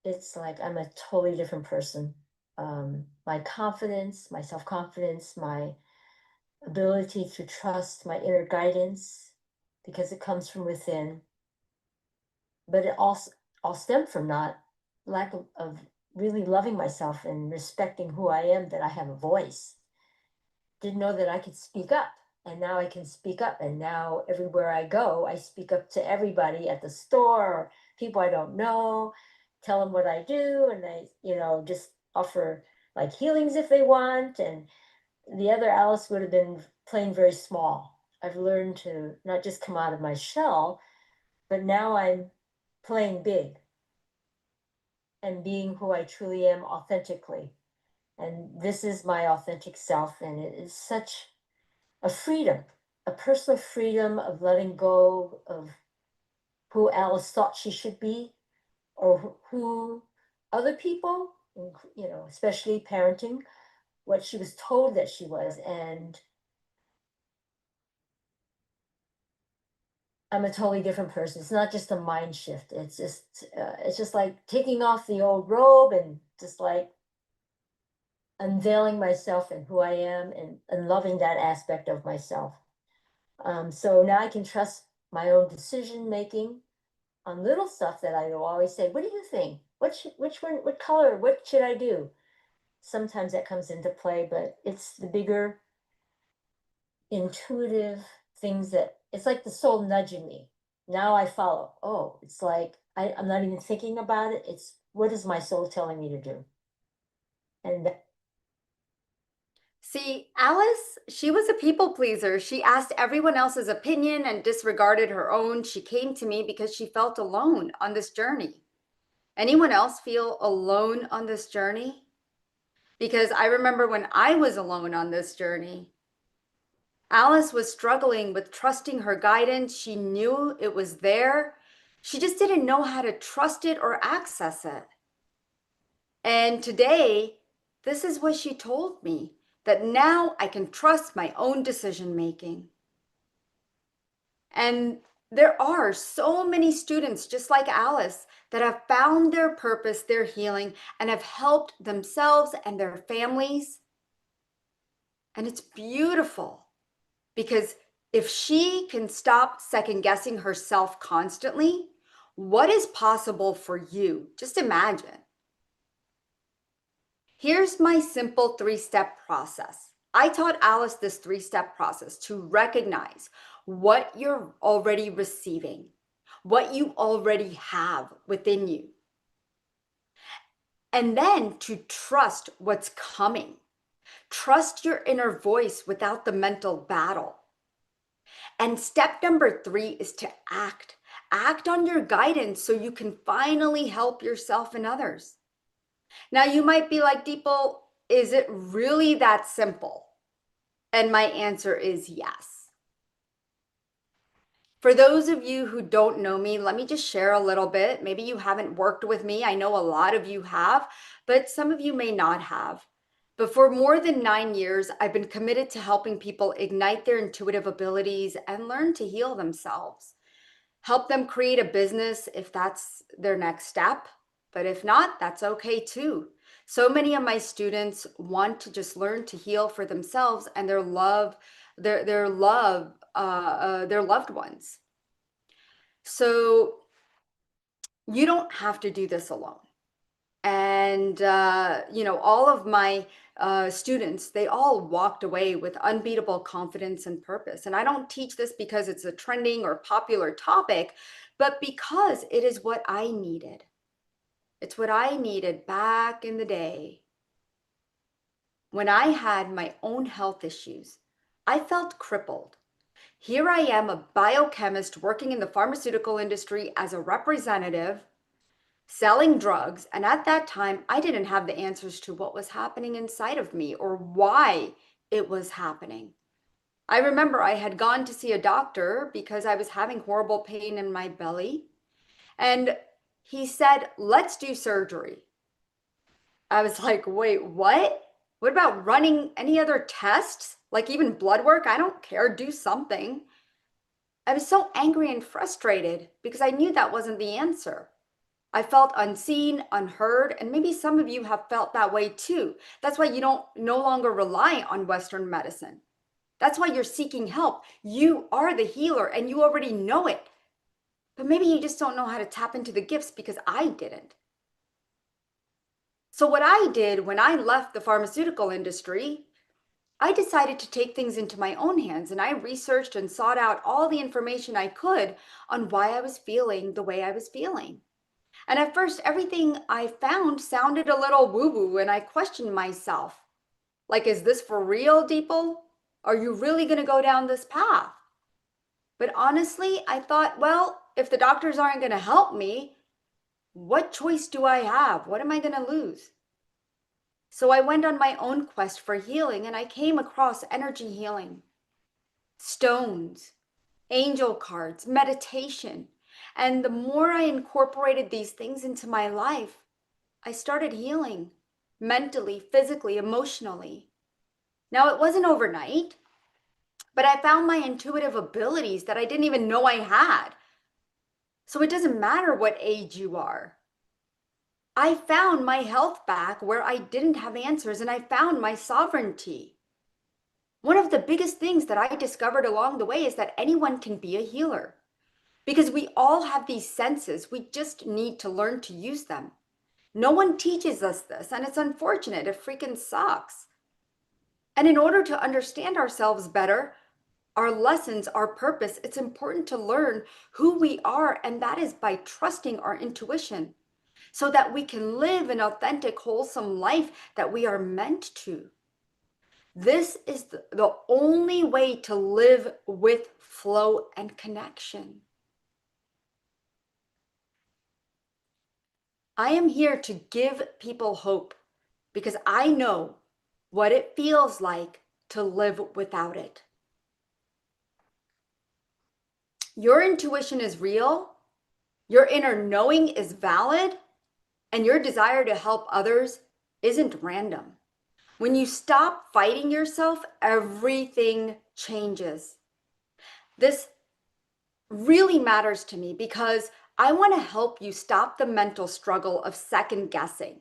it's like I'm a totally different person. My confidence, my self-confidence, my ability to trust my inner guidance, because it comes from within. But it also all stemmed from not lack of really loving myself and respecting who I am, that I have a voice. Didn't know that I could speak up. And now I can speak up. And now everywhere I go, I speak up to everybody at the store, people I don't know, tell them what I do. And I, just offer like healings if they want. And the other Alice would have been playing very small. I've learned to not just come out of my shell, but now I'm playing big and being who I truly am authentically. And this is my authentic self. And it is such a freedom, a personal freedom of letting go of who Alice thought she should be, or who other people, especially parenting, what she was told that she was. And I'm a totally different person. It's not just a mind shift. It's just like taking off the old robe and just like unveiling myself and who I am, and loving that aspect of myself. So now I can trust my own decision making on little stuff that I will always say, what do you think? Which one, what color, what should I do? Sometimes that comes into play, but it's the bigger intuitive things that it's like the soul nudging me. Now I follow. Oh, it's like I'm not even thinking about it. It's what is my soul telling me to do? And See, Alice, she was a people pleaser. She asked everyone else's opinion and disregarded her own. She came to me because she felt alone on this journey. Anyone else feel alone on this journey? Because I remember when I was alone on this journey, Alice was struggling with trusting her guidance. She knew it was there. She just didn't know how to trust it or access it. And today, this is what she told me, that now I can trust my own decision making. And there are so many students just like Alice that have found their purpose, their healing, and have helped themselves and their families. And it's beautiful because if she can stop second guessing herself constantly, what is possible for you? Just imagine. Here's my simple 3-step process. I taught Alice this 3-step process to recognize what you're already receiving, what you already have within you, and then to trust what's coming. Trust your inner voice without the mental battle. And step number 3 is to act. Act on your guidance so you can finally help yourself and others. Now, you might be like, Deeple, is it really that simple? And my answer is yes. For those of you who don't know me, let me just share a little bit. Maybe you haven't worked with me. I know a lot of you have, but some of you may not have. But for more than 9 years, I've been committed to helping people ignite their intuitive abilities and learn to heal themselves. Help them create a business if that's their next step. But if not, that's okay too. So many of my students want to just learn to heal for themselves and their loved ones. So you don't have to do this alone. And all of my students, they all walked away with unbeatable confidence and purpose. And I don't teach this because it's a trending or popular topic, but because it is what I needed. It's what I needed back in the day. When I had my own health issues, I felt crippled. Here I am, a biochemist working in the pharmaceutical industry as a representative, selling drugs. And at that time, I didn't have the answers to what was happening inside of me or why it was happening. I remember I had gone to see a doctor because I was having horrible pain in my belly. And he said, let's do surgery. I was like, wait, what? What about running any other tests? Like even blood work? I don't care. Do something. I was so angry and frustrated because I knew that wasn't the answer. I felt unseen, unheard, and maybe some of you have felt that way too. That's why you don't no longer rely on Western medicine. That's why you're seeking help. You are the healer and you already know it. But maybe you just don't know how to tap into the gifts because I didn't. So what I did when I left the pharmaceutical industry, I decided to take things into my own hands and I researched and sought out all the information I could on why I was feeling the way I was feeling. And at first, everything I found sounded a little woo-woo, and I questioned myself. Like, is this for real, Deeple? Are you really going to go down this path? But honestly, I thought, well, if the doctors aren't going to help me, what choice do I have? What am I going to lose? So I went on my own quest for healing, and I came across energy healing, stones, angel cards, meditation. And the more I incorporated these things into my life, I started healing mentally, physically, emotionally. Now, it wasn't overnight, but I found my intuitive abilities that I didn't even know I had. So it doesn't matter what age you are. I found my health back where I didn't have answers, and I found my sovereignty. One of the biggest things that I discovered along the way is that anyone can be a healer because we all have these senses. We just need to learn to use them. No one teaches us this, and it's unfortunate. It freaking sucks. And in order to understand ourselves better, our lessons, our purpose, it's important to learn who we are, and that is by trusting our intuition so that we can live an authentic, wholesome life that we are meant to. This is the only way to live with flow and connection. I am here to give people hope because I know what it feels like to live without it. Your intuition is real, your inner knowing is valid, and your desire to help others isn't random. When you stop fighting yourself, everything changes. This really matters to me because I want to help you stop the mental struggle of second guessing.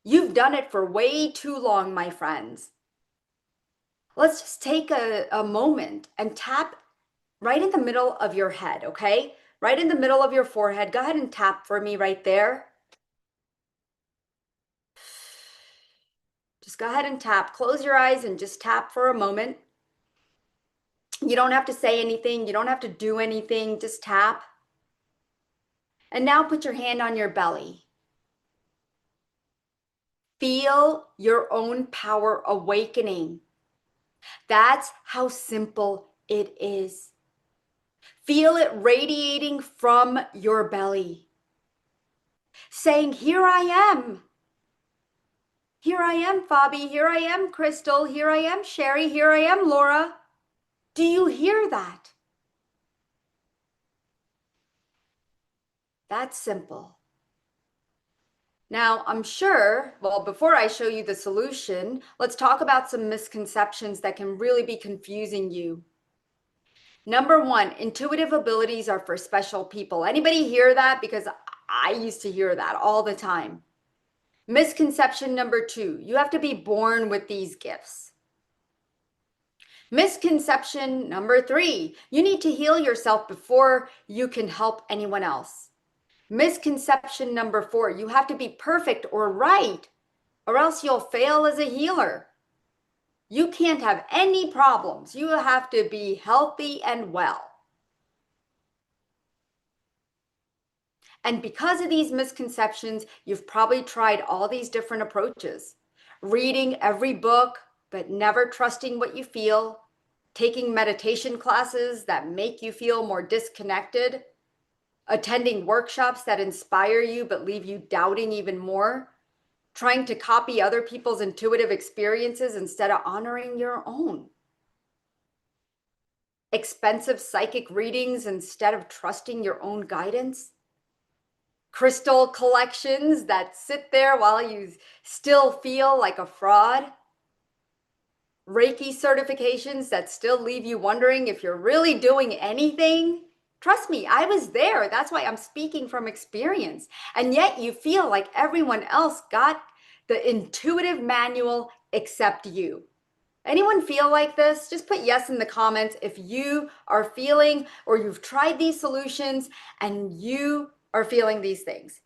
You've done it for way too long, my friends. Let's just take a moment and tap right in the middle of your head, okay? Right in the middle of your forehead. Go ahead and tap for me right there. Just go ahead and tap. Close your eyes and just tap for a moment. You don't have to say anything. You don't have to do anything. Just tap. And now put your hand on your belly. Feel your own power awakening. That's how simple it is. Feel it radiating from your belly, saying, here I am. Here I am, Fabi. Here I am, Crystal. Here I am, Sherry. Here I am, Laura. Do you hear that? That's simple. Now, I'm sure, well, before I show you the solution, let's talk about some misconceptions that can really be confusing you. Number one, intuitive abilities are for special people. Anybody hear that? Because I used to hear that all the time. Misconception number two, you have to be born with these gifts. Misconception number three, you need to heal yourself before you can help anyone else. Misconception number four, you have to be perfect or right, or else you'll fail as a healer. You can't have any problems. You have to be healthy and well. And because of these misconceptions, you've probably tried all these different approaches. Reading every book, but never trusting what you feel. Taking meditation classes that make you feel more disconnected. Attending workshops that inspire you but leave you doubting even more. Trying to copy other people's intuitive experiences instead of honoring your own. Expensive psychic readings instead of trusting your own guidance. Crystal collections that sit there while you still feel like a fraud. Reiki certifications that still leave you wondering if you're really doing anything. Trust me, I was there. That's why I'm speaking from experience. And yet you feel like everyone else got the intuitive manual except you. Anyone feel like this? Just put yes in the comments if you are feeling or you've tried these solutions and you are feeling these things.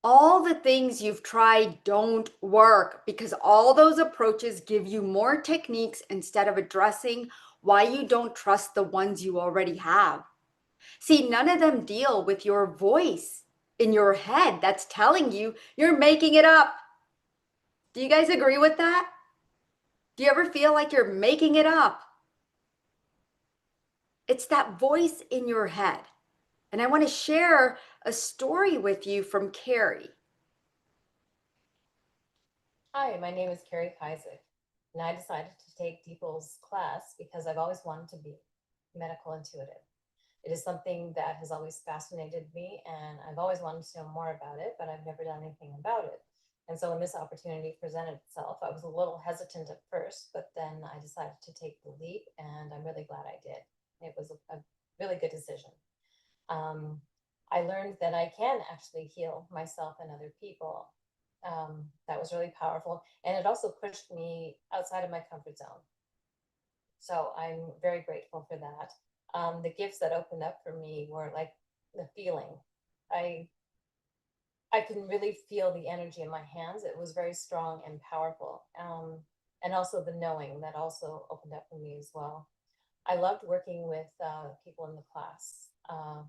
All the things you've tried don't work because all those approaches give you more techniques instead of addressing why you don't trust the ones you already have. See, none of them deal with your voice in your head that's telling you you're making it up. Do you guys agree with that? Do you ever feel like you're making it up? It's that voice in your head. And I want to share a story with you from Carrie. Hi, my name is Carrie Kaisik, and I decided to take Deeple's class because I've always wanted to be medical intuitive. It is something that has always fascinated me, and I've always wanted to know more about it, but I've never done anything about it. And so when this opportunity presented itself, I was a little hesitant at first, but then I decided to take the leap, and I'm really glad I did. It was a really good decision. I learned that I can actually heal myself and other people. That was really powerful. And it also pushed me outside of my comfort zone. So I'm very grateful for that. The gifts that opened up for me were like the feeling. I can really feel the energy in my hands. It was very strong and powerful. And also the knowing that also opened up for me as well. I loved working with people in the class,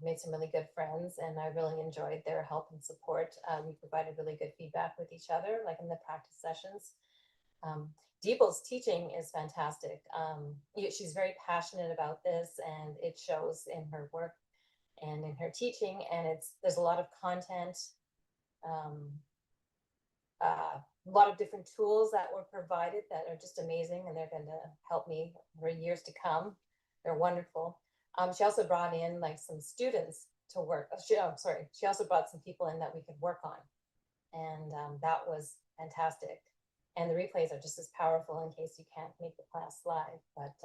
made some really good friends, and I really enjoyed their help and support. We provided really good feedback with each other, like in the practice sessions. Deeple's teaching is fantastic. She's very passionate about this, and it shows in her work and in her teaching, and there's a lot of content, a lot of different tools that were provided that are just amazing, and they're going to help me for years to come. They're wonderful. She also brought in like some students to work. She also brought some people in that we could work on. And that was fantastic. And the replays are just as powerful in case you can't make the class live. But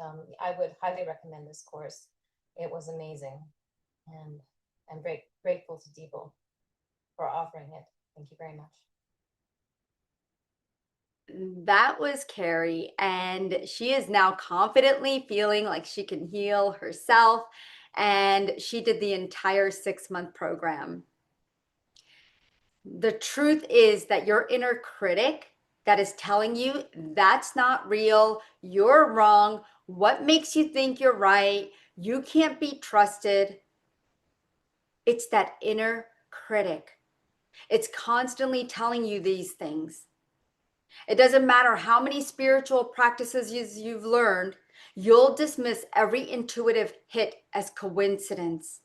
I would highly recommend this course. It was amazing. And I'm grateful to Deeple for offering it. Thank you very much. That was Carrie, and she is now confidently feeling like she can heal herself. And she did the entire 6-month program. The truth is that your inner critic that is telling you that's not real, you're wrong, what makes you think you're right, you can't be trusted. It's that inner critic. It's constantly telling you these things. It doesn't matter how many spiritual practices you've learned, you'll dismiss every intuitive hit as coincidence.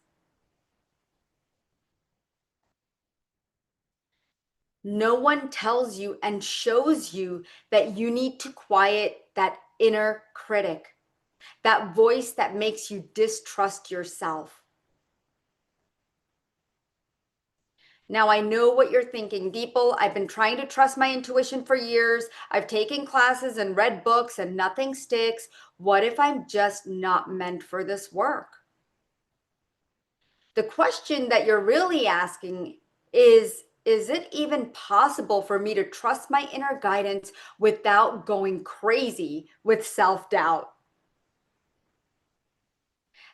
No one tells you and shows you that you need to quiet that inner critic, that voice that makes you distrust yourself. Now, I know what you're thinking, Deeple. I've been trying to trust my intuition for years. I've taken classes and read books and nothing sticks. What if I'm just not meant for this work? The question that you're really asking is it even possible for me to trust my inner guidance without going crazy with self-doubt?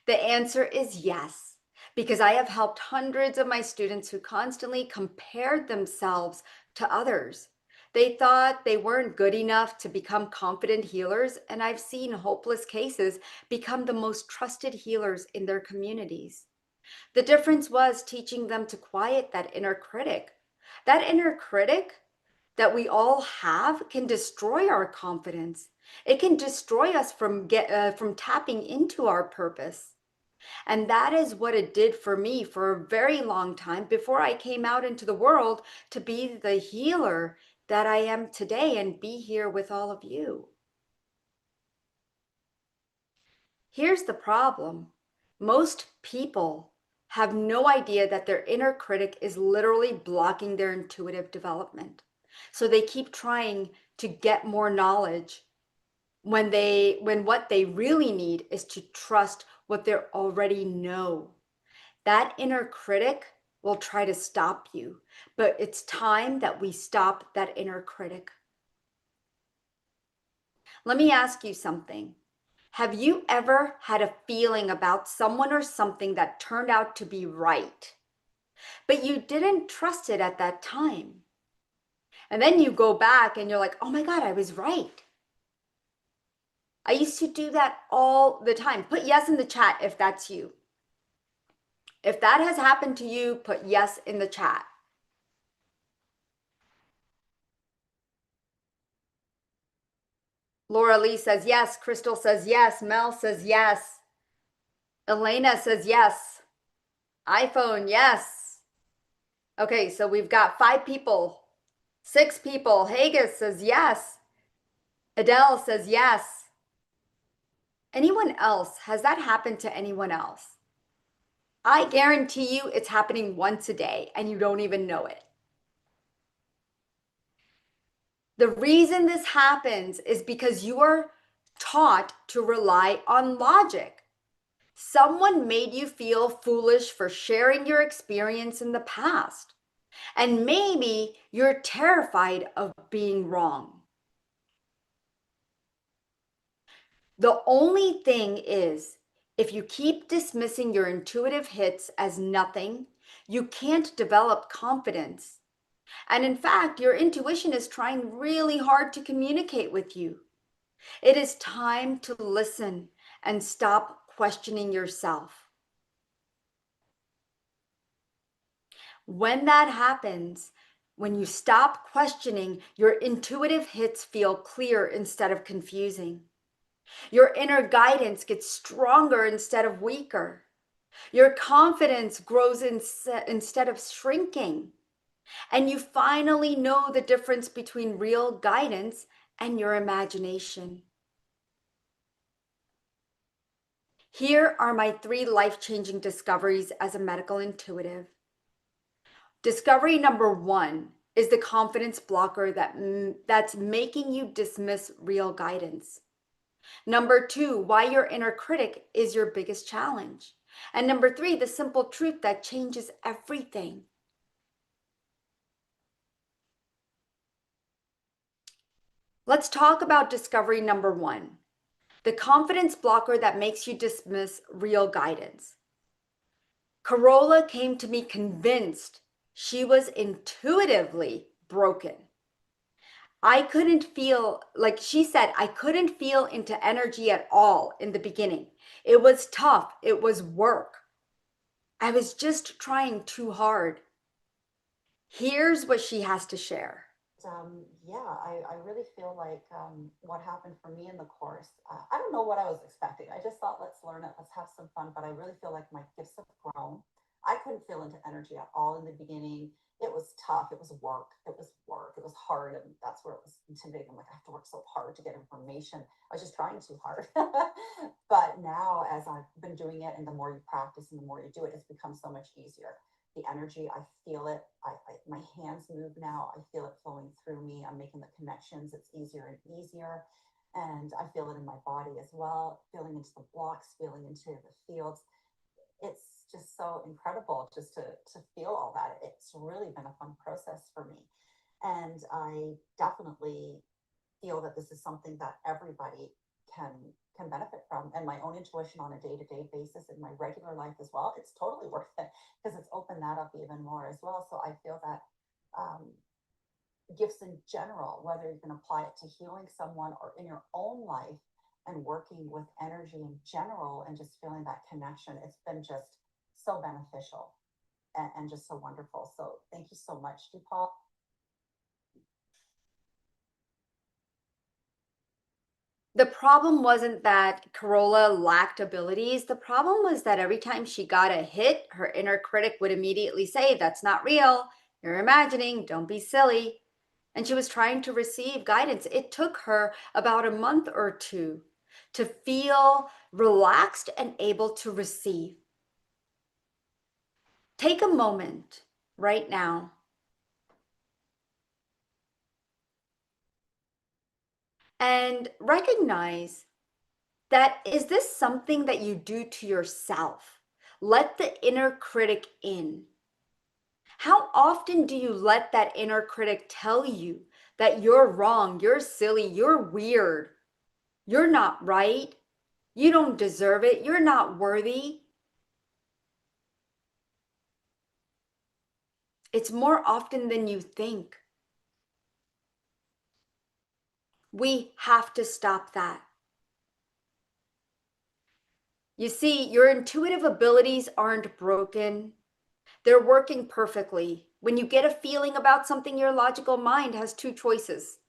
The answer is yes, because I have helped hundreds of my students who constantly compared themselves to others. They thought they weren't good enough to become confident healers, and I've seen hopeless cases become the most trusted healers in their communities. The difference was teaching them to quiet that inner critic. That inner critic that we all have can destroy our confidence. It can destroy us from tapping into our purpose. And that is what it did for me for a very long time before I came out into the world to be the healer that I am today and be here with all of you. Here's the problem. Most people have no idea that their inner critic is literally blocking their intuitive development. So they keep trying to get more knowledge when what they really need is to trust what they already know. That inner critic will try to stop you, but it's time that we stop that inner critic. Let me ask you something. Have you ever had a feeling about someone or something that turned out to be right, but you didn't trust it at that time? And then you go back and you're like, oh my God, I was right. I used to do that all the time. Put yes in the chat if that's you. If that has happened to you, put yes in the chat. Laura Lee says yes. Crystal says yes. Mel says yes. Elena says yes. iPhone, yes. Okay, so we've got 5 people, 6 people. Haggis says yes. Adele says yes. Anyone else? Has that happened to anyone else? I guarantee you it's happening once a day and you don't even know it. The reason this happens is because you are taught to rely on logic. Someone made you feel foolish for sharing your experience in the past. And maybe you're terrified of being wrong. The only thing is, if you keep dismissing your intuitive hits as nothing, you can't develop confidence. And in fact, your intuition is trying really hard to communicate with you. It is time to listen and stop questioning yourself. When that happens, when you stop questioning, your intuitive hits feel clear instead of confusing. Your inner guidance gets stronger instead of weaker. Your confidence grows instead of shrinking. And you finally know the difference between real guidance and your imagination. Here are my 3 life-changing discoveries as a medical intuitive. Discovery number 1 is the confidence blocker that's making you dismiss real guidance. Number 2, why your inner critic is your biggest challenge. And number 3, the simple truth that changes everything. Let's talk about discovery number 1, the confidence blocker that makes you dismiss real guidance. Carola came to me convinced she was intuitively broken. I couldn't feel, like she said, I couldn't feel into energy at all in the beginning. It was tough. It was work. I was just trying too hard. Here's what she has to share. I really feel like what happened for me in the course, I don't know what I was expecting. I just thought, let's learn it, let's have some fun. But I really feel like my gifts have grown. I couldn't feel into energy at all in the beginning. It was tough. It was work. It was work. It was hard. And that's where it was intimidating. I'm like, I have to work so hard to get information. I was just trying too hard. But now, as I've been doing it, and the more you practice and the more you do it, it's become so much easier. The energy, I feel it. My hands move now. I feel it flowing through me. I'm making the connections. It's easier and easier. And I feel it in my body as well, feeling into the blocks, feeling into the fields. It's just so incredible just to feel all that. It's really been a fun process for me. And I definitely feel that this is something that everybody can benefit from. And my own intuition on a day-to-day basis in my regular life as well, it's totally worth it because it's opened that up even more as well. So I feel that gifts in general, whether you can apply it to healing someone or in your own life and working with energy in general and just feeling that connection, it's been just so beneficial and just so wonderful. So thank you so much, Deepak. The problem wasn't that Carola lacked abilities. The problem was that every time she got a hit, her inner critic would immediately say, that's not real. You're imagining. Don't be silly. And she was trying to receive guidance. It took her about a month or 2 to feel relaxed and able to receive. Take a moment right now and recognize that, is this something that you do to yourself? Let the inner critic in. How often do you let that inner critic tell you that you're wrong, you're silly, you're weird, you're not right, you don't deserve it, you're not worthy? It's more often than you think. We have to stop that. You see, your intuitive abilities aren't broken. They're working perfectly. When you get a feeling about something, your logical mind has 2 choices.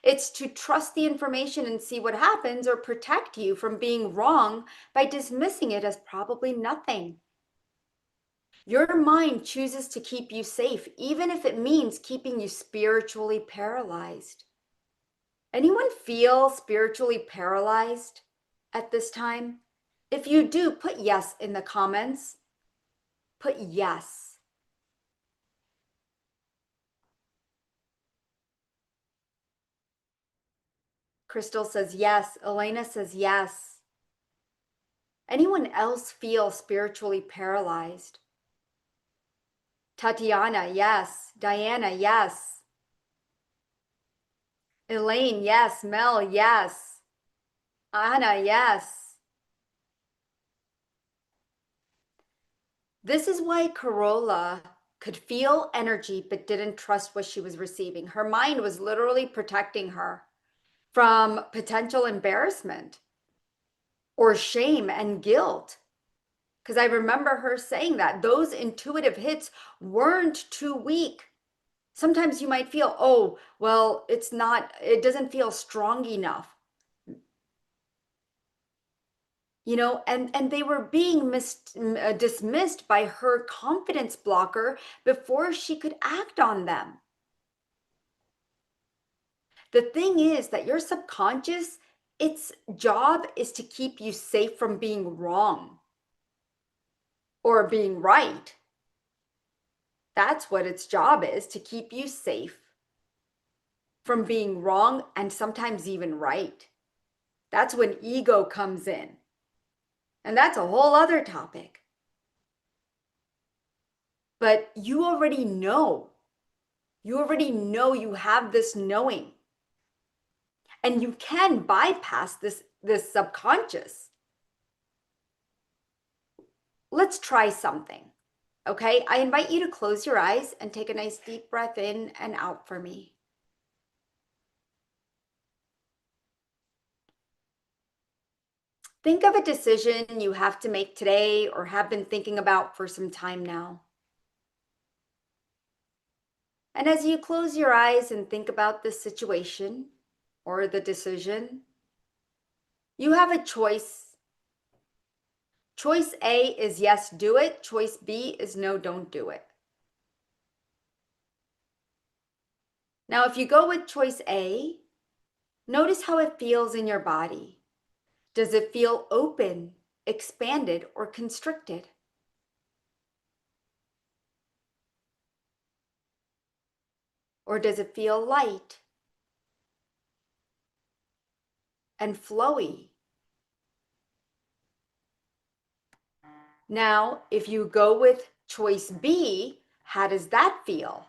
It's to trust the information and see what happens, or protect you from being wrong by dismissing it as probably nothing. Your mind chooses to keep you safe, even if it means keeping you spiritually paralyzed. Anyone feel spiritually paralyzed at this time? If you do, put yes in the comments. Put yes. Crystal says yes. Elena says yes. Anyone else feel spiritually paralyzed? Tatiana, yes. Diana, yes. Elaine, yes. Mel, yes. Anna, yes. This is why Corolla could feel energy but didn't trust what she was receiving. Her mind was literally protecting her from potential embarrassment or shame and guilt. Because I remember her saying that those intuitive hits weren't too weak. Sometimes you might feel, oh, well, it doesn't feel strong enough. You know, and they were being dismissed by her confidence blocker before she could act on them. The thing is that your subconscious, its job is to keep you safe from being wrong or being right. That's what its job is, to keep you safe from being wrong and sometimes even right. That's when ego comes in. And that's a whole other topic. But you already know. You already know you have this knowing. And you can bypass this subconscious. Let's try something. Okay, I invite you to close your eyes and take a nice deep breath in and out for me. Think of a decision you have to make today or have been thinking about for some time now. And as you close your eyes and think about the situation or the decision, you have a choice. Choice A is yes, do it. Choice B is no, don't do it. Now, if you go with choice A, notice how it feels in your body. Does it feel open, expanded, or constricted? Or does it feel light and flowy? Now, if you go with choice B, how does that feel?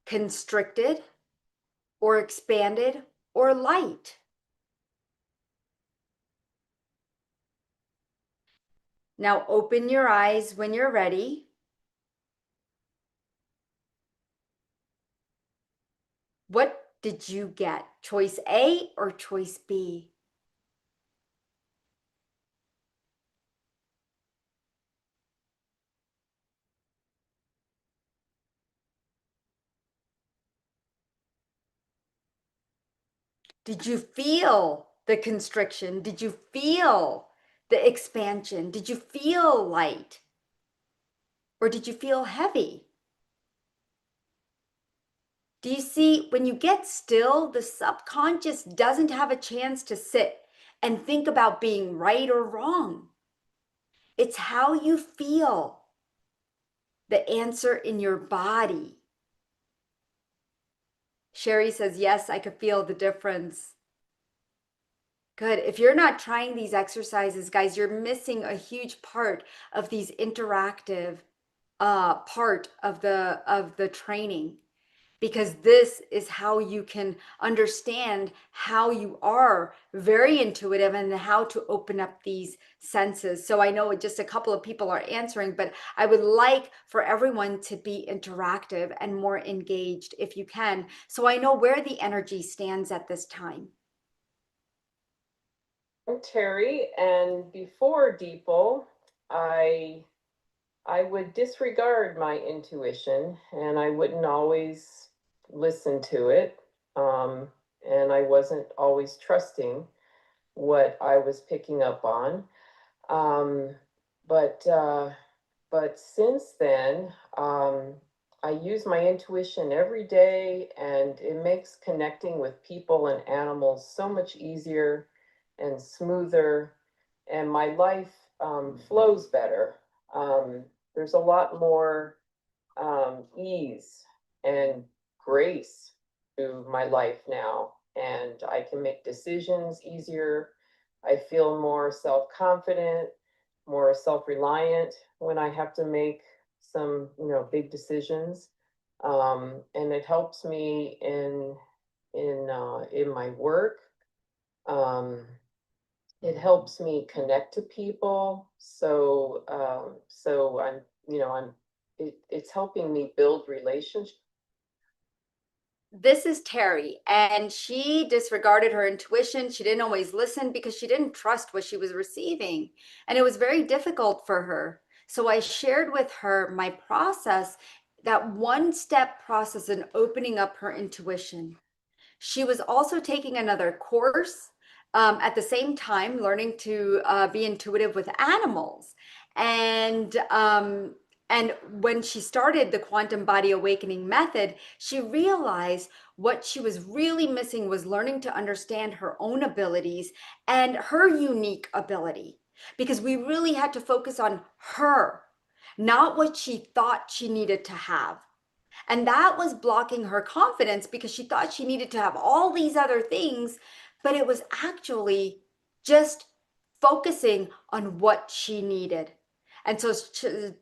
Constricted or expanded or light? Now open your eyes when you're ready. What did you get? Choice A or choice B? Did you feel the constriction? Did you feel the expansion? Did you feel light? Or did you feel heavy? Do you see, when you get still, the subconscious doesn't have a chance to sit and think about being right or wrong. It's how you feel, the answer in your body. Sherry says, yes, I could feel the difference. Good. If you're not trying these exercises, guys, you're missing a huge part of these interactive part of the training, because this is how you can understand how you are very intuitive and how to open up these senses. So I know just a couple of people are answering, but I would like for everyone to be interactive and more engaged if you can, so I know where the energy stands at this time. I'm Terry, and before Depot, I would disregard my intuition and I wouldn't always listen to it. and I wasn't always trusting what I was picking up on. Um, but since then, I use my intuition every day, and it makes connecting with people and animals so much easier and smoother, and my life flows better. There's a lot more ease and grace to my life now, and I can make decisions easier. I feel more self confident, more self reliant when I have to make some, big decisions. And it helps me in my work. Um, it helps me connect to people. So I'm, it's helping me build relationships. This is Terry, and she disregarded her intuition. She didn't always listen because she didn't trust what she was receiving. And it was very difficult for her. So I shared with her my process, that one step process in opening up her intuition. She was also taking another course at the same time, learning to be intuitive with animals. And and when she started the quantum body awakening method, she realized what she was really missing was learning to understand her own abilities and her unique ability, because we really had to focus on her, not what she thought she needed to have. And that was blocking her confidence because she thought she needed to have all these other things, but it was actually just focusing on what she needed. And so,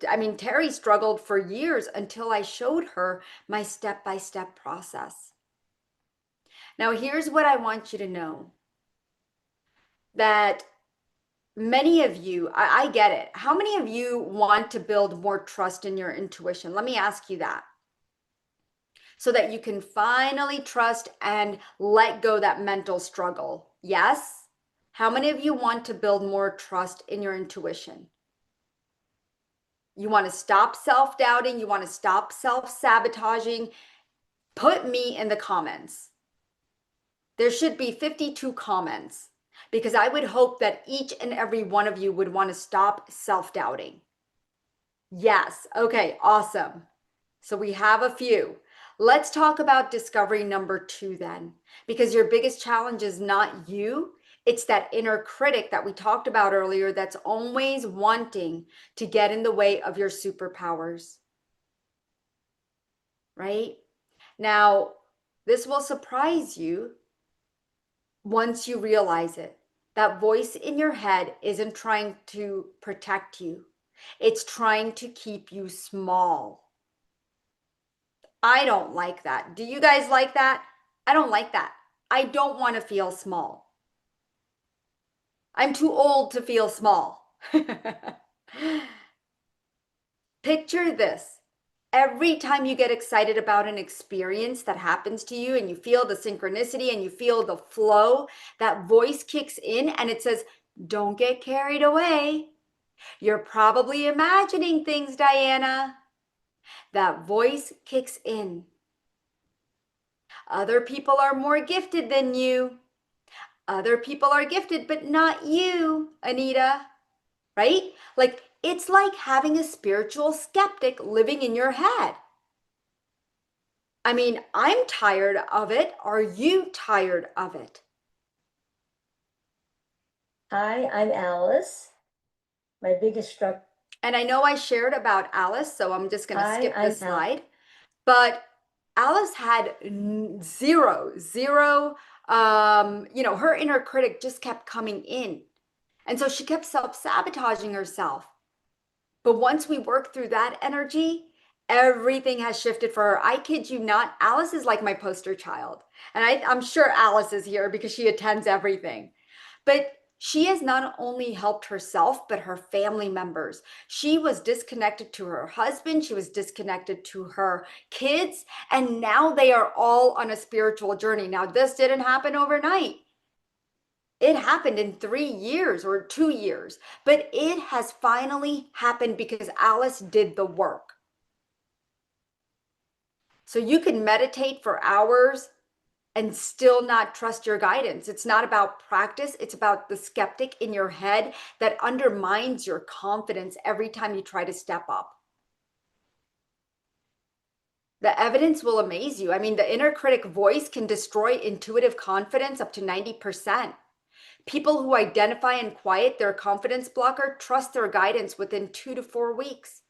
I mean, Terry struggled for years until I showed her my step by step process. Now, here's what I want you to know, that many of you, I get it. How many of you want to build more trust in your intuition? Let me ask you that, so that you can finally trust and let go that mental struggle. Yes? How many of you want to build more trust in your intuition? You want to stop self-doubting, you want to stop self-sabotaging? Put me in the comments. There should be 52 comments, because I would hope that each and every one of you would want to stop self-doubting. Yes. Okay, awesome. So we have a few. Let's talk about discovery number 2 then, because your biggest challenge is not you. It's that inner critic that we talked about earlier that's always wanting to get in the way of your superpowers. Right? Now, this will surprise you once you realize it. That voice in your head isn't trying to protect you. It's trying to keep you small. I don't like that. Do you guys like that? I don't like that. I don't want to feel small. I'm too old to feel small. Picture this. Every time you get excited about an experience that happens to you and you feel the synchronicity and you feel the flow, that voice kicks in and it says, don't get carried away. You're probably imagining things, Diana. That voice kicks in. Other people are more gifted than you. Other people are gifted, but not you, Anita. Right? Like, it's like having a spiritual skeptic living in your head. I mean, I'm tired of it. Are you tired of it? Hi, I'm Alice. My biggest struggle. And I know I shared about Alice, so I'm just going to skip I'm this slide. But Alice had zero, her inner critic just kept coming in. And so she kept self-sabotaging herself. But once we work through that energy, everything has shifted for her. I kid you not, Alice is like my poster child. And I'm sure Alice is here because she attends everything. But she has not only helped herself, but her family members. She was disconnected to her husband, she was disconnected to her kids, and now they are all on a spiritual journey. Now, this didn't happen overnight. It happened in 3 years or 2 years, but it has finally happened because Alice did the work. So you can meditate for hours and still not trust your guidance. It's not about practice. It's about the skeptic in your head that undermines your confidence every time you try to step up. The evidence will amaze you. I mean, the inner critic voice can destroy intuitive confidence up to 90%. People who identify and quiet their confidence blocker trust their guidance within 2 to 4 weeks.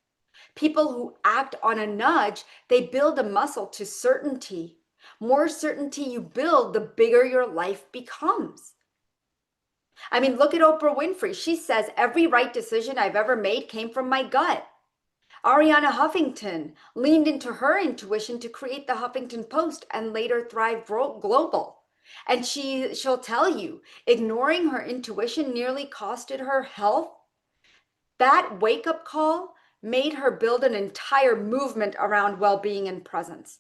People who act on a nudge, they build a muscle to certainty. More certainty you build, the bigger your life becomes. I mean, look at Oprah Winfrey. She says, every right decision I've ever made came from my gut. Ariana Huffington leaned into her intuition to create the Huffington Post and later Thrive Global. And she'll tell you, ignoring her intuition nearly costed her health. That wake-up call made her build an entire movement around well-being and presence.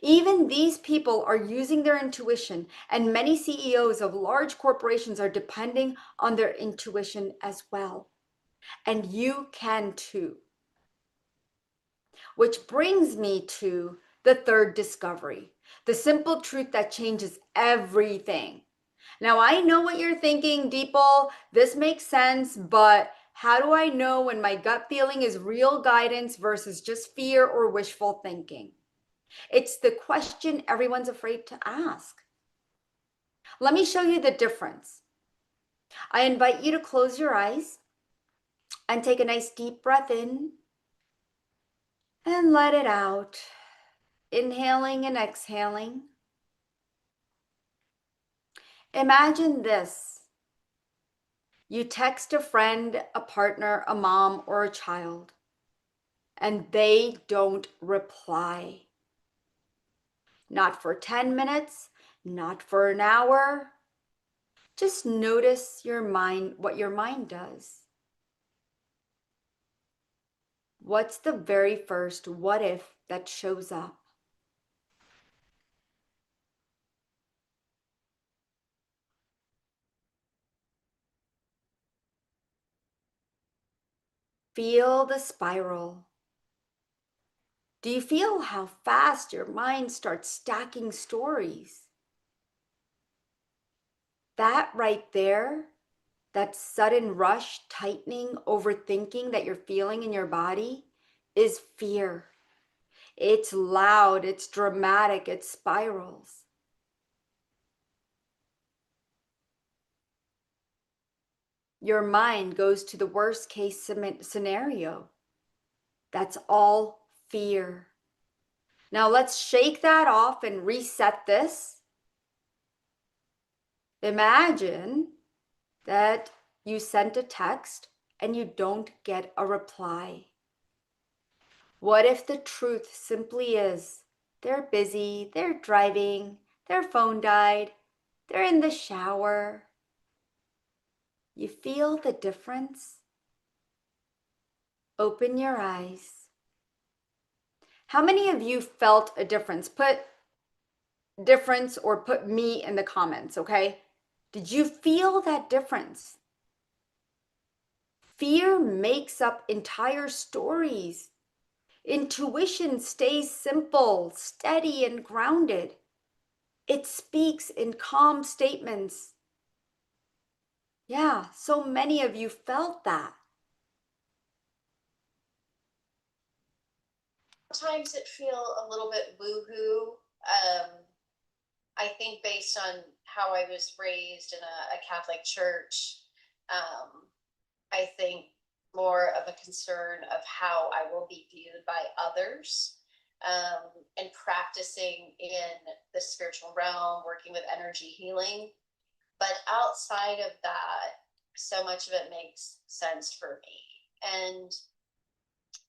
Even these people are using their intuition, and many CEOs of large corporations are depending on their intuition as well. And you can too. Which brings me to the third discovery, the simple truth that changes everything. Now, I know what you're thinking, Deepal, this makes sense, but how do I know when my gut feeling is real guidance versus just fear or wishful thinking? It's the question everyone's afraid to ask. Let me show you the difference. I invite you to close your eyes and take a nice deep breath in and let it out. Inhaling and exhaling. Imagine this. You text a friend, a partner, a mom, or a child, and they don't reply. Not for 10 minutes, not for an hour. Just notice your mind, what your mind does. What's the very first what if that shows up? Feel the spiral. Do you feel how fast your mind starts stacking stories? That right there, that sudden rush, tightening, overthinking that you're feeling in your body is fear. It's loud, it's dramatic, it spirals. Your mind goes to the worst case scenario. That's all fear. Now let's shake that off and reset this. Imagine that you sent a text and you don't get a reply. What if the truth simply is they're busy, they're driving, their phone died, they're in the shower? You feel the difference? Open your eyes. How many of you felt a difference? Put difference or put me in the comments, okay? Did you feel that difference? Fear makes up entire stories. Intuition stays simple, steady, and grounded. It speaks in calm statements. Yeah, so many of you felt that. Sometimes it feel a little bit woo-hoo. I think based on how I was raised in a Catholic church, I think more of a concern of how I will be viewed by others, and practicing in the spiritual realm, working with energy healing. But outside of that, so much of it makes sense for me. And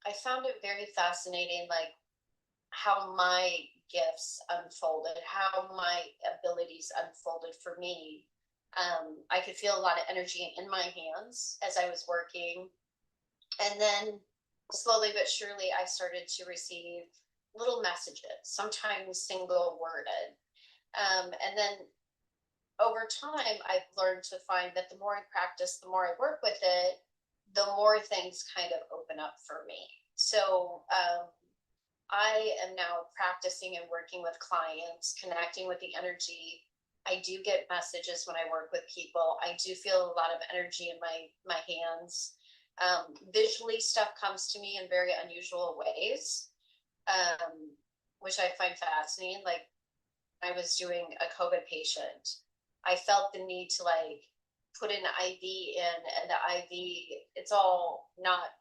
I found it very fascinating, like how my gifts unfolded, how my abilities unfolded for me. I could feel a lot of energy in my hands as I was working. And then slowly but surely, I started to receive little messages, sometimes single worded. And then over time, I've learned to find that the more I practice, the more I work with it, the more things kind of open up for me. So I am now practicing and working with clients, connecting with the energy. I do get messages when I work with people. I do feel a lot of energy in my hands. Visually, stuff comes to me in very unusual ways, which I find fascinating. Like I was doing a COVID patient, I felt the need to like put an IV in, and the IV, it's all not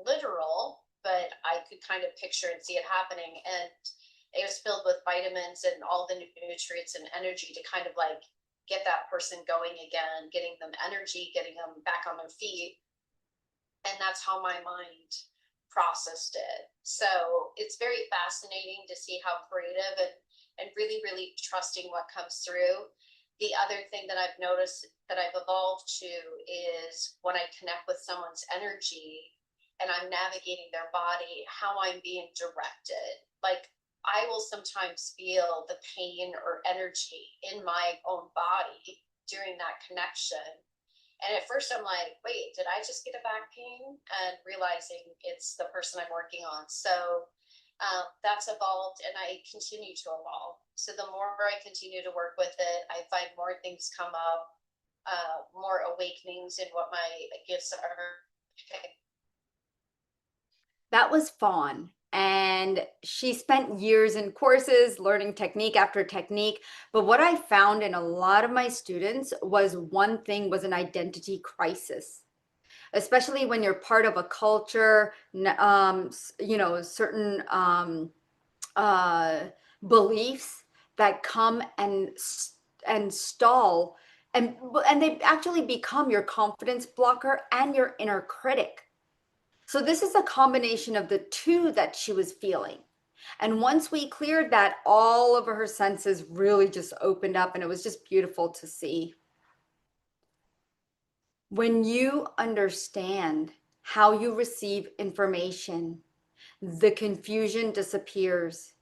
literal, but I could kind of picture and see it happening. And it was filled with vitamins and all the nutrients and energy to kind of like get that person going again, getting them energy, getting them back on their feet. And that's how my mind processed it. So it's very fascinating to see how creative and really, really trusting what comes through. The other thing that I've noticed that I've evolved to is when I connect with someone's energy and I'm navigating their body, how I'm being directed. Like I will sometimes feel the pain or energy in my own body during that connection. And at first I'm like, wait, did I just get a back pain? And realizing it's the person I'm working on. So that's evolved and I continue to evolve. So the more I continue to work with it, I find more things come up, more awakenings in what my gifts are. That was Fawn. And she spent years in courses learning technique after technique. But what I found in a lot of my students was one thing was an identity crisis, especially when you're part of a culture, certain uh, beliefs that come and stall, and they actually become your confidence blocker and your inner critic. So this is a combination of the two that she was feeling. And once we cleared that, all of her senses really just opened up, and it was just beautiful to see. When you understand how you receive information, the confusion disappears.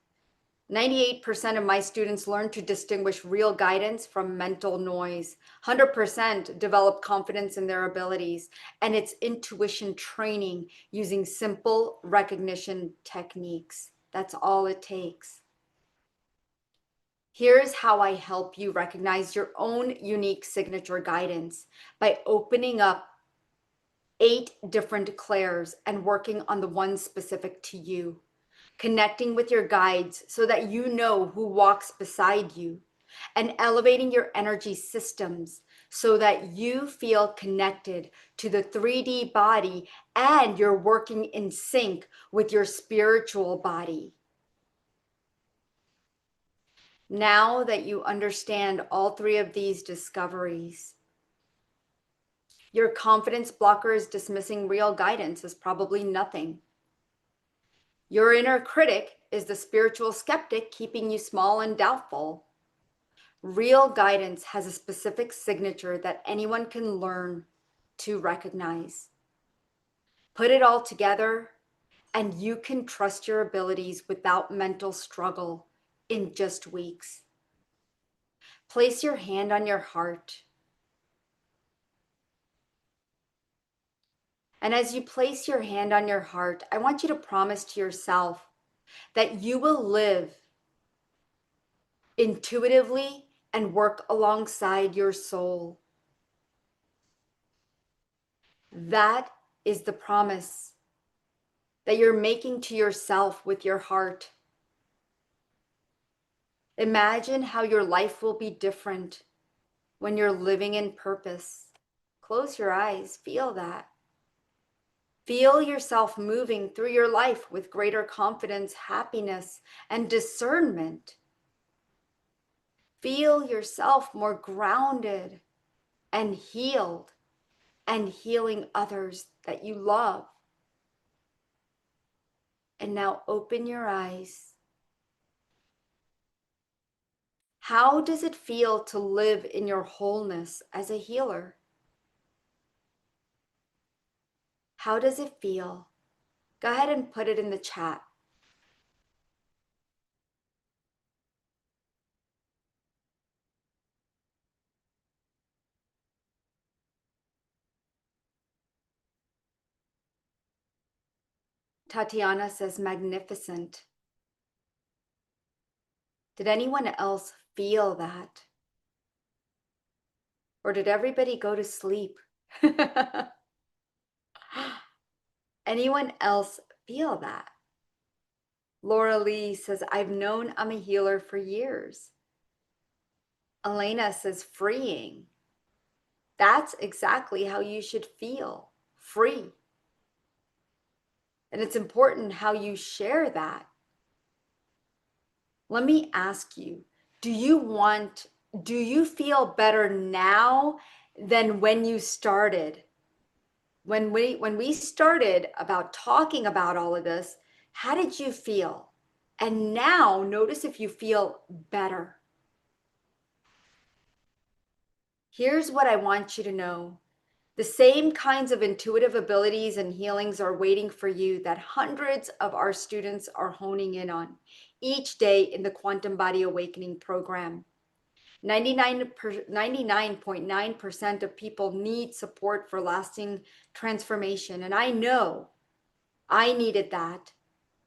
98% of my students learn to distinguish real guidance from mental noise. 100% develop confidence in their abilities. And it's intuition training using simple recognition techniques. That's all it takes. Here's how I help you recognize your own unique signature guidance by opening up 8 different clairs and working on the one specific to you. Connecting with your guides so that you know who walks beside you, and elevating your energy systems so that you feel connected to the 3D body and you're working in sync with your spiritual body. Now that you understand all 3 of these discoveries, your confidence blocker is dismissing real guidance as probably nothing. Your inner critic is the spiritual skeptic keeping you small and doubtful. Real guidance has a specific signature that anyone can learn to recognize. Put it all together, and you can trust your abilities without mental struggle in just weeks. Place your hand on your heart. And as you place your hand on your heart, I want you to promise to yourself that you will live intuitively and work alongside your soul. That is the promise that you're making to yourself with your heart. Imagine how your life will be different when you're living in purpose. Close your eyes, feel that. Feel yourself moving through your life with greater confidence, happiness, and discernment. Feel yourself more grounded and healed, and healing others that you love. And now open your eyes. How does it feel to live in your wholeness as a healer? How does it feel? Go ahead and put it in the chat. Tatiana says magnificent. Did anyone else feel that? Or did everybody go to sleep? Anyone else feel that? Laura Lee says, I've known I'm a healer for years. Elena says, freeing. That's exactly how you should feel, free. And it's important how you share that. Let me ask you, do you feel better now than when you started? When we started about talking about all of this, how did you feel? And now notice if you feel better. Here's what I want you to know. The same kinds of intuitive abilities and healings are waiting for you that hundreds of our students are honing in on each day in the Quantum Body Awakening program. 99.9% of people need support for lasting transformation. And I know I needed that.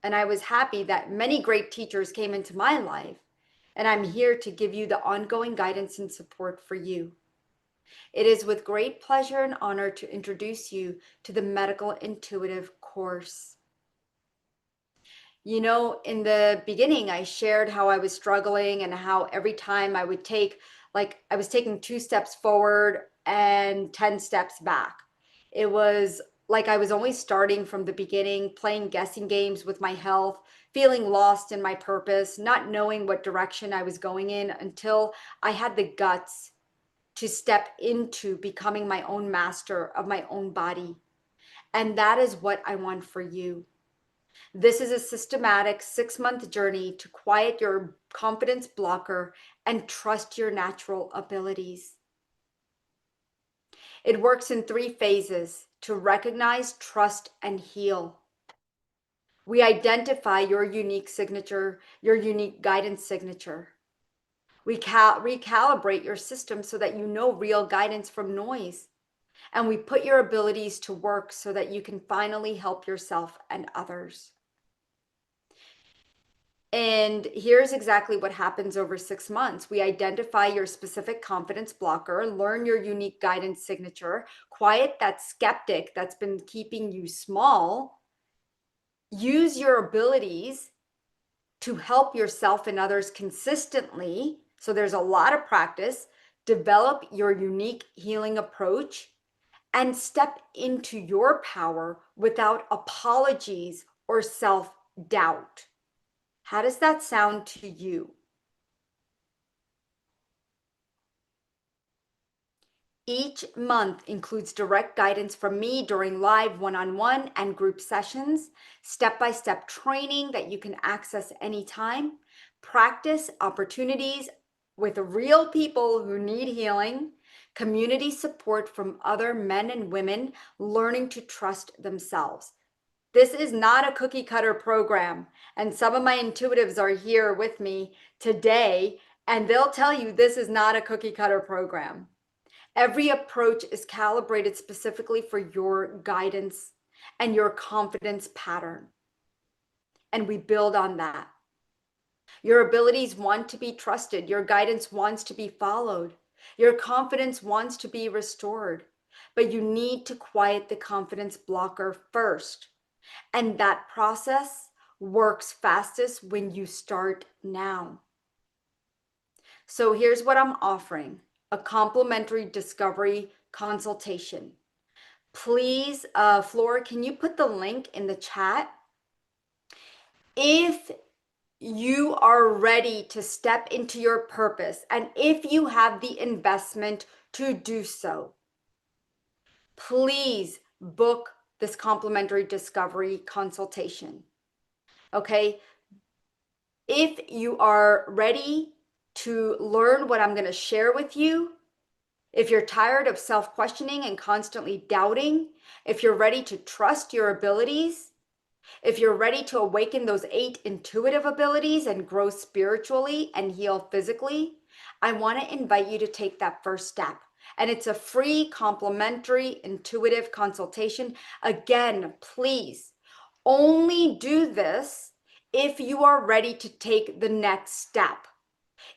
And I was happy that many great teachers came into my life. And I'm here to give you the ongoing guidance and support for you. It is with great pleasure and honor to introduce you to the Medical Intuitive course. You know, in the beginning, I shared how I was struggling and how every time I would take, like, I was taking 2 steps forward and 10 steps back. It was like I was always starting from the beginning, playing guessing games with my health, feeling lost in my purpose, not knowing what direction I was going in until I had the guts to step into becoming my own master of my own body. And that is what I want for you. This is a systematic 6-month journey to quiet your confidence blocker and trust your natural abilities. It works in 3 phases to recognize, trust, and heal. We identify your unique signature, your unique guidance signature. We recalibrate your system so that you know real guidance from noise. And we put your abilities to work so that you can finally help yourself and others. And here's exactly what happens over 6 months. We identify your specific confidence blocker, learn your unique guidance signature, quiet that skeptic that's been keeping you small, use your abilities to help yourself and others consistently. So there's a lot of practice. Develop your unique healing approach and step into your power without apologies or self-doubt. How does that sound to you? Each month includes direct guidance from me during live one-on-one and group sessions, step-by-step training that you can access anytime, practice opportunities with real people who need healing, community support from other men and women learning to trust themselves. This is not a cookie cutter program. And some of my intuitives are here with me today, and they'll tell you this is not a cookie cutter program. Every approach is calibrated specifically for your guidance and your confidence pattern. And we build on that. Your abilities want to be trusted. Your guidance wants to be followed. Your confidence wants to be restored. But you need to quiet the confidence blocker first. And that process works fastest when you start now. So here's what I'm offering: a complimentary discovery consultation. Please, Flora, can you put the link in the chat? If you are ready to step into your purpose and if you have the investment to do so, please book this complimentary discovery consultation. Okay? If you are ready to learn what I'm going to share with you, if you're tired of self-questioning and constantly doubting, if you're ready to trust your abilities, if you're ready to awaken those 8 intuitive abilities and grow spiritually and heal physically, I want to invite you to take that first step. And it's a free, complimentary, intuitive consultation. Again, please only do this if you are ready to take the next step.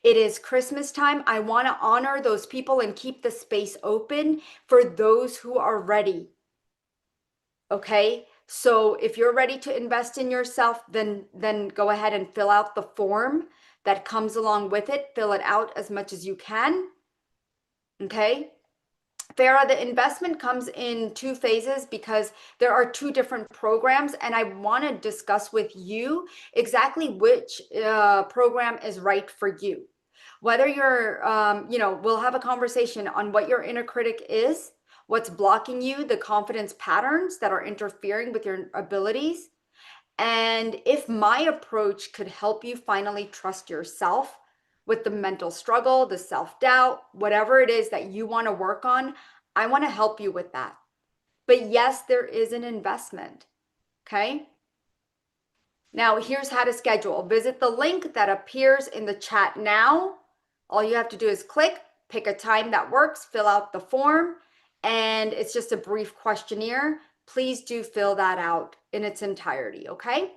It is Christmas time. I want to honor those people and keep the space open for those who are ready. Okay? So if you're ready to invest in yourself, then go ahead and fill out the form that comes along with it. Fill it out as much as you can. Okay? Farah, the investment comes in two phases because there are two different programs, and I want to discuss with you exactly which program is right for you. Whether you're, we'll have a conversation on what your inner critic is, what's blocking you, the confidence patterns that are interfering with your abilities, and if my approach could help you finally trust yourself with the mental struggle, the self doubt, whatever it is that you want to work on, I want to help you with that. But yes, there is an investment. Okay. Now, here's how to schedule. Visit the link that appears in the chat now. All you have to do is click, pick a time that works, fill out the form, and it's just a brief questionnaire. Please do fill that out in its entirety. Okay.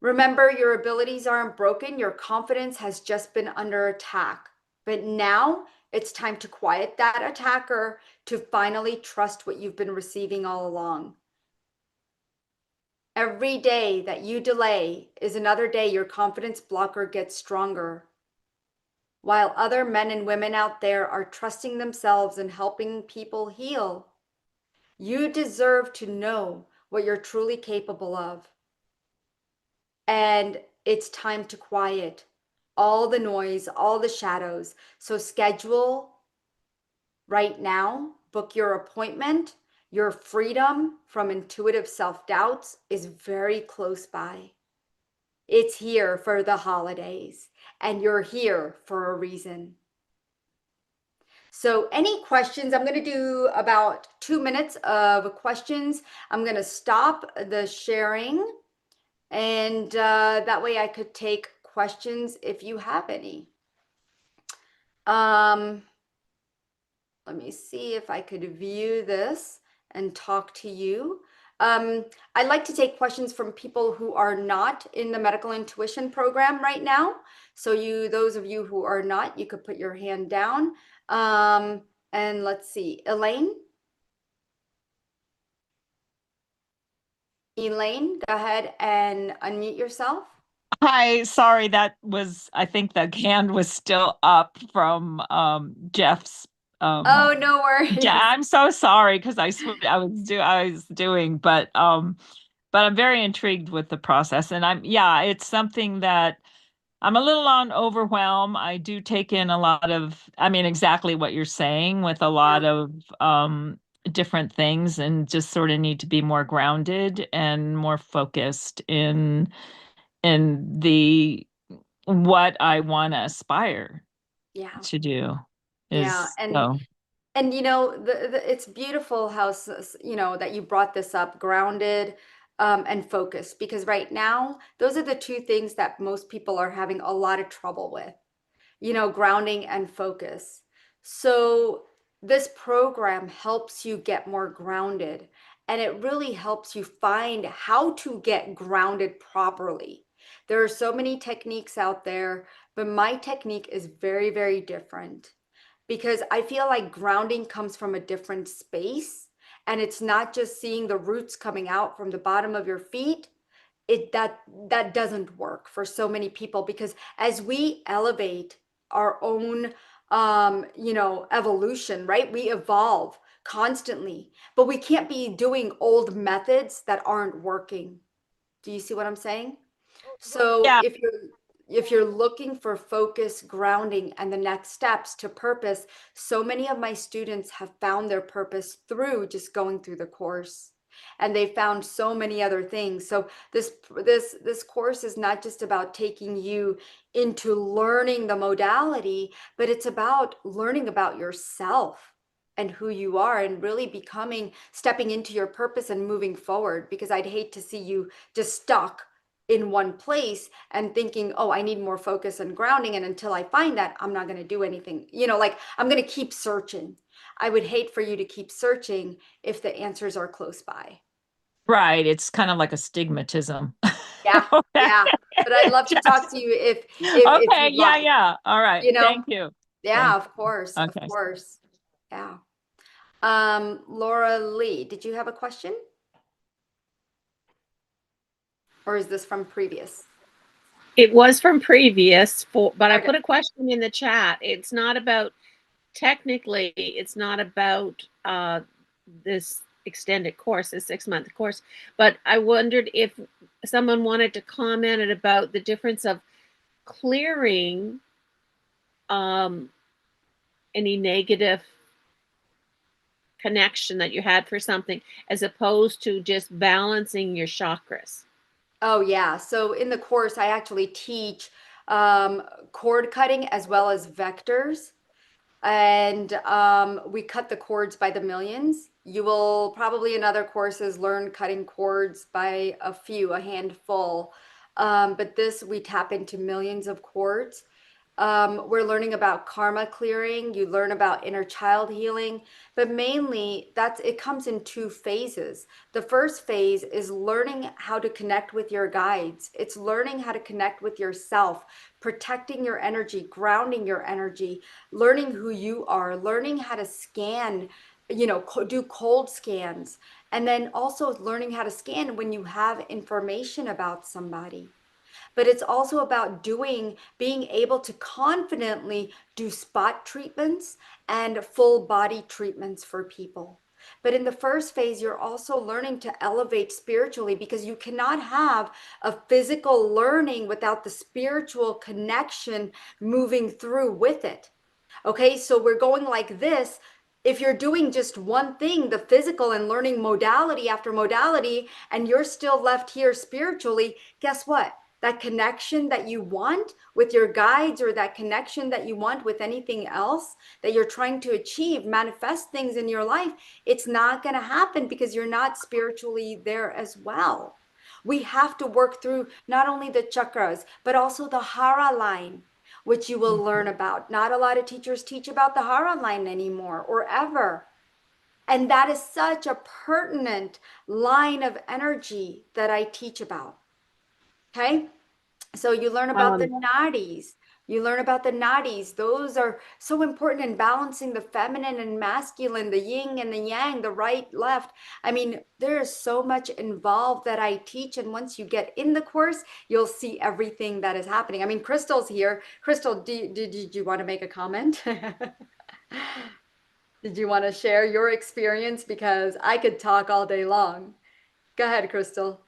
Remember, your abilities aren't broken. Your confidence has just been under attack. But now it's time to quiet that attacker to finally trust what you've been receiving all along. Every day that you delay is another day your confidence blocker gets stronger. While other men and women out there are trusting themselves and helping people heal, you deserve to know what you're truly capable of. And it's time to quiet all the noise, all the shadows. So schedule right now, book your appointment. Your freedom from intuitive self-doubts is very close by. It's here for the holidays, and you're here for a reason. So any questions? I'm going to do about 2 minutes of questions. I'm going to stop the sharing, and that way I could take questions if you have any. Let me see if I could view this and talk to you. I'd like to take questions from people who are not in the medical intuition program right now. So those of you who are not, you could put your hand down. And let's see, Elaine, go ahead and unmute yourself. Hi, sorry, I think the hand was still up from Jeff's. Oh, no worries. Yeah, I'm so sorry because I was doing, but I'm very intrigued with the process, and it's something that I'm a little on overwhelm. I do take in a lot of, I mean, exactly what you're saying with a lot of different things, and just sort of need to be more grounded and more focused in the what I want to aspire to do. Yeah, and it's beautiful how that you brought this up, grounded and focused, because right now those are the two things that most people are having a lot of trouble with, grounding and focus. So this program helps you get more grounded, and it really helps you find how to get grounded properly. There are so many techniques out there, but my technique is very, very different, because I feel like grounding comes from a different space, and it's not just seeing the roots coming out from the bottom of your feet. That doesn't work for so many people, because as we elevate our own evolution, right? We evolve constantly, but we can't be doing old methods that aren't working. Do you see what I'm saying? So Yeah. if you're looking for focus, grounding, and the next steps to purpose, so many of my students have found their purpose through just going through the course. And they found so many other things. So this course is not just about taking you into learning the modality, but it's about learning about yourself and who you are, and really stepping into your purpose and moving forward, because I'd hate to see you just stuck in one place and thinking, oh, I need more focus and grounding, and until I find that, I'm not going to do anything. Like, I'm going to keep searching. I would hate for you to keep searching if the answers are close by. Right. It's kind of like a stigmatism. Yeah, Okay. yeah. But I'd love to talk to you if Okay. you'd Yeah. like, Yeah. All right. you know? Thank you. Yeah, Thank of course, you. of Okay. course. Yeah. Laura Lee, did you have a question? Or is this from previous? It was from previous, but I Okay. put a question in the chat. It's not about, technically, it's not about this extended course, this 6-month course, but I wondered if someone wanted to comment about the difference of clearing any negative connection that you had for something as opposed to just balancing your chakras. Oh, yeah. So in the course, I actually teach cord cutting as well as vectors. And we cut the cords by the millions. You will probably in other courses learn cutting cords by a handful. But this, we tap into millions of cords. We're learning about karma clearing. You learn about inner child healing, but mainly it comes in 2 phases. The first phase is learning how to connect with your guides. It's learning how to connect with yourself, protecting your energy, grounding your energy, learning who you are, learning how to scan, do cold scans, and then also learning how to scan when you have information about somebody. But it's also about being able to confidently do spot treatments and full body treatments for people. But in the first phase, you're also learning to elevate spiritually, because you cannot have a physical learning without the spiritual connection moving through with it. Okay, so we're going like this. If you're doing just one thing, the physical, and learning modality after modality, and you're still left here spiritually, guess what? That connection that you want with your guides, or that connection that you want with anything else that you're trying to achieve, manifest things in your life, it's not going to happen because you're not spiritually there as well. We have to work through not only the chakras, but also the hara line, which you will learn about. Not a lot of teachers teach about the hara line anymore, or ever. And that is such a pertinent line of energy that I teach about. Okay. So you learn about the nadis. You learn about the nadis. Those are so important in balancing the feminine and masculine, the yin and the yang, the right, left. I mean, there is so much involved that I teach. And once you get in the course, you'll see everything that is happening. I mean, Crystal's here. Crystal, did you want to make a comment? Did you want to share your experience? Because I could talk all day long. Go ahead, Crystal.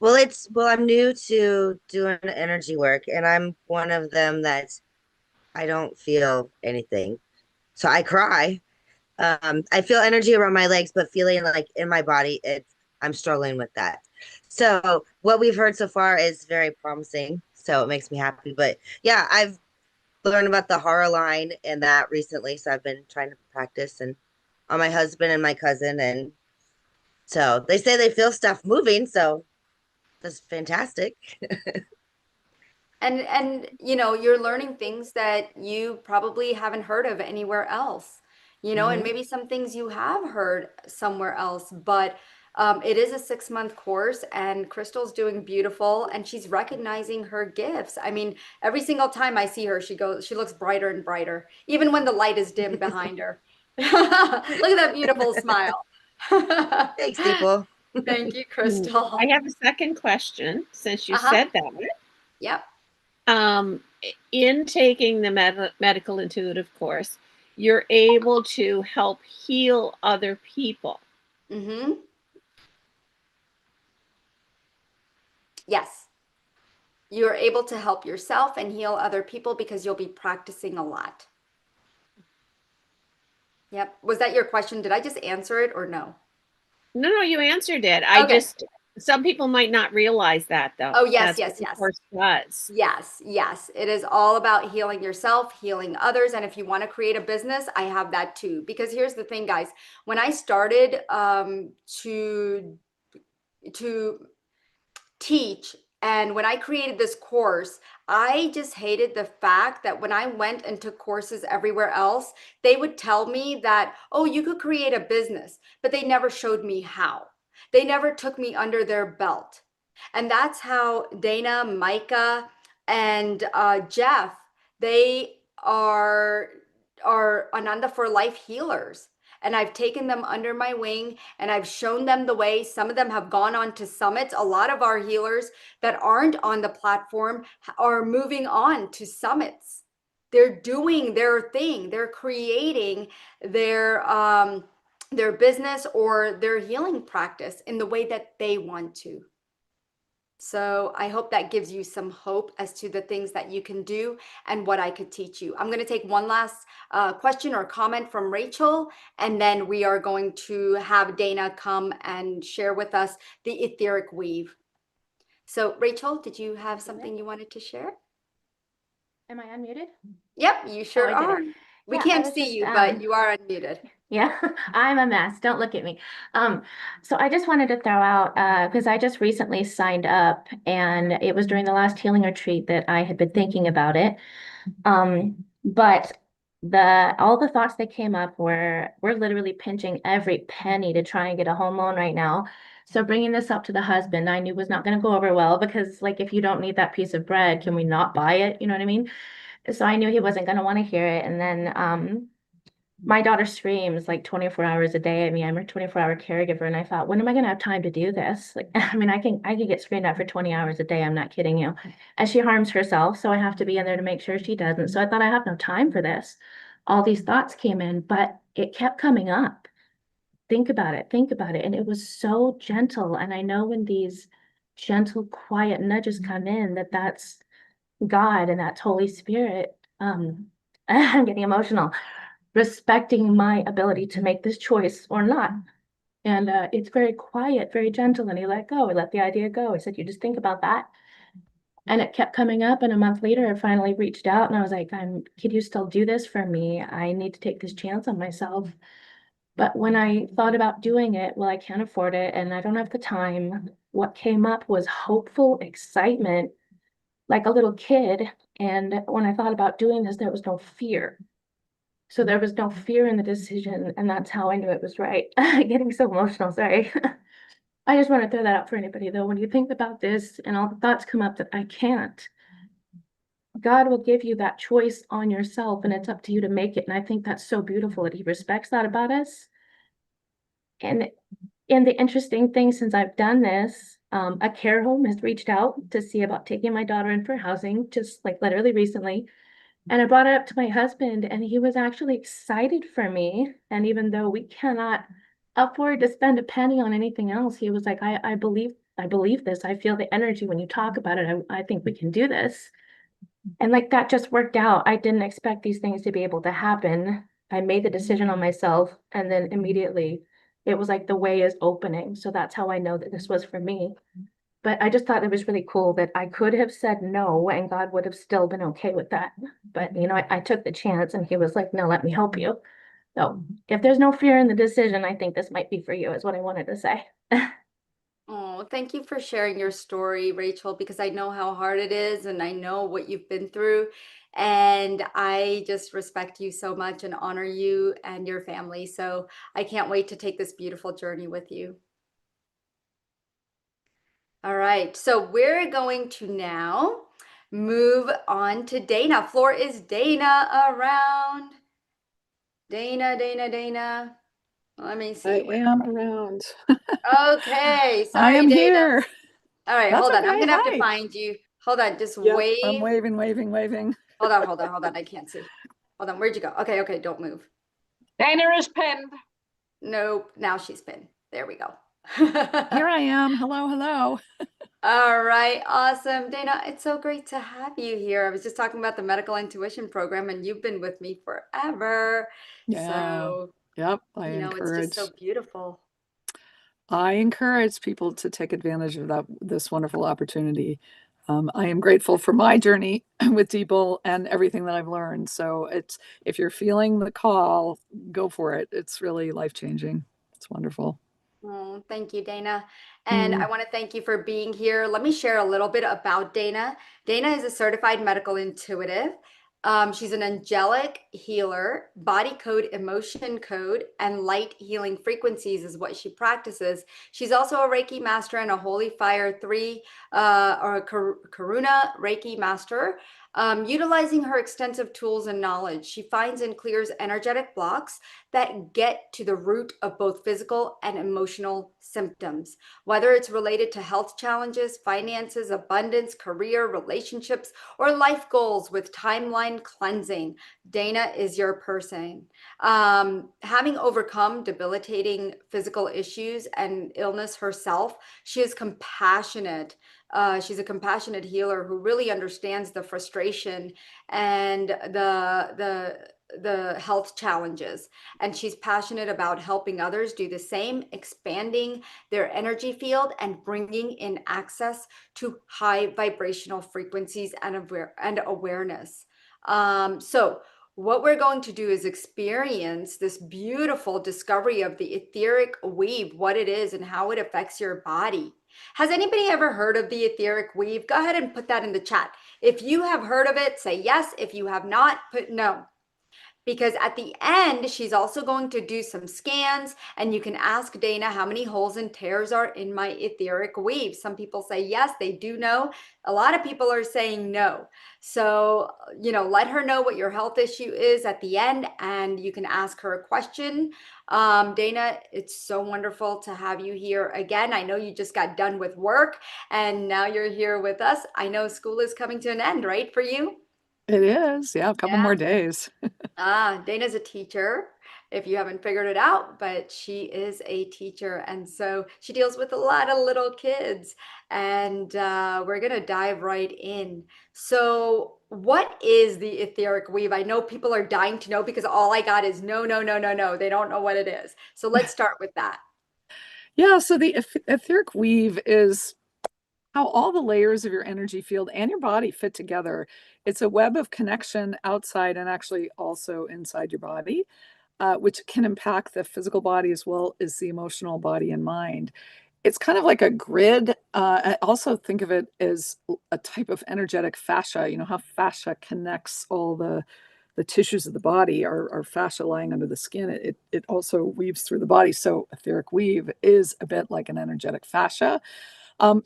Well, I'm new to doing energy work, and I'm one of them that I don't feel anything. So I cry. I feel energy around my legs, but feeling like in my body, I'm struggling with that. So what we've heard so far is very promising. So it makes me happy. But yeah, I've learned about the horror line and that recently. So I've been trying to practice and on my husband and my cousin. And so they say they feel stuff moving. So that's fantastic. And you're learning things that you probably haven't heard of anywhere else, and maybe some things you have heard somewhere else, but it is a 6-month course, and Crystal's doing beautiful, and she's recognizing her gifts. I mean, every single time I see her, she looks brighter and brighter, even when the light is dim behind her. Look at that beautiful smile. Thanks, people. Thank you, Crystal. I have a second question since you Uh-huh. said that. Yep. In taking the medical intuitive course, you're able to help heal other people. Mm-hmm. Yes. You're able to help yourself and heal other people because you'll be practicing a lot. Yep. Was that your question? Did I just answer it or no? No, you answered it. Okay. Some people might not realize that though. Oh, yes, That's yes, what the yes. course does. Yes, yes. It is all about healing yourself, healing others. And if you want to create a business, I have that too. Because here's the thing, guys. When I started to teach, and when I created this course, I just hated the fact that when I went and took courses everywhere else, they would tell me that, oh, you could create a business, but they never showed me how. They never took me under their belt. And that's how Dana, Micah, and Jeff, they are Ananda for Life healers. And I've taken them under my wing and I've shown them the way. Some of them have gone on to summits. A lot of our healers that aren't on the platform are moving on to summits. They're doing their thing. They're creating their business or their healing practice in the way that they want to. So I hope that gives you some hope as to the things that you can do and what I could teach you. I'm going to take one last question or comment from Rachel, and then we are going to have Dana come and share with us the etheric weave. So Rachel, did you have something you wanted to share? Am I unmuted? Yep, you sure are. We can't see you, but you are unmuted. Yeah, I'm a mess. Don't look at me. So I just wanted to throw out, because I just recently signed up and it was during the last healing retreat that I had been thinking about it. But all the thoughts that came up we're literally pinching every penny to try and get a home loan right now. So bringing this up to the husband, I knew was not going to go over well because like, if you don't need that piece of bread, can we not buy it? You know what I mean? So I knew he wasn't going to want to hear it. And then, my daughter screams like 24 hours a day at me. I'm her 24-hour caregiver. And I thought, when am I going to have time to do this? Like, I mean, I can get screamed at for 20 hours a day. I'm not kidding you. And she harms herself. So I have to be in there to make sure she doesn't. So I thought I have no time for this. All these thoughts came in, but it kept coming up. Think about it. Think about it. And it was so gentle. And I know when these gentle, quiet nudges come in, that's God and that's Holy Spirit. I'm getting emotional, respecting my ability to make this choice or not. And it's very quiet, very gentle. And he let go. He let the idea go. I said, you just think about that. And it kept coming up. And a month later, I finally reached out and I was like, could you still do this for me? I need to take this chance on myself. But when I thought about doing it, well, I can't afford it and I don't have the time. What came up was hopeful excitement, like a little kid. And when I thought about doing this, there was no fear. So there was no fear in the decision, and that's how I knew it was right. Getting so emotional, sorry. I just want to throw that out for anybody though. When you think about this and all the thoughts come up that I can't, God will give you that choice on yourself and it's up to you to make it. And I think that's so beautiful that he respects that about us. And the interesting thing, since I've done this, a care home has reached out to see about taking my daughter in for housing, just like literally recently. And I brought it up to my husband and he was actually excited for me. And even though we cannot afford to spend a penny on anything else, he was like, I believe this. I feel the energy when you talk about it. I think we can do this. And like that just worked out. I didn't expect these things to be able to happen. I made the decision on myself and then immediately it was like the way is opening. So that's how I know that this was for me. But I just thought it was really cool that I could have said no and God would have still been okay with that. But, I took the chance and he was like, no, let me help you. So if there's no fear in the decision, I think this might be for you, is what I wanted to say. Oh, thank you for sharing your story, Rachel, because I know how hard it is and I know what you've been through. And I just respect you so much and honor you and your family. So I can't wait to take this beautiful journey with you. All right, so we're going to now move on to Dana. Floor is Dana around. Dana. Let me see. I am around. Okay, I sorry, am Dana. here. All right, That's hold on. I'm okay. gonna have to Hi. find you. Hold on, just Yep, wave. I'm waving. Hold on. I can't see. Hold on, where'd you go? Okay, don't move. Dana is pinned. Nope, now she's pinned. There we go. Here I am. Hello. All right, awesome. Dana, it's so great to have you here. I was just talking about the medical intuition program and you've been with me forever. Yeah. So, Yep. it's just so beautiful. I encourage people to take advantage of this wonderful opportunity. I am grateful for my journey with Deeple and everything that I've learned. So if you're feeling the call, go for it. It's really life-changing. It's wonderful. Oh, thank you, Dana. And I want to thank you for being here. Let me share a little bit about Dana. Dana is a certified medical intuitive. She's an angelic healer, body code, emotion code, and light healing frequencies is what she practices. She's also a Reiki master and a Holy Fire 3 or a Karuna Reiki master. Utilizing her extensive tools and knowledge, she finds and clears energetic blocks that get to the root of both physical and emotional symptoms, whether it's related to health challenges, finances, abundance, career, relationships, or life goals with timeline cleansing. Dana is your person. Having overcome debilitating physical issues and illness herself, she is compassionate. She's a compassionate healer who really understands the frustration and the health challenges, and she's passionate about helping others do the same, expanding their energy field and bringing in access to high vibrational frequencies and awareness. So what we're going to do is experience this beautiful discovery of the etheric weave, what it is and how it affects your body. Has anybody ever heard of the etheric weave? Go ahead and put that in the chat. If you have heard of it, say yes. If you have not, put no. Because at the end, she's also going to do some scans, and you can ask Dana how many holes and tears are in my etheric weave. Some people say yes, they do know. A lot of people are saying no. So, let her know what your health issue is at the end, and you can ask her a question. Dana, it's so wonderful to have you here again. I know you just got done with work, and now you're here with us. I know school is coming to an end, right, for you? It is. Yeah, a couple more days. Dana's a teacher, if you haven't figured it out, but she is a teacher. And so she deals with a lot of little kids. And we're going to dive right in. So, what is the etheric weave? I know people are dying to know because all I got is no, no, no, no, no. They don't know what it is. So, let's start with that. Yeah, so the etheric weave is how all the layers of your energy field and your body fit together. It's a web of connection outside and actually also inside your body, which can impact the physical body as well as the emotional body and mind. It's kind of like a grid. I also think of it as a type of energetic fascia. You know how fascia connects all the tissues of the body, our fascia lying under the skin. It also weaves through the body. So etheric weave is a bit like an energetic fascia.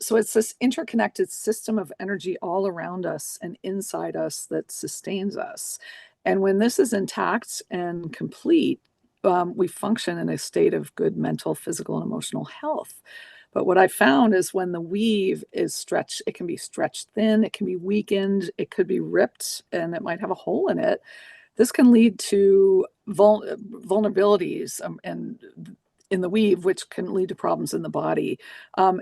So it's this interconnected system of energy all around us and inside us that sustains us. And when this is intact and complete, we function in a state of good mental, physical, and emotional health. But what I found is when the weave is stretched, it can be stretched thin, it can be weakened, it could be ripped, and it might have a hole in it. This can lead to vulnerabilities and in the weave, which can lead to problems in the body,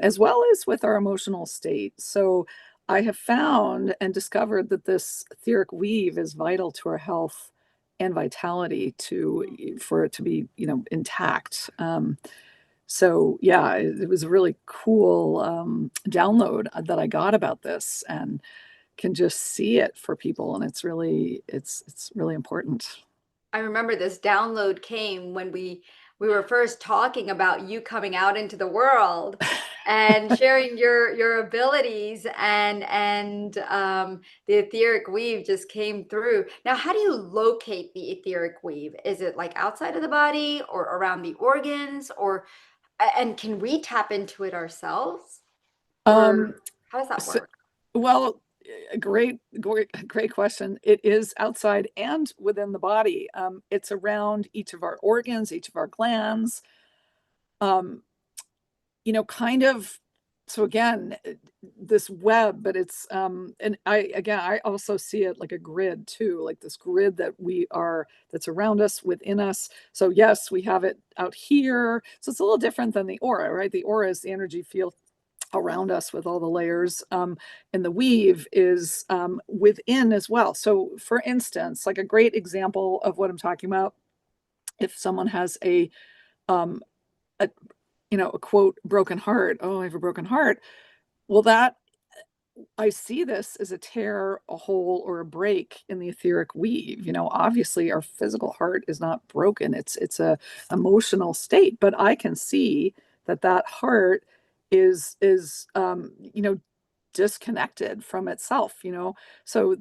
as well as with our emotional state. So I have found and discovered that this etheric weave is vital to our health and vitality for it to be, intact. So yeah, it was a really cool download that I got about this, and can just see it for people, and it's really important. I remember this download came when we were first talking about you coming out into the world and sharing your abilities, and the etheric weave just came through. Now, how do you locate the etheric weave? Is it like outside of the body or around the organs, and can we tap into it ourselves? Or how does that So, work? well, a great question. It is outside and within the body. It's around each of our organs, each of our glands. Kind of. So again, this web, but it's and I also see it like a grid too, like this grid that's around us, within us. So yes, we have it out here. So it's a little different than the aura, right? The aura is the energy field around us with all the layers, and the weave is within as well. So for instance, like a great example of what I'm talking about, if someone has a quote broken heart, oh, I have a broken heart. Well, that I see this as a tear, a hole, or a break in the etheric weave. Obviously our physical heart is not broken. It's a emotional state, but I can see that heart is disconnected from itself, so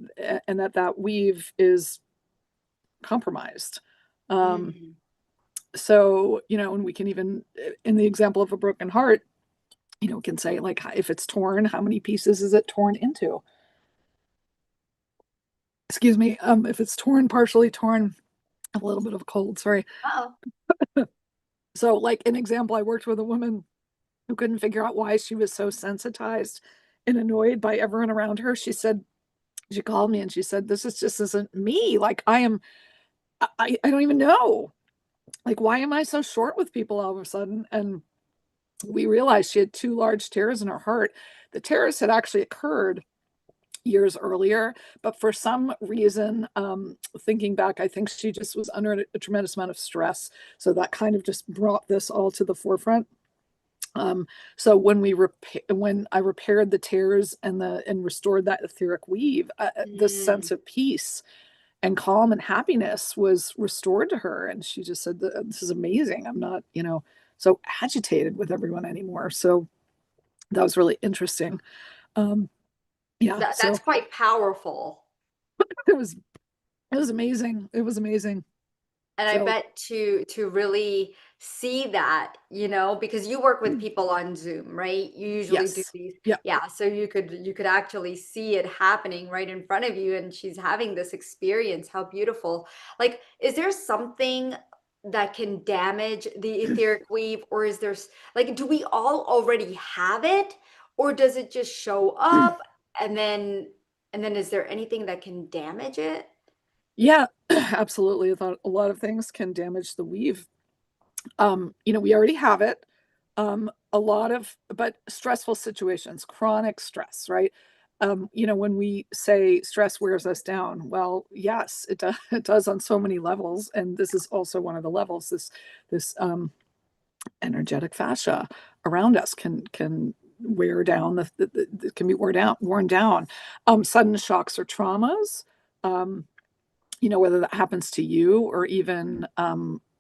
and that weave is compromised. So, and we can even, in the example of a broken heart, we can say, like, if it's torn, how many pieces is it torn into? Excuse me. If it's torn, partially torn, a little bit of a cold, sorry. So, like, an example, I worked with a woman who couldn't figure out why she was so sensitized and annoyed by everyone around her. She called me and she said, this is just isn't me. Like, I don't even know. Like, why am I so short with people all of a sudden? And we realized she had 2 large tears in her heart. The tears had actually occurred years earlier, but for some reason, thinking back, I think she just was under a tremendous amount of stress. So that kind of just brought this all to the forefront. So when I repaired the tears and restored that etheric weave, this sense of peace and calm and happiness was restored to her, and she just said, "This is amazing. I'm not, so agitated with everyone anymore." So that was really interesting. Yeah, That's quite powerful. it was amazing. It was amazing. And I bet to really see that, because you work with people on Zoom, right? You usually do Yes. these. Yeah. Yeah. So you could actually see it happening right in front of you, and she's having this experience. How beautiful. Like, is there something that can damage the etheric weave, or is there like, do we all already have it, or does it just show up and then is there anything that can damage it? Yeah, absolutely. I thought a lot of things can damage the weave. We already have it. But stressful situations, chronic stress, right? When we say stress wears us down, well, yes, it does. It does on so many levels, and this is also one of the levels. This energetic fascia around us can wear down. Can be worn down. Sudden shocks or traumas. Whether that happens to you or even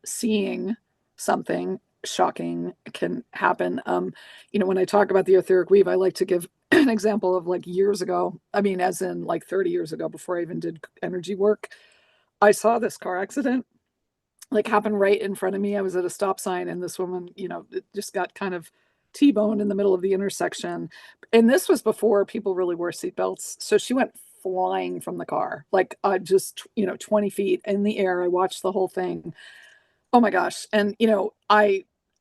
seeing something shocking can happen. When I talk about the etheric weave, I like to give an example of, like, years ago. I mean, as in like 30 years ago, before I even did energy work, I saw this car accident like happen right in front of me. I was at a stop sign and this woman, it just got kind of T-boned in the middle of the intersection. And this was before people really wore seatbelts. So she went flying from the car, like just, 20 feet in the air. I watched the whole thing. Oh my gosh. And,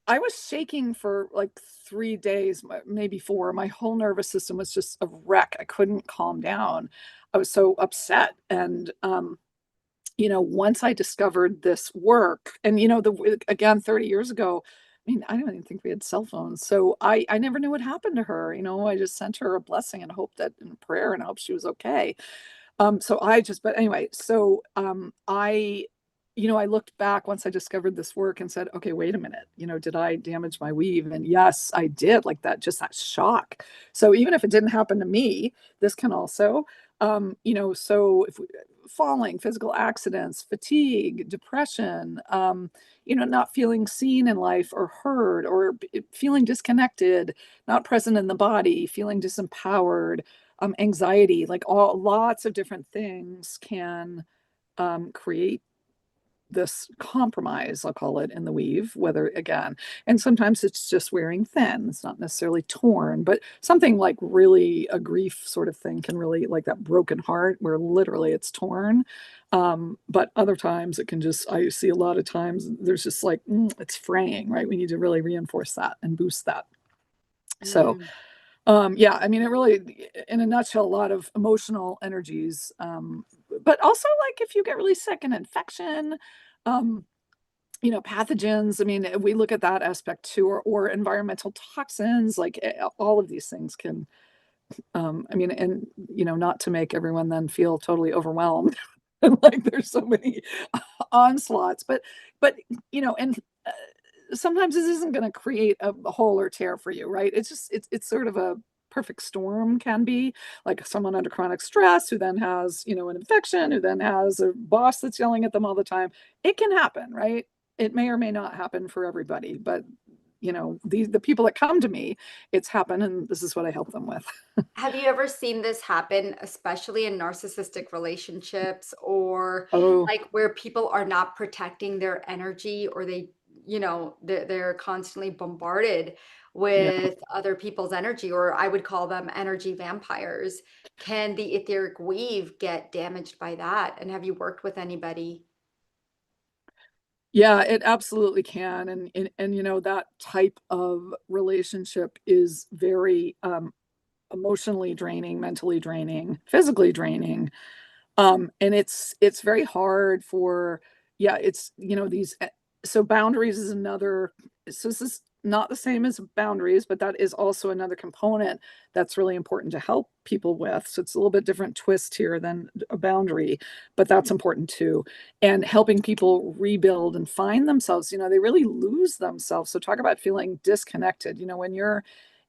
I was shaking for like 3 days, maybe 4. My whole nervous system was just a wreck. I couldn't calm down. I was so upset. And, once I discovered this work, and again, 30 years ago, I mean, I don't even think we had cell phones. So I never knew what happened to her. I just sent her a blessing and hoped that in prayer and hope she was okay. But anyway, so I looked back once I discovered this work and said, okay, wait a minute, did I damage my weave? And yes, I did. Like that, just that shock. So even if it didn't happen to me, this can also, so if falling, physical accidents, fatigue, depression, not feeling seen in life or heard, or feeling disconnected, not present in the body, feeling disempowered, anxiety, like lots of different things can create this compromise, I'll call it, in the weave, whether again, and sometimes it's just wearing thin. It's not necessarily torn, but something like really a grief sort of thing can really, like that broken heart where literally it's torn. But other times it can just, I see a lot of times there's just like, it's fraying, right? We need to really reinforce that and boost that. So, yeah, I mean, it really, in a nutshell, a lot of emotional energies, but also like if you get really sick, an infection, um, pathogens. I mean, we look at that aspect too, or environmental toxins, like all of these things can, I mean, and, not to make everyone then feel totally overwhelmed. And like there's so many onslaughts, but, and sometimes this isn't going to create a hole or tear for you, right? It's sort of a perfect storm, can be like someone under chronic stress who then has, an infection, who then has a boss that's yelling at them all the time. It can happen, right? It may or may not happen for everybody, but the people that come to me, it's happened, and this is what I help them with. Have you ever seen this happen, especially in narcissistic relationships, or Oh, like where people are not protecting their energy, or they're constantly bombarded yeah. with other people's energy, or I would call them energy vampires. Can the etheric weave get damaged by that? And have you worked with anybody? Yeah, it absolutely can. And that type of relationship is very emotionally draining, mentally draining, physically draining. And it's very hard for, yeah, it's, so boundaries is another, so this is not the same as boundaries, but that is also another component that's really important to help people with. So it's a little bit different twist here than a boundary, but that's important too. And helping people rebuild and find themselves, they really lose themselves. So talk about feeling disconnected, when you're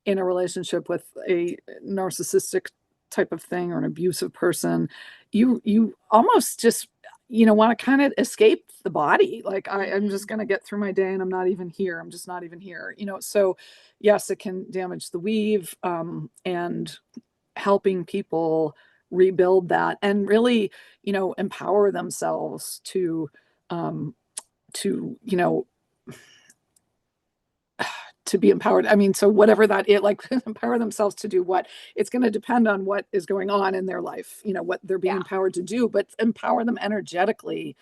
in a relationship with a narcissistic type of thing or an abusive person, you almost just want to kind of escape the body. Like I'm just going to get through my day and I'm not even here. I'm just not even here. So yes, it can damage the weave, and helping people rebuild that and really empower themselves um to to be empowered. I mean, so whatever that is, like empower themselves to do what, it's going to depend on what is going on in their life, what they're being Yeah. empowered to do, but empower them energetically,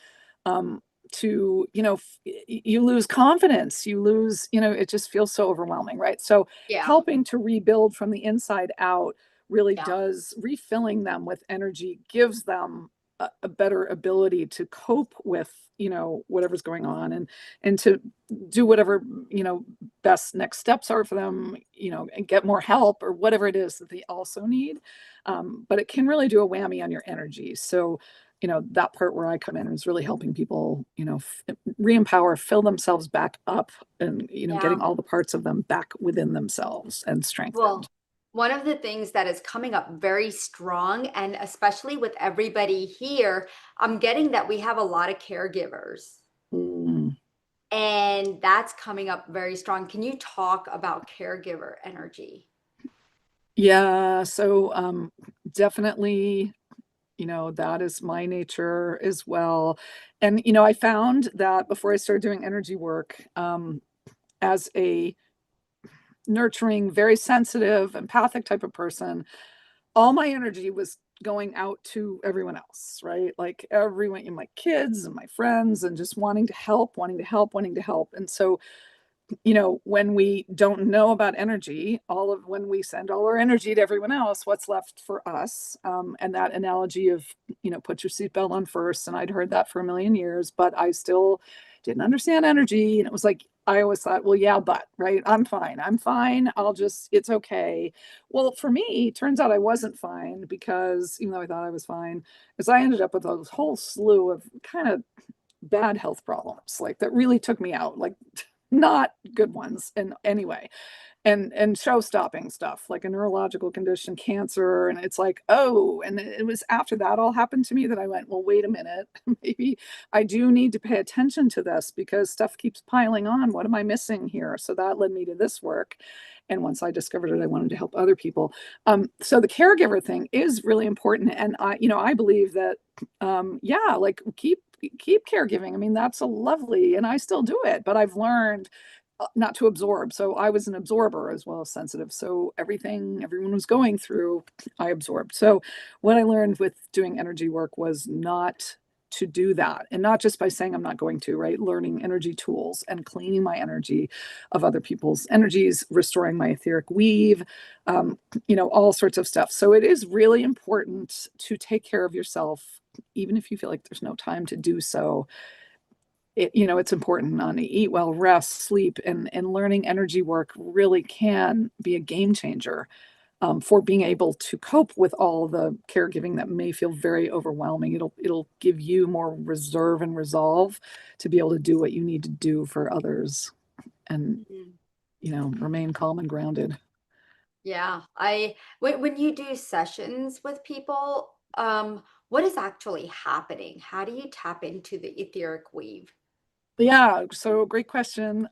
um, to, you lose confidence, you lose, it just feels so overwhelming, right? So Yeah. helping to rebuild from the inside out really Yeah. does, refilling them with energy gives them a better ability to cope with whatever's going on, and to do whatever best next steps are for them, and get more help or whatever it is that they also need. But it can really do a whammy on your energy. So that part where I come in is really helping people re-empower, fill themselves back up, and Yeah. getting all the parts of them back within themselves and strengthened. Well, one of the things that is coming up very strong, and especially with everybody here, I'm getting that we have a lot of caregivers, Mm. and that's coming up very strong. Can you talk about caregiver energy? Yeah, so definitely, that is my nature as well. And I found that before I started doing energy work, as a nurturing, very sensitive, empathic type of person, all my energy was going out to everyone else, right? Like everyone, my kids and my friends, and just wanting to help, wanting to help, wanting to help. And so when we don't know about energy, when we send all our energy to everyone else, what's left for us? And that analogy of, put your seatbelt on first. And I'd heard that for a million years, but I still didn't understand energy. And it was like, I always thought, well, yeah, but, right, I'm fine. I'm fine. It's okay. Well, for me, turns out I wasn't fine, because even though I thought I was fine, because I ended up with a whole slew of kind of bad health problems, like that really took me out, like not good ones in any way, and show stopping stuff like a neurological condition, cancer. And it's like, oh, and it was after that all happened to me that I went, well, wait a minute, maybe I do need to pay attention to this, because stuff keeps piling on. What am I missing here? So that led me to this work. And once I discovered it, I wanted to help other people. So the caregiver thing is really important. And I believe that, yeah, like keep caregiving. I mean, that's a lovely, and I still do it, but I've learned not to absorb. So I was an absorber as well as sensitive. So everything everyone was going through, I absorbed. So what I learned with doing energy work was not to do that. And not just by saying I'm not going to, right? Learning energy tools and cleaning my energy of other people's energies, restoring my etheric weave, all sorts of stuff. So it is really important to take care of yourself, even if you feel like there's no time to do so. It's important on eat well, rest, sleep, and learning energy work really can be a game changer, for being able to cope with all the caregiving that may feel very overwhelming. It'll give you more reserve and resolve to be able to do what you need to do for others, and remain calm and grounded. Yeah, when you do sessions with people, what is actually happening? How do you tap into the etheric weave? Yeah, so great question.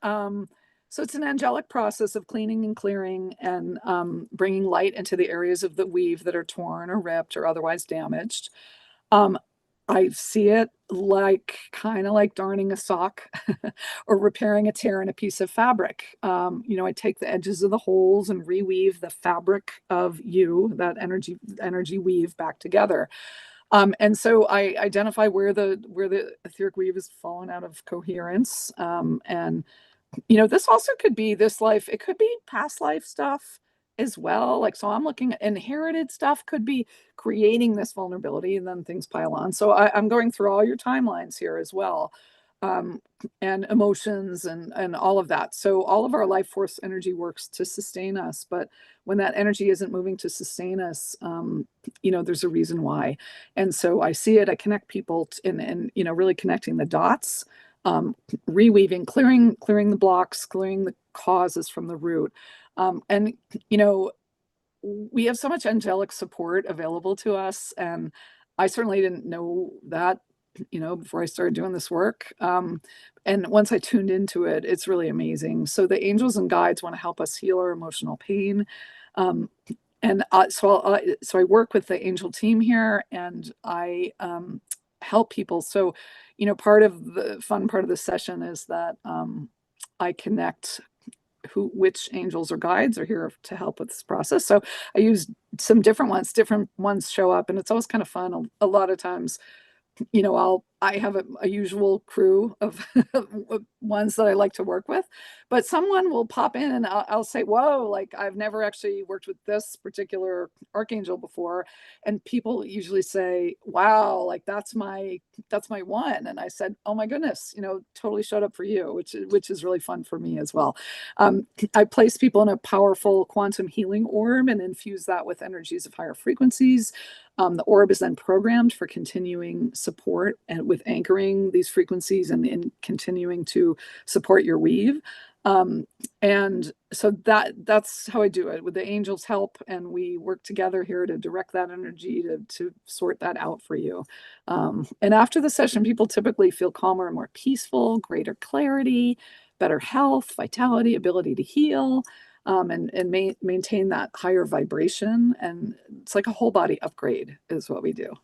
So it's an angelic process of cleaning and clearing and bringing light into the areas of the weave that are torn or ripped or otherwise damaged. Um, I see it like kind of like darning a sock or repairing a tear in a piece of fabric. I take the edges of the holes and reweave the fabric of you, that energy weave back together. And so I identify where the etheric weave has fallen out of coherence, and this also could be this life. It could be past life stuff as well. Like, so I'm looking at inherited stuff, could be creating this vulnerability, and then things pile on. So I'm going through all your timelines here as well. Um, and emotions and all of that. So all of our life force energy works to sustain us. But when that energy isn't moving to sustain us, there's a reason why. And so I see it, I connect people and really connecting the dots, reweaving, clearing the blocks, clearing the causes from the root. And we have so much angelic support available to us, and I certainly didn't know that before I started doing this work. And once I tuned into it, it's really amazing. So the angels and guides want to help us heal our emotional pain. So I work with the angel team here, and I help people. So, part of the fun part of the session is that I connect which angels or guides are here to help with this process. So I use some different ones show up, and it's always kind of fun. A lot of times, I have a usual crew of ones that I like to work with, but someone will pop in and I'll say, whoa, like I've never actually worked with this particular archangel before. And people usually say, wow, like that's my one. And I said, oh my goodness, totally showed up for you, which is really fun for me as well. I place people in a powerful quantum healing orb and infuse that with energies of higher frequencies. The orb is then programmed for continuing support and with anchoring these frequencies and continuing to support your weave. And so that's how I do it with the angels' help, and we work together here to direct that energy to sort that out for you. And after the session, people typically feel calmer and more peaceful, greater clarity, better health, vitality, ability to heal, and maintain that higher vibration. And it's like a whole body upgrade is what we do.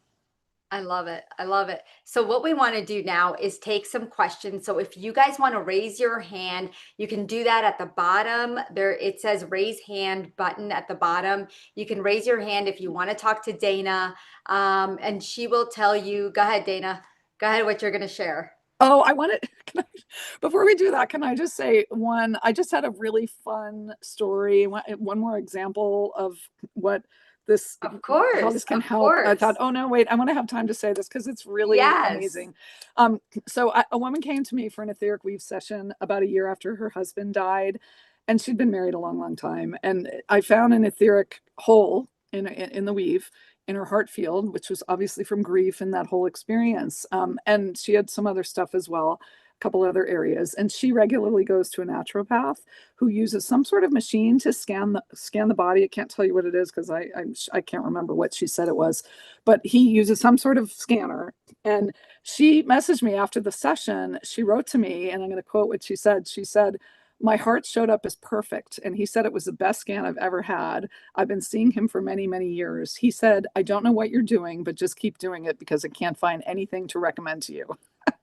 I love it. I love it. So what we want to do now is take some questions. So if you guys want to raise your hand, you can do that at the bottom. There it says raise hand button at the bottom. You can raise your hand if you want to talk to Dana, and she will tell you. Go ahead, Dana. Go ahead, what you're going to share. Oh, before we do that, can I just say I just had a really fun story, one more example of what this, Of course, how this can of help. I course. thought, oh no, wait, I want to have time to say this because it's really Yes. amazing. So a woman came to me for an etheric weave session about a year after her husband died, and she'd been married a long, long time. And I found an etheric hole in the weave in her heart field, which was obviously from grief and that whole experience. And she had some other stuff as well, a couple other areas. And she regularly goes to a naturopath who uses some sort of machine to scan the body. I can't tell you what it is because I can't remember what she said it was, but he uses some sort of scanner. And she messaged me after the session. She wrote to me, and I'm going to quote what she said. She said, my heart showed up as perfect. And he said it was the best scan I've ever had. I've been seeing him for many, many years. He said, I don't know what you're doing, but just keep doing it because I can't find anything to recommend to you.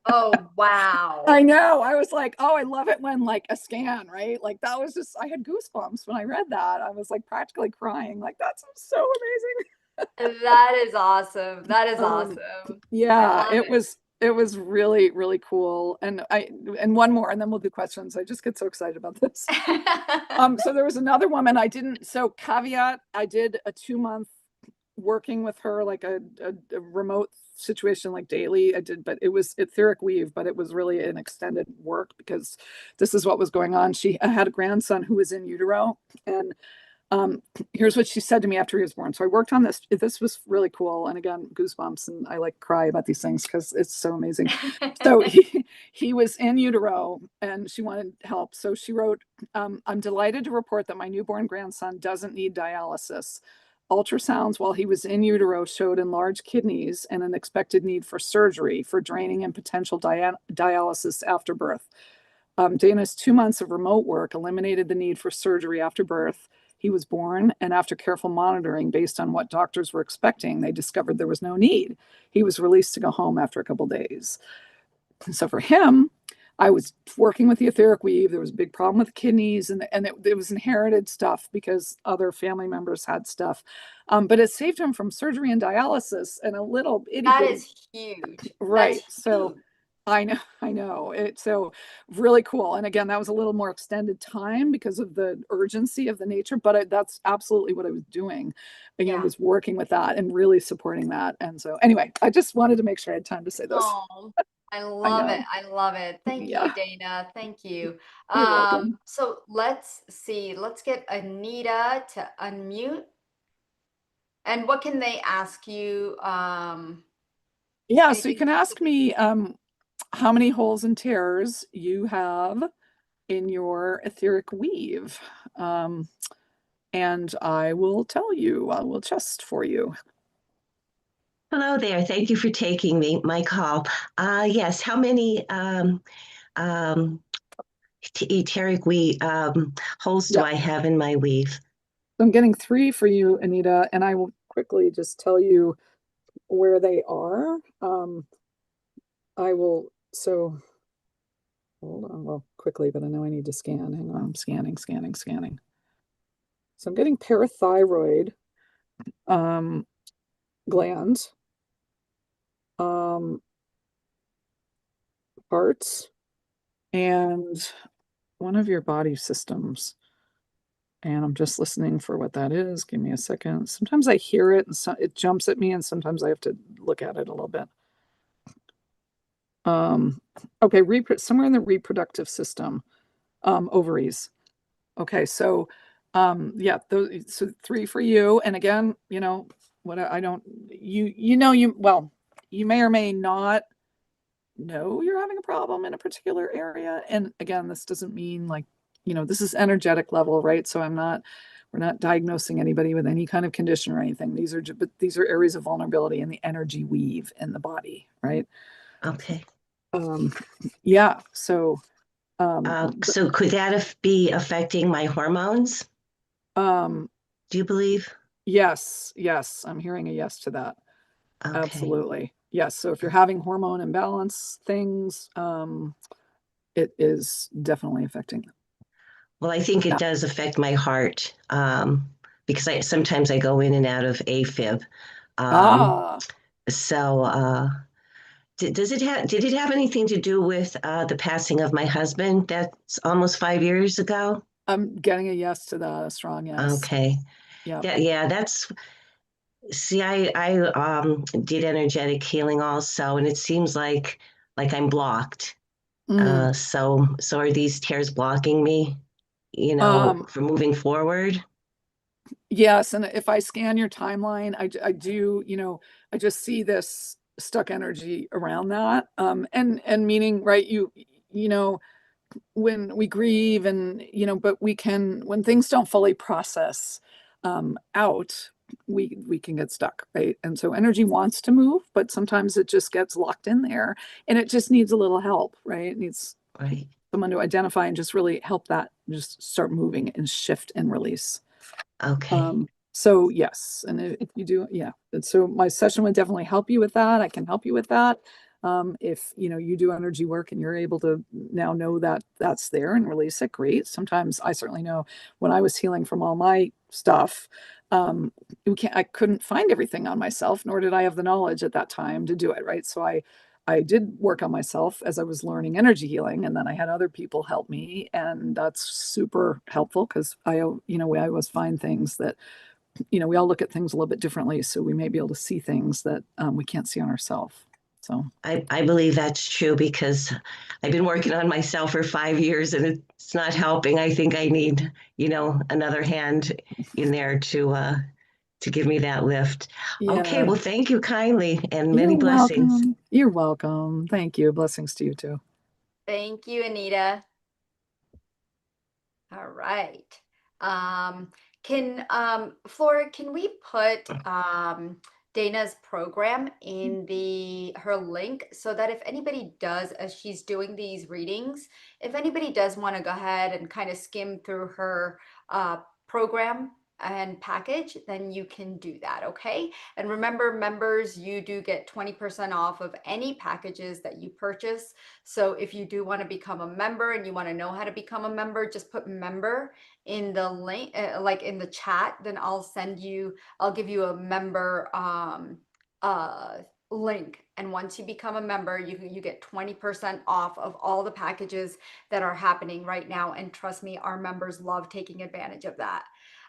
Oh, wow. I know. I was like, oh, I love it when like a scan, right? Like that was just, I had goosebumps when I read that. I was like practically crying. Like, that's so amazing. That is awesome. That is awesome. Yeah, it was really, really cool. And one more, and then we'll do questions. I just get so excited about this. So there was another woman caveat, I did a 2-month working with her, like a remote situation, like daily. But it was etheric weave, but it was really an extended work because this is what was going on. She had a grandson who was in utero, and here's what she said to me after he was born. So I worked on this. This was really cool. And again, goosebumps. And I like cry about these things because it's so amazing. So he was in utero and she wanted help. So she wrote, I'm delighted to report that my newborn grandson doesn't need dialysis. Ultrasounds while he was in utero showed enlarged kidneys and an expected need for surgery for draining and potential dialysis after birth. Dana's 2 months of remote work eliminated the need for surgery after birth. He was born, and after careful monitoring based on what doctors were expecting, they discovered there was no need. He was released to go home after a couple days. So for him, I was working with the etheric weave. There was a big problem with kidneys, and it was inherited stuff because other family members had stuff. But it saved him from surgery and dialysis and a little itty That bitty. is huge. Right. That's So huge. I know. It's so really cool. And again, that was a little more extended time because of the urgency of the nature, but that's absolutely what I was doing. Yeah. Was working with that and really supporting that. And so anyway, I just wanted to make sure I had time to say this. Oh, I I love it. know. I love it. Thank you, Yeah. Dana. Thank you. You're welcome. So let's see. Let's get Anita to unmute. And what can they ask you? Yeah, so you Anything can ask specific? me how many holes and tears you have in your etheric weave. And I will tell you, I will test for you. Hello there. Thank you for taking my call. Yes, how many etheric holes do Yeah. I have in my weave? So I'm getting 3 for you, Anita, and I will quickly just tell you where they are. I will, so hold on, well, quickly, but I know I need to scan. Hang on, I'm scanning. So I'm getting parathyroid glands, parts, and one of your body systems. And I'm just listening for what that is. Give me a second. Sometimes I hear it and so it jumps at me, and sometimes I have to look at it a little bit. Okay, somewhere in the reproductive system, ovaries. Okay, so yeah, so 3 for you. And again, what I don't well, you may or may not know you're having a problem in a particular area. And again, this doesn't mean like, this is energetic level, right? So we're not diagnosing anybody with any kind of condition or anything. But these are areas of vulnerability in the energy weave in the body, right? Okay. Yeah. So so could that be affecting my hormones? Do you believe? Yes. I'm hearing a yes to that. Okay. Absolutely. Yes. So if you're having hormone imbalance things, it is definitely affecting them. Well, I think it does affect my heart because sometimes I go in and out of AFib. So did it have anything to do with the passing of my husband? That's almost 5 years ago. I'm getting a yes to that, a strong yes. Okay. Yeah. See, I did energetic healing also, and it seems like I'm blocked. So are these tears blocking me, for moving forward? Yes, and if I scan your timeline, I do, I just see this stuck energy around that. And meaning, right, you know, when we grieve and, but when things don't fully process out, we can get stuck, right? And so energy wants to move, but sometimes it just gets locked in there and it just needs a little help, right? It needs someone to identify and just really help that just start moving and shift and release. Okay. So yes, and if you do, yeah. So my session would definitely help you with that. I can help you with that. If you do energy work and you're able to now know that that's there and release it, great. Sometimes I certainly know when I was healing from all my stuff, I couldn't find everything on myself, nor did I have the knowledge at that time to do it, right? So I did work on myself as I was learning energy healing, and then I had other people help me, and that's super helpful because I always find things that, we all look at things a little bit differently, so we may be able to see things that we can't see on ourselves. So I believe that's true because I've been working on myself for 5 years and it's not helping. I think I need, another hand in there to give me that lift. Yeah. Okay, well, thank you kindly and many blessings. Welcome. You're welcome. Thank you. Blessings to you too. Thank you, Anita. All right. Flora, can we put Dana's program in her link, so that if anybody does, as she's doing these readings, if anybody does want to go ahead and kind of skim through her program and package, then you can do that. Okay. And remember, members, you do get 20% off of any packages that you purchase. So if you do want to become a member and you want to know how to become a member, just put member in the link, like in the chat, then I'll give you a member link. And once you become a member, you get 20% off of all the packages that are happening right now. And trust me, our members love taking advantage of that.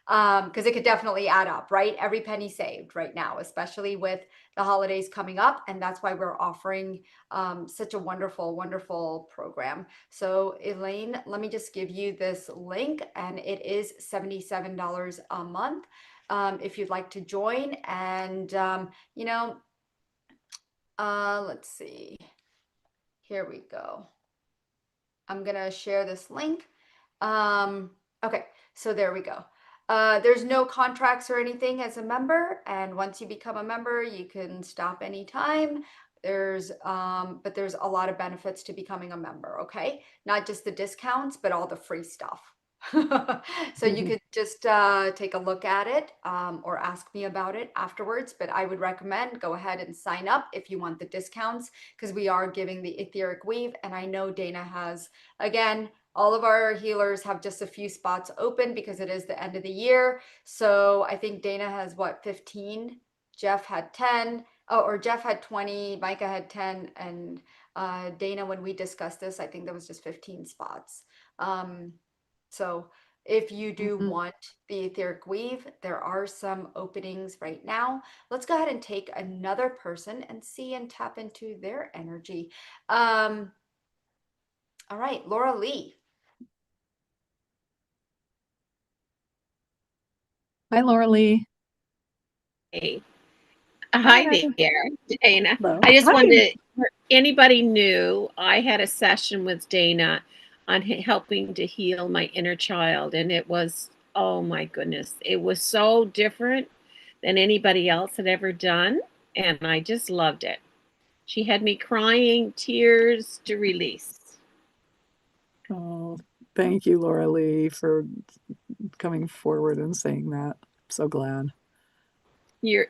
Because it could definitely add up, right? Every penny saved right now, especially with the holidays coming up. And that's why we're offering such a wonderful, wonderful program. So Elaine, let me just give you this link, and it is $77 a month if you'd like to join. And, let's see. Here we go. I'm going to share this link. Okay, so there we go. There's no contracts or anything as a member, and once you become a member, you can stop anytime. But there's a lot of benefits to becoming a member, okay? Not just the discounts, but all the free stuff. So you could just take a look at it or ask me about it afterwards. But I would recommend go ahead and sign up if you want the discounts, because we are giving the etheric weave. And I know Dana has, again, all of our healers have just a few spots open because it is the end of the year. So I think Dana has 15? Jeff had 10. Oh, or Jeff had 20, Micah had 10, and Dana, when we discussed this, I think there was just 15 spots. So if you do want the etheric weave, there are some openings right now. Let's go ahead and take another person and see and tap into their energy. All right, Laura Lee. Hi, Laura Lee. Hey. Hi there, Dana. Hello. I just Hi. wanted to, anybody knew, I had a session with Dana on helping to heal my inner child. And it was, oh my goodness, it was so different than anybody else had ever done. And I just loved it. She had me crying, tears to release. Oh, thank you, Laura Lee, for coming forward and saying that. I'm so glad. Do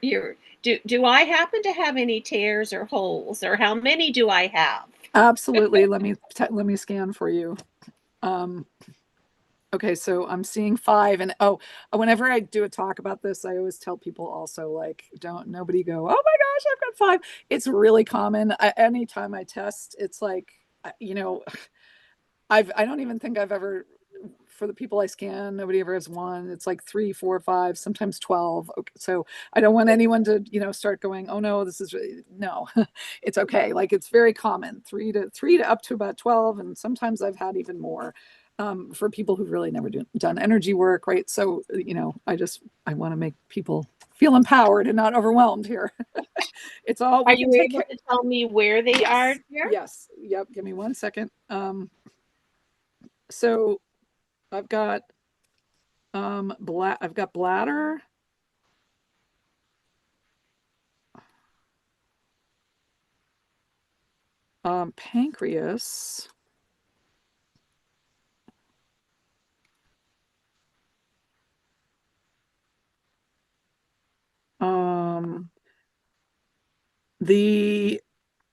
I happen to have any tears or holes, or how many do I have? Absolutely. Let me scan for you. Okay, so I'm seeing 5, and whenever I do a talk about this, I always tell people also, like, nobody go, oh my gosh, I've got 5. It's really common. Anytime I test, it's like, I don't even think I've ever, for the people I scan, nobody ever has 1. It's like 3, 4, 5, sometimes 12. Okay, so I don't want anyone to, start going, oh no, this is no, it's okay. Like, it's very common, 3 to up to about 12, and sometimes I've had even more. For people who've really never done energy work, right? So, I want to make people feel empowered and not overwhelmed here. It's all. Are you able to tell me where they are here? Yes. Yep. Give me 1 second. So I've got I've got bladder, pancreas, the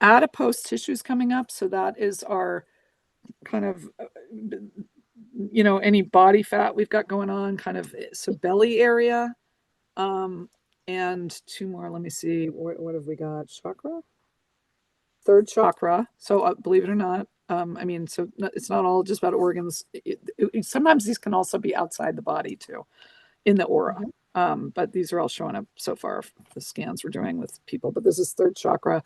adipose tissues coming up. So that is our kind of, any body fat we've got going on, kind of, so belly area. And 2 more, let me see, what have we got? Chakra? 3rd chakra. So believe it or not, so it's not all just about organs. Sometimes these can also be outside the body too, in the aura. But these are all showing up so far, the scans we're doing with people. But this is 3rd chakra.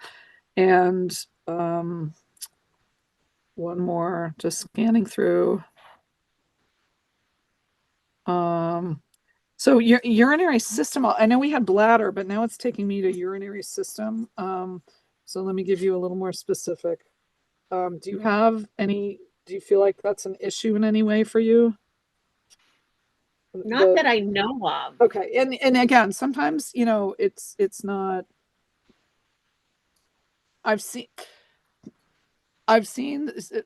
And 1 more, just scanning through. So your urinary system, I know we had bladder, but now it's taking me to urinary system. So let me give you a little more specific. Do you feel like that's an issue in any way for you? Not that I know of. Okay. And again, sometimes, it's not, I've seen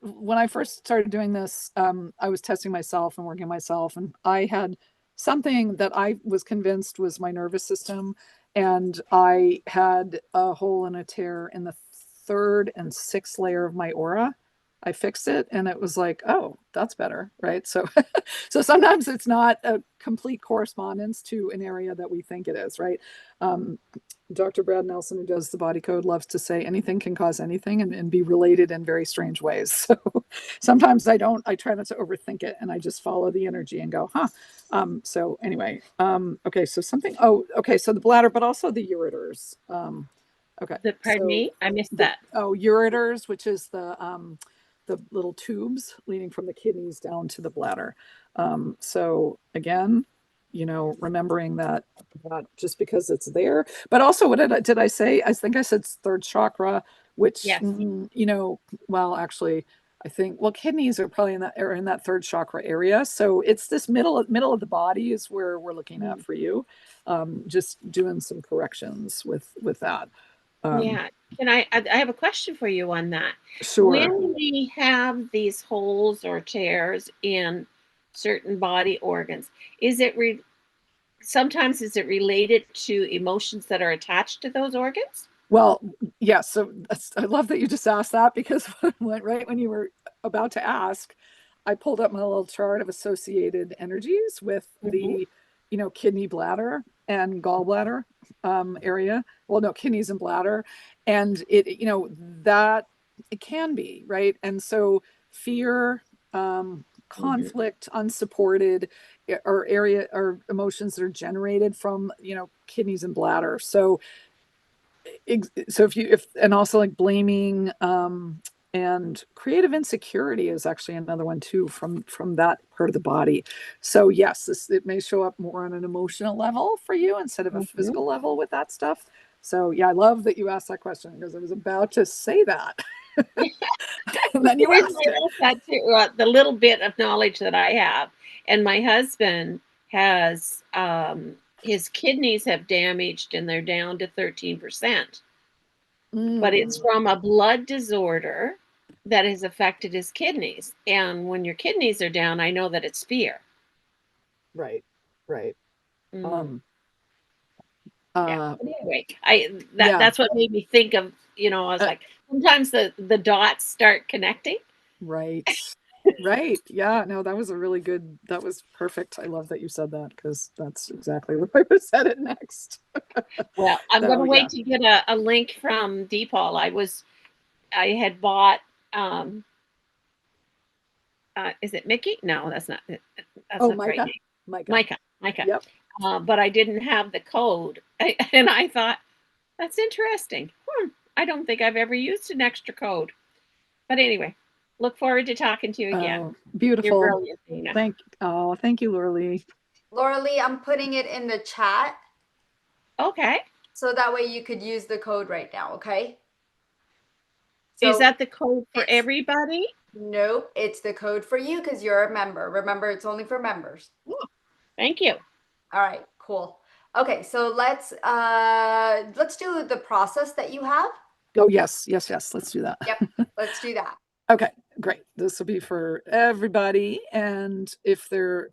when I first started doing this, I was testing myself and working myself, and I had something that I was convinced was my nervous system, and I had a hole and a tear in the third and sixth layer of my aura. I fixed it, and it was like, oh, that's better, right? So, so sometimes it's not a complete correspondence to an area that we think it is, right? Dr. Brad Nelson, who does the body code, loves to say anything can cause anything and be related in very strange ways. So sometimes I try not to overthink it, and I just follow the energy and go, huh. So anyway, okay. So okay. So the bladder, but also the ureters. Okay. Pardon me? I missed that. Ureters, which is the little tubes leading from the kidneys down to the bladder. So again, remembering that just because it's there, but also what did I say? I think I said third chakra, which, yes. Well, actually, I think, kidneys are probably in that third chakra area. So it's this middle of the body is where we're looking at for you. Just doing some corrections with that. Yeah. I have a question for you on that. Sure. When we have these holes or tears in certain body organs, sometimes is it related to emotions that are attached to those organs? Well, yes. So I love that you just asked that, because right when you were about to ask, I pulled up my little chart of associated energies with the, kidney, bladder, and gallbladder area. Well, no, kidneys and bladder. And that it can be, right? And so fear, conflict, unsupported, or emotions that are generated from, kidneys and bladder. So and also like blaming, and creative insecurity is actually another one too, from that part of the body. So yes, it may show up more on an emotional level for you instead of a physical level with that stuff. So yeah, I love that you asked that question, because I was about to say that. And then you asked it. That too, the little bit of knowledge that I have, and my husband has his kidneys have damaged and they're down to 13%. But it's from a blood disorder that has affected his kidneys. And when your kidneys are down, I know that it's fear. Right. Yeah. Anyway, that's what made me think of, I was like, sometimes the dots start connecting. Right. Yeah, no, that was perfect. I love that you said that, because that's exactly what I would have said it next. Well, I'm going to wait to get a link from Deepal. I had bought, is it Mickey? No, that's not. That's not Micah. Right name. Micah. Yep. But I didn't have the code, and I thought, that's interesting. I don't think I've ever used an extra code. But anyway, look forward to talking to you again. Beautiful. You're brilliant, Dana. Thank you, Laura Lee. Laura Lee, I'm putting it in the chat. Okay. So that way you could use the code right now, okay? So is that the code for everybody? Nope, it's the code for you because you're a member. Remember, it's only for members. Thank you. All right, cool. Okay, so let's do the process that you have. Oh, yes. Let's do that. Yep, let's do that. Okay, great. This will be for everybody. And if they're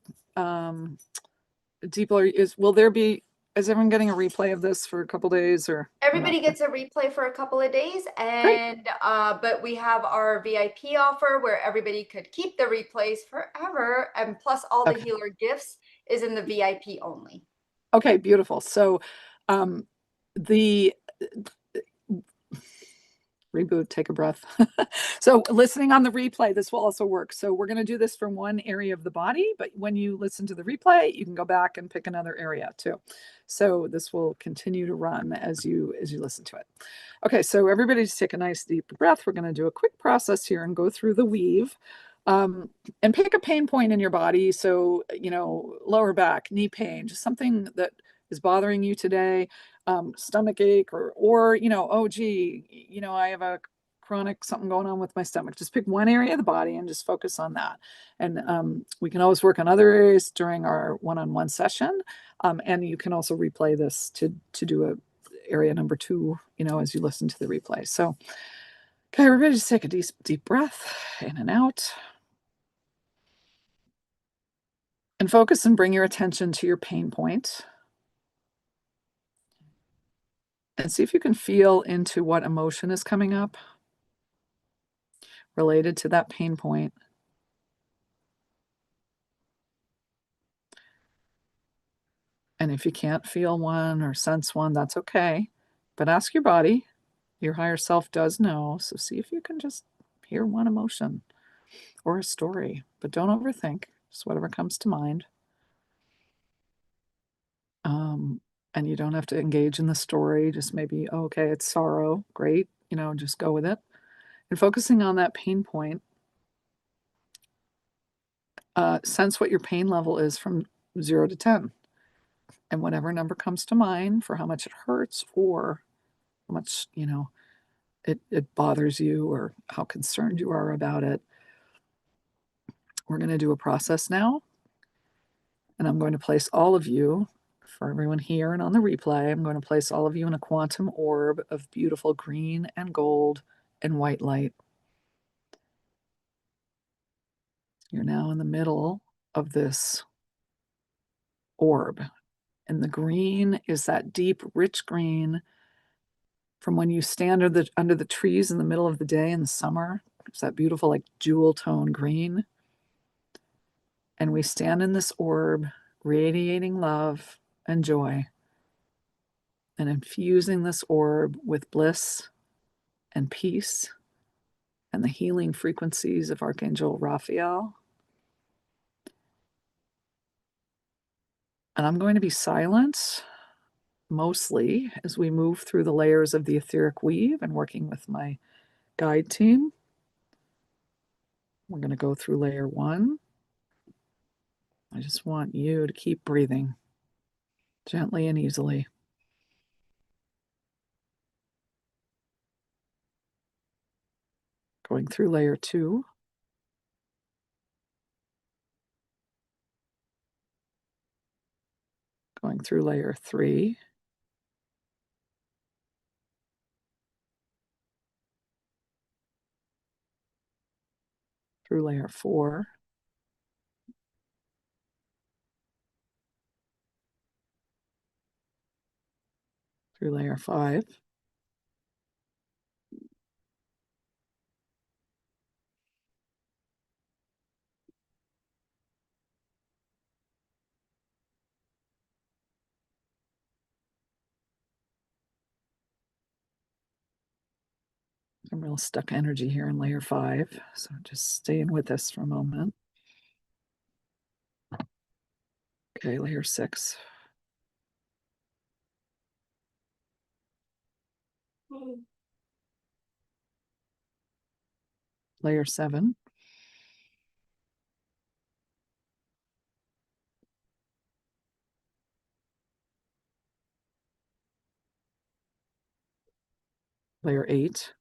is everyone getting a replay of this for a couple days, or everybody gets a replay for a couple of days? And but we have our VIP offer where everybody could keep the replays forever, and plus all the healer gifts is in the VIP only. Okay, beautiful. So the reboot, take a breath. So listening on the replay, this will also work. So we're going to do this from one area of the body, but when you listen to the replay, you can go back and pick another area too. So this will continue to run as you listen to it. Okay, so everybody just take a nice deep breath. We're going to do a quick process here and go through the weave. And pick a pain point in your body. So, lower back, knee pain, just something that is bothering you today, stomach ache, or, oh, gee, I have a chronic something going on with my stomach. Just pick one area of the body and just focus on that. And we can always work on other areas during our one-on-one session. And you can also replay this to do a area number 2, as you listen to the replay. So, okay, everybody just take a deep breath in and out. And focus and bring your attention to your pain point. And see if you can feel into what emotion is coming up related to that pain point. And if you can't feel one or sense one, that's okay. But ask your body. Your higher self does know. So see if you can just hear one emotion or a story. But don't overthink. Just whatever comes to mind. And you don't have to engage in the story. Just maybe, oh, okay, it's sorrow. Great. Just go with it. And focusing on that pain point, sense what your pain level is from 0 to 10. And whatever number comes to mind for how much it hurts or how much, it bothers you or how concerned you are about it. We're going to do a process now. And I'm going to place all of you, for everyone here and on the replay, I'm going to place all of you in a quantum orb of beautiful green and gold and white light. You're now in the middle of this orb. And the green is that deep, rich green from when you stand under the trees in the middle of the day in the summer. It's that beautiful, like jewel tone green. And we stand in this orb, radiating love and joy, and infusing this orb with bliss and peace and the healing frequencies of Archangel Raphael. And I'm going to be silent mostly as we move through the layers of the etheric weave and working with my guide team. We're going to go through layer 1. I just want you to keep breathing gently and easily. Going through layer 2. Going through layer 3. Through layer 4. Through layer 5. Some real stuck energy here in layer 5. So just staying with us for a moment. Okay, layer 6. Layer 7. Layer 8.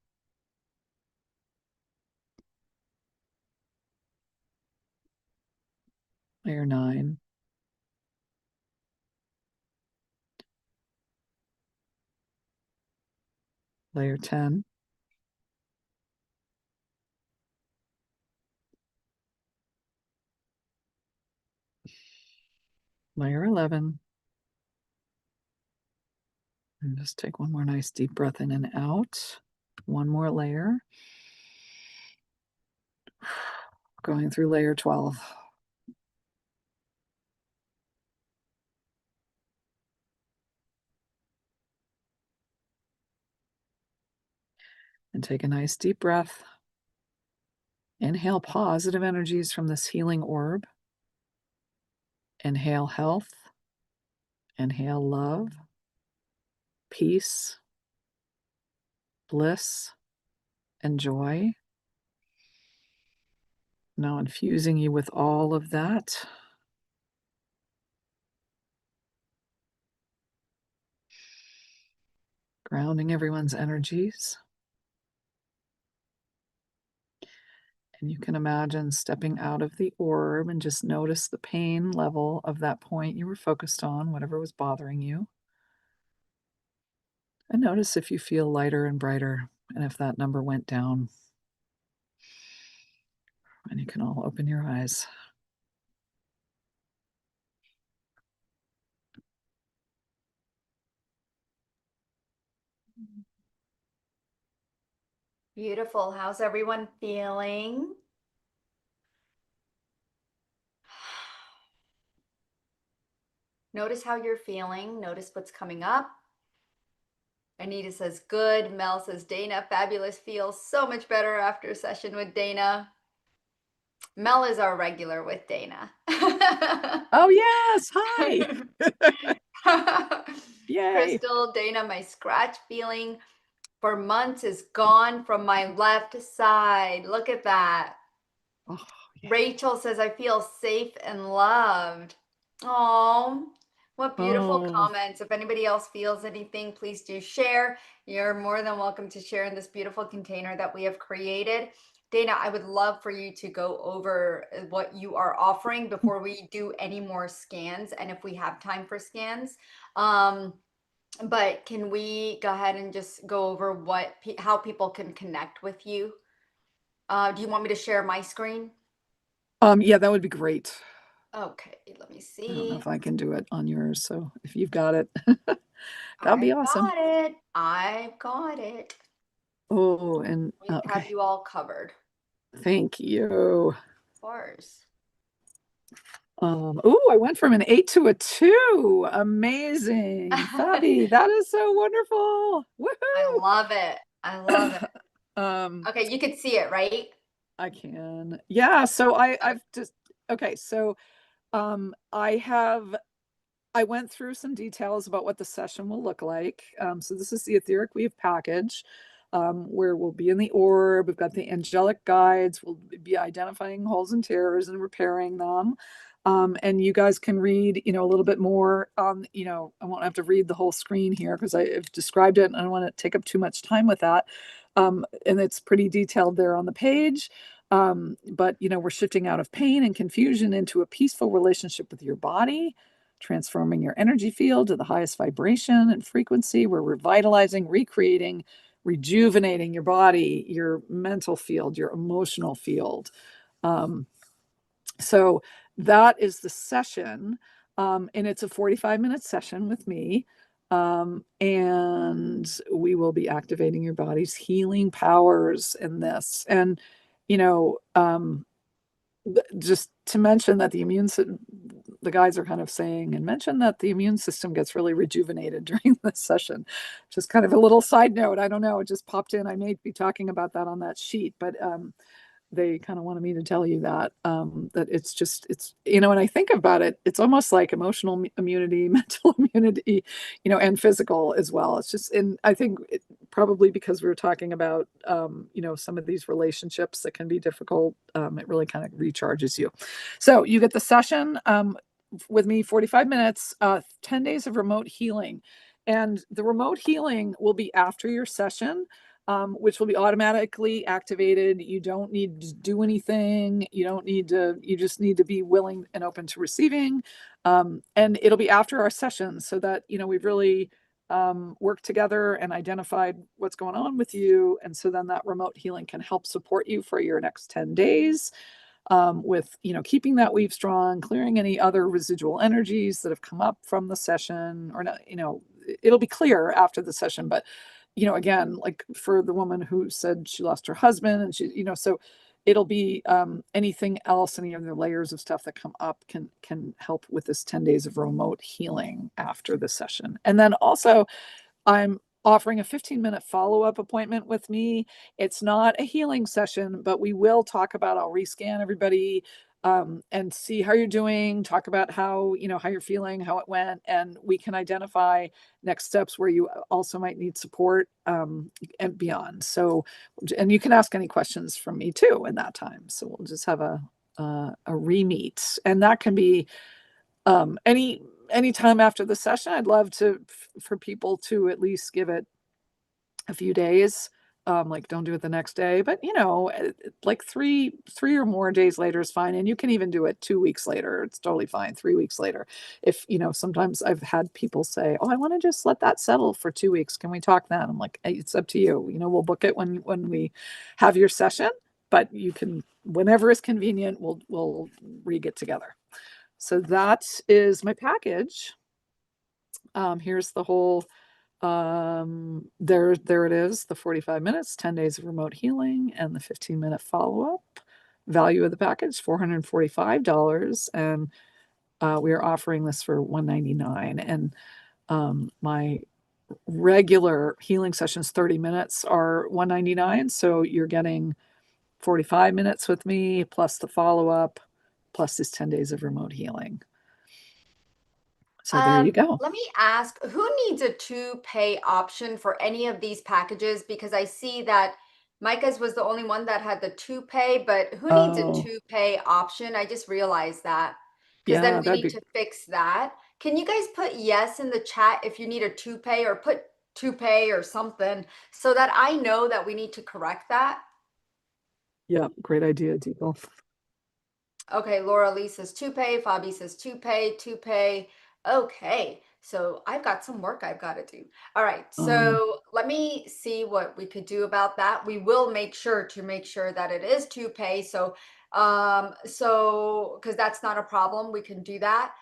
Layer 9. Layer 10. Layer 11. And just take one more nice deep breath in and out. One more layer. Going through layer 12. And take a nice deep breath. Inhale positive energies from this healing orb. Inhale health. Inhale love, peace, bliss, and joy. Now infusing you with all of that. Grounding everyone's energies. And you can imagine stepping out of the orb and just notice the pain level of that point you were focused on, whatever was bothering you. And notice if you feel lighter and brighter and if that number went down. And you can all open your eyes. Beautiful. How's everyone feeling? Notice how you're feeling. Notice what's coming up. Anita says, good. Mel says, Dana, fabulous. Feels so much better after a session with Dana. Mel is our regular with Dana. Oh, yes. Hi. Yay. Crystal, Dana, my scratch feeling for months is gone from my left side. Look at that. Oh, yeah. Rachel says, I feel safe and loved. Oh, what beautiful comments. If anybody else feels anything, please do share. You're more than welcome to share in this beautiful container that we have created. Dana, I would love for you to go over what you are offering before we do any more scans and if we have time for scans. But can we go ahead and just go over how people can connect with you? Do you want me to share my screen? Yeah, that would be great. Okay, let me see. I don't know if I can do it on yours, so if you've got it, that'd be awesome. I've got it. Oh, and We have you all covered. Thank you. Of course. I went from an 8 to a 2. Amazing. Fabi, that is so wonderful. Woohoo! I love it. I love it. Okay, you can see it, right? I can. Yeah, so I've just okay, so I went through some details about what the session will look like. So this is the etheric weave package, where we'll be in the orb. We've got the angelic guides. We'll be identifying holes and tears and repairing them. And you guys can read, a little bit more on, I won't have to read the whole screen here because I've described it and I don't want to take up too much time with that. And it's pretty detailed there on the page. But we're shifting out of pain and confusion into a peaceful relationship with your body, transforming your energy field to the highest vibration and frequency. We're revitalizing, recreating, rejuvenating your body, your mental field, your emotional field. So that is the session. And it's a 45-minute session with me. And we will be activating your body's healing powers in this. And, just to mention that the guys are kind of saying and mention that the immune system gets really rejuvenated during this session. Just kind of a little side note. I don't know. It just popped in. I may be talking about that on that sheet, but they kind of wanted me to tell you that it's when I think about it, it's almost like emotional immunity, mental immunity, and physical as well. It's just, and I think probably because we were talking about some of these relationships that can be difficult, it really kind of recharges you. So you get the session with me, 45 minutes, 10 days of remote healing, and the remote healing will be after your session. Which will be automatically activated. You don't need to do anything. You just need to be willing and open to receiving. And it'll be after our session so that, we've really worked together and identified what's going on with you. And so then that remote healing can help support you for your next 10 days. With keeping that weave strong, clearing any other residual energies that have come up from the session, or not, it'll be clear after the session, but again, like for the woman who said she lost her husband and she, so it'll be anything else, any other layers of stuff that come up can help with this 10 days of remote healing after the session. And then also I'm offering a 15-minute follow-up appointment with me. It's not a healing session, but we will talk about, I'll rescan everybody and see how you're doing, talk about how you're feeling, how it went, and we can identify next steps where you also might need support and beyond. So, and you can ask any questions from me too in that time. So we'll just have a re-meet, and that can be any time after the session. I'd love for people to at least give it a few days like don't do it the next day, but like three or more days later is fine. And you can even do it 2 weeks later. It's totally fine. 3 weeks later. If, sometimes I've had people say, oh, I want to just let that settle for 2 weeks. Can we talk then? I'm like, hey, it's up to you. We'll book it when we have your session, but you can, whenever is convenient, we'll re-get together. So that is my package. Here's the whole, there it is, the 45 minutes, 10 days of remote healing, and the 15-minute follow-up. Value of the package, $445, and we are offering this for $199. And my regular healing sessions, 30 minutes, are $199. So you're getting 45 minutes with me, plus the follow-up, plus this 10 days of remote healing. So there you go. Let me ask, who needs a 2-pay option for any of these packages? Because I see that Micah's was the only one that had the 2-pay, but who needs a 2-pay option? I just realized that. Because then we need to fix that. Can you guys put yes in the chat if you need a 2-pay, or put 2-pay or something, so that I know that we need to correct that? Yeah, great idea, Deeple. Okay, Laura Lee says 2-pay, Fabi says 2-pay, 2-pay. Okay, so I've got some work I've got to do. All right, so let me see what we could do about that. We will make sure that it is 2-pay. So because that's not a problem, we can do that.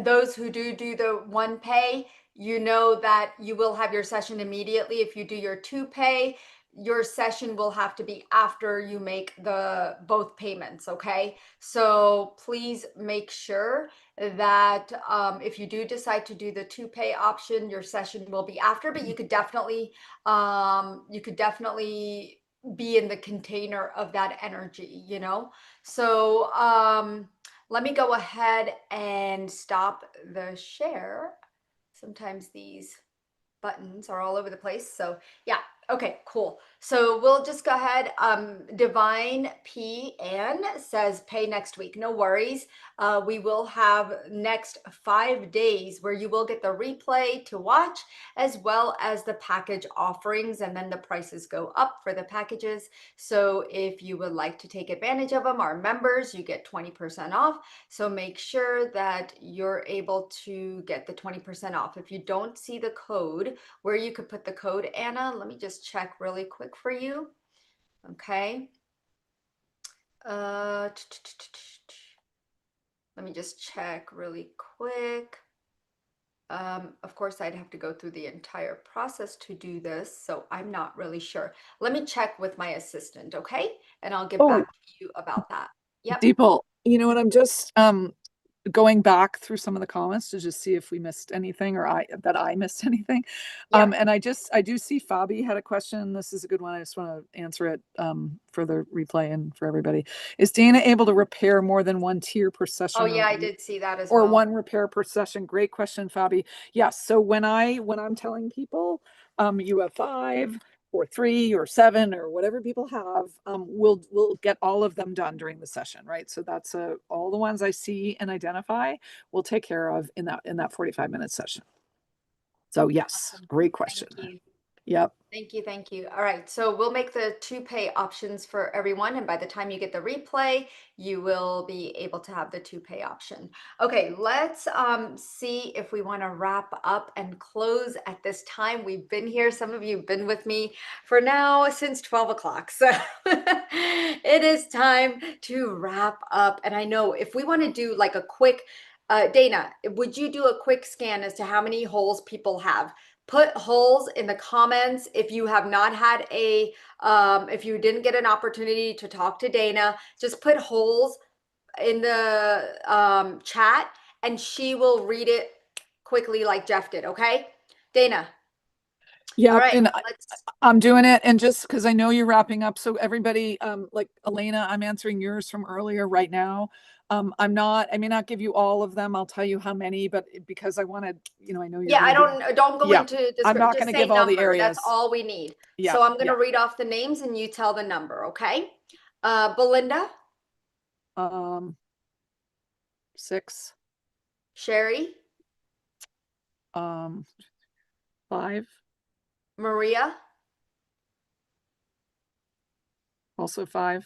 Those who do the 1-pay, that you will have your session immediately. If you do your 2-pay, your session will have to be after you make the both payments. Okay, so please make sure that if you do decide to do the 2-pay option, your session will be after, but you could definitely be in the container of that energy, so let me go ahead and stop the share. Sometimes these buttons are all over the place. So yeah, okay, cool. So we'll just go ahead. Divine P Ann says pay next week. No worries. We will have next 5 days where you will get the replay to watch, as well as the package offerings, and then the prices go up for the packages. So if you would like to take advantage of them, our members, you get 20% off. So make sure that you're able to get the 20% off. If you don't see the code where you could put the code, Anna, let me just check really quick for you. Okay. Let me just check really quick. Of course, I'd have to go through the entire process to do this, so I'm not really sure. Let me check with my assistant, okay? And I'll get back to you about that. Yep. Deeple, you know what? I'm just going back through some of the comments to just see if we missed anything, or I missed anything. Yeah. And I do see Fabi had a question. This is a good one. I just want to answer it for the replay and for everybody. Is Dana able to repair more than one tier per session? Oh yeah, I did see that as well. Or one repair per session. Great question, Fabi. Yes. So when I'm telling people, you have 5 or 3 or 7 or whatever people have, we'll get all of them done during the session, right? So that's all the ones I see and identify, we'll take care of in that 45-minute session. So yes, awesome. Great question. Thank you. Yep. Thank you. All right, so we'll make the 2-pay options for everyone, and by the time you get the replay, you will be able to have the 2-pay option. Okay, let's see if we want to wrap up and close at this time. We've been here, some of you have been with me for now since 12 o'clock, so it is time to wrap up. And I know if we want to do like a quick, Dana, would you do a quick scan as to how many holes people have? Put holes in the comments if you have not had if you didn't get an opportunity to talk to Dana. Just put holes in the chat, and she will read it quickly like Jeff did. Okay, Dana. Yeah, right, and I'm doing it, and just because I know you're wrapping up, so everybody, like Elena, I'm answering yours from earlier right now. I may not give you all of them. I'll tell you how many, but because I wanted, I know you're. Yeah, I don't go into description. I'm not going to give all the areas. That's all we need. Yeah. So I'm going to read off the names, and you tell the number, okay? Belinda. 6. Sherry. 5. Maria, Also 5.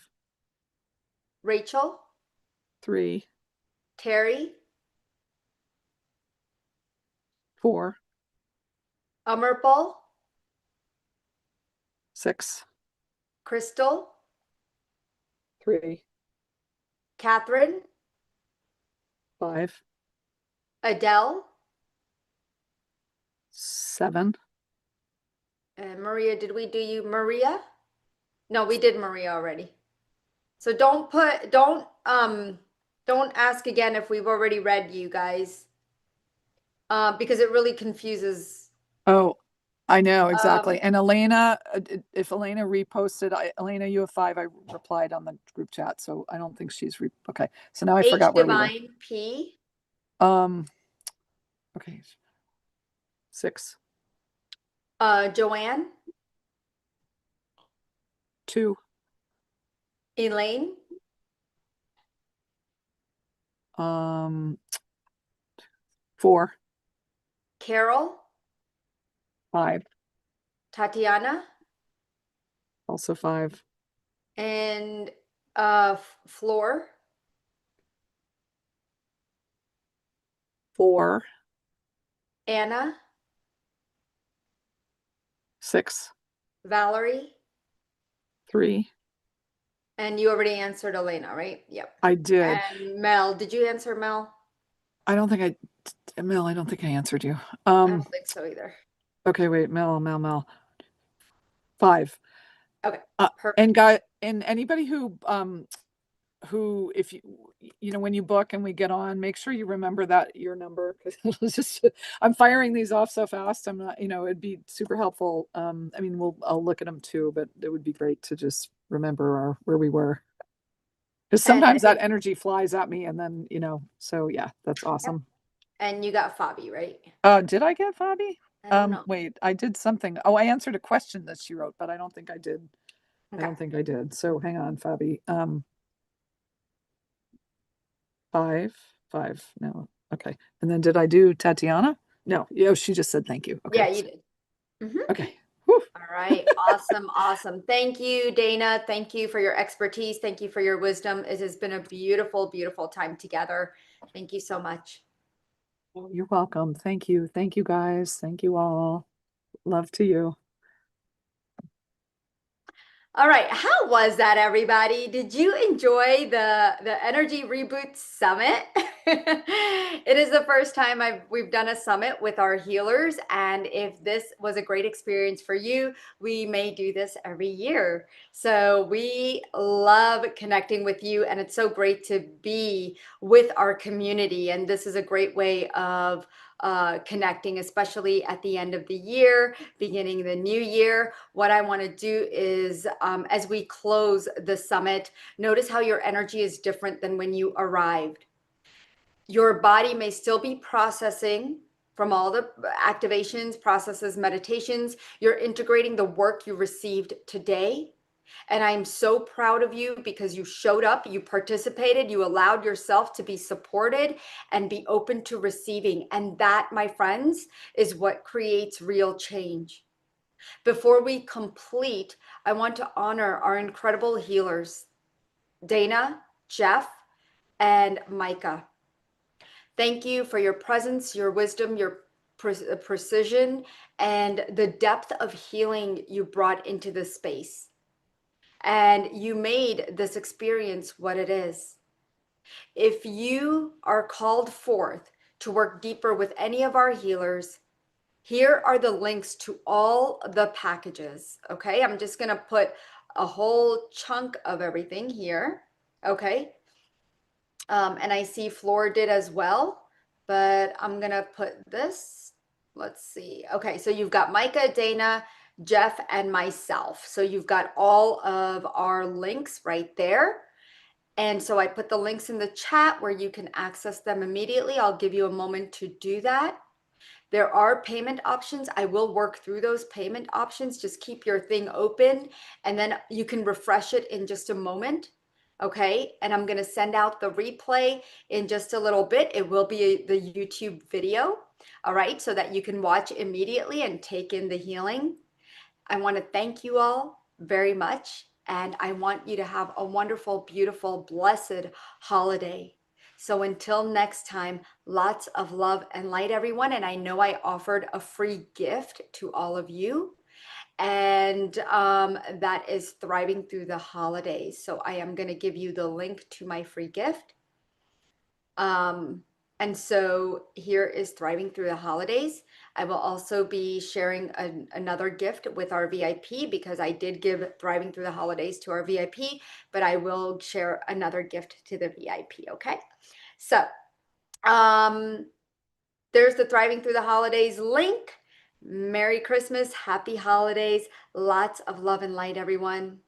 Rachel, 3. Terry, 4. Amarpal, 6. Crystal, 3. Catherine, 5. Adele, 7. and Maria. Did we do you, Maria? No, we did Maria already. So don't ask again if we've already read you guys, because it really confuses. Oh, I know, Um, exactly. And Elena, if Elena reposted, Elena, you have 5. I replied on the group chat, so I don't think she's okay. So now I H forgot where we were. Divine P. Okay. 6. Joanne, 2. Elaine, 4. Carol, 5. Tatiana, Also 5. and Floor, 4. Anna, 6. Valerie, 3. and you already answered Elena, right? Yep. I did. And Mel, did you answer Mel? I don't think Mel, I don't think I answered you. I don't think so either. Okay, wait, Mel. 5. Okay. And anybody who if you know when you book and we get on, make sure you remember that your number, because it's just I'm firing these off so fast. I'm not, it'd be super helpful. I mean, I'll look at them too, but it would be great to just remember where we were, because sometimes that energy flies at me, and then so yeah, that's awesome. And you got Fabi, right? Did I get Fabi? I don't know. Wait, I did something. Oh, I answered a question that she wrote, but I don't think I did. Okay. I don't think I did. So hang on, Fabi. 5. No. Okay. And then did I do Tatiana? No. Yeah, she just said thank you. Okay. Yeah, you did. Okay. All right. Awesome. Thank you, Dana. Thank you for your expertise. Thank you for your wisdom. It has been a beautiful, beautiful time together. Thank you so much. You're welcome. Thank you. Thank you, guys. Thank you all. Love to you. All right, how was that, everybody? Did you enjoy the Energy Reboot Summit? It is the first time we've done a summit with our healers, and if this was a great experience for you, we may do this every year. So we love connecting with you, and it's so great to be with our community, and this is a great way of connecting, especially at the end of the year, beginning the new year. What I want to do is, as we close the summit, notice how your energy is different than when you arrived. Your body may still be processing from all the activations, processes, meditations. You're integrating the work you received today. And I'm so proud of you because you showed up, you participated, you allowed yourself to be supported and be open to receiving. And that, my friends, is what creates real change. Before we complete, I want to honor our incredible healers, Dana, Jeff, and Micah. Thank you for your presence, your wisdom, your precision, and the depth of healing you brought into this space. And you made this experience what it is. If you are called forth to work deeper with any of our healers, here are the links to all the packages. Okay, I'm just going to put a whole chunk of everything here. Okay, and I see Floor did as well, but I'm going to put this. Let's see. Okay, so you've got Micah, Dana, Jeff, and myself. So you've got all of our links right there. And so I put the links in the chat where you can access them immediately. I'll give you a moment to do that. There are payment options. I will work through those payment options. Just keep your thing open and then you can refresh it in just a moment. Okay. And I'm going to send out the replay in just a little bit. It will be the YouTube video. All right. So that you can watch immediately and take in the healing. I want to thank you all very much. And I want you to have a wonderful, beautiful, blessed holiday. So until next time, lots of love and light, everyone. And I know I offered a free gift to all of you, and that is Thriving Through the Holidays. So I am going to give you the link to my free gift. And so here is Thriving Through the Holidays. I will also be sharing another gift with our VIP, because I did give Thriving Through the Holidays to our VIP, but I will share another gift to the VIP. Okay. So there's the Thriving Through the Holidays link. Merry Christmas, happy holidays, lots of love and light, everyone.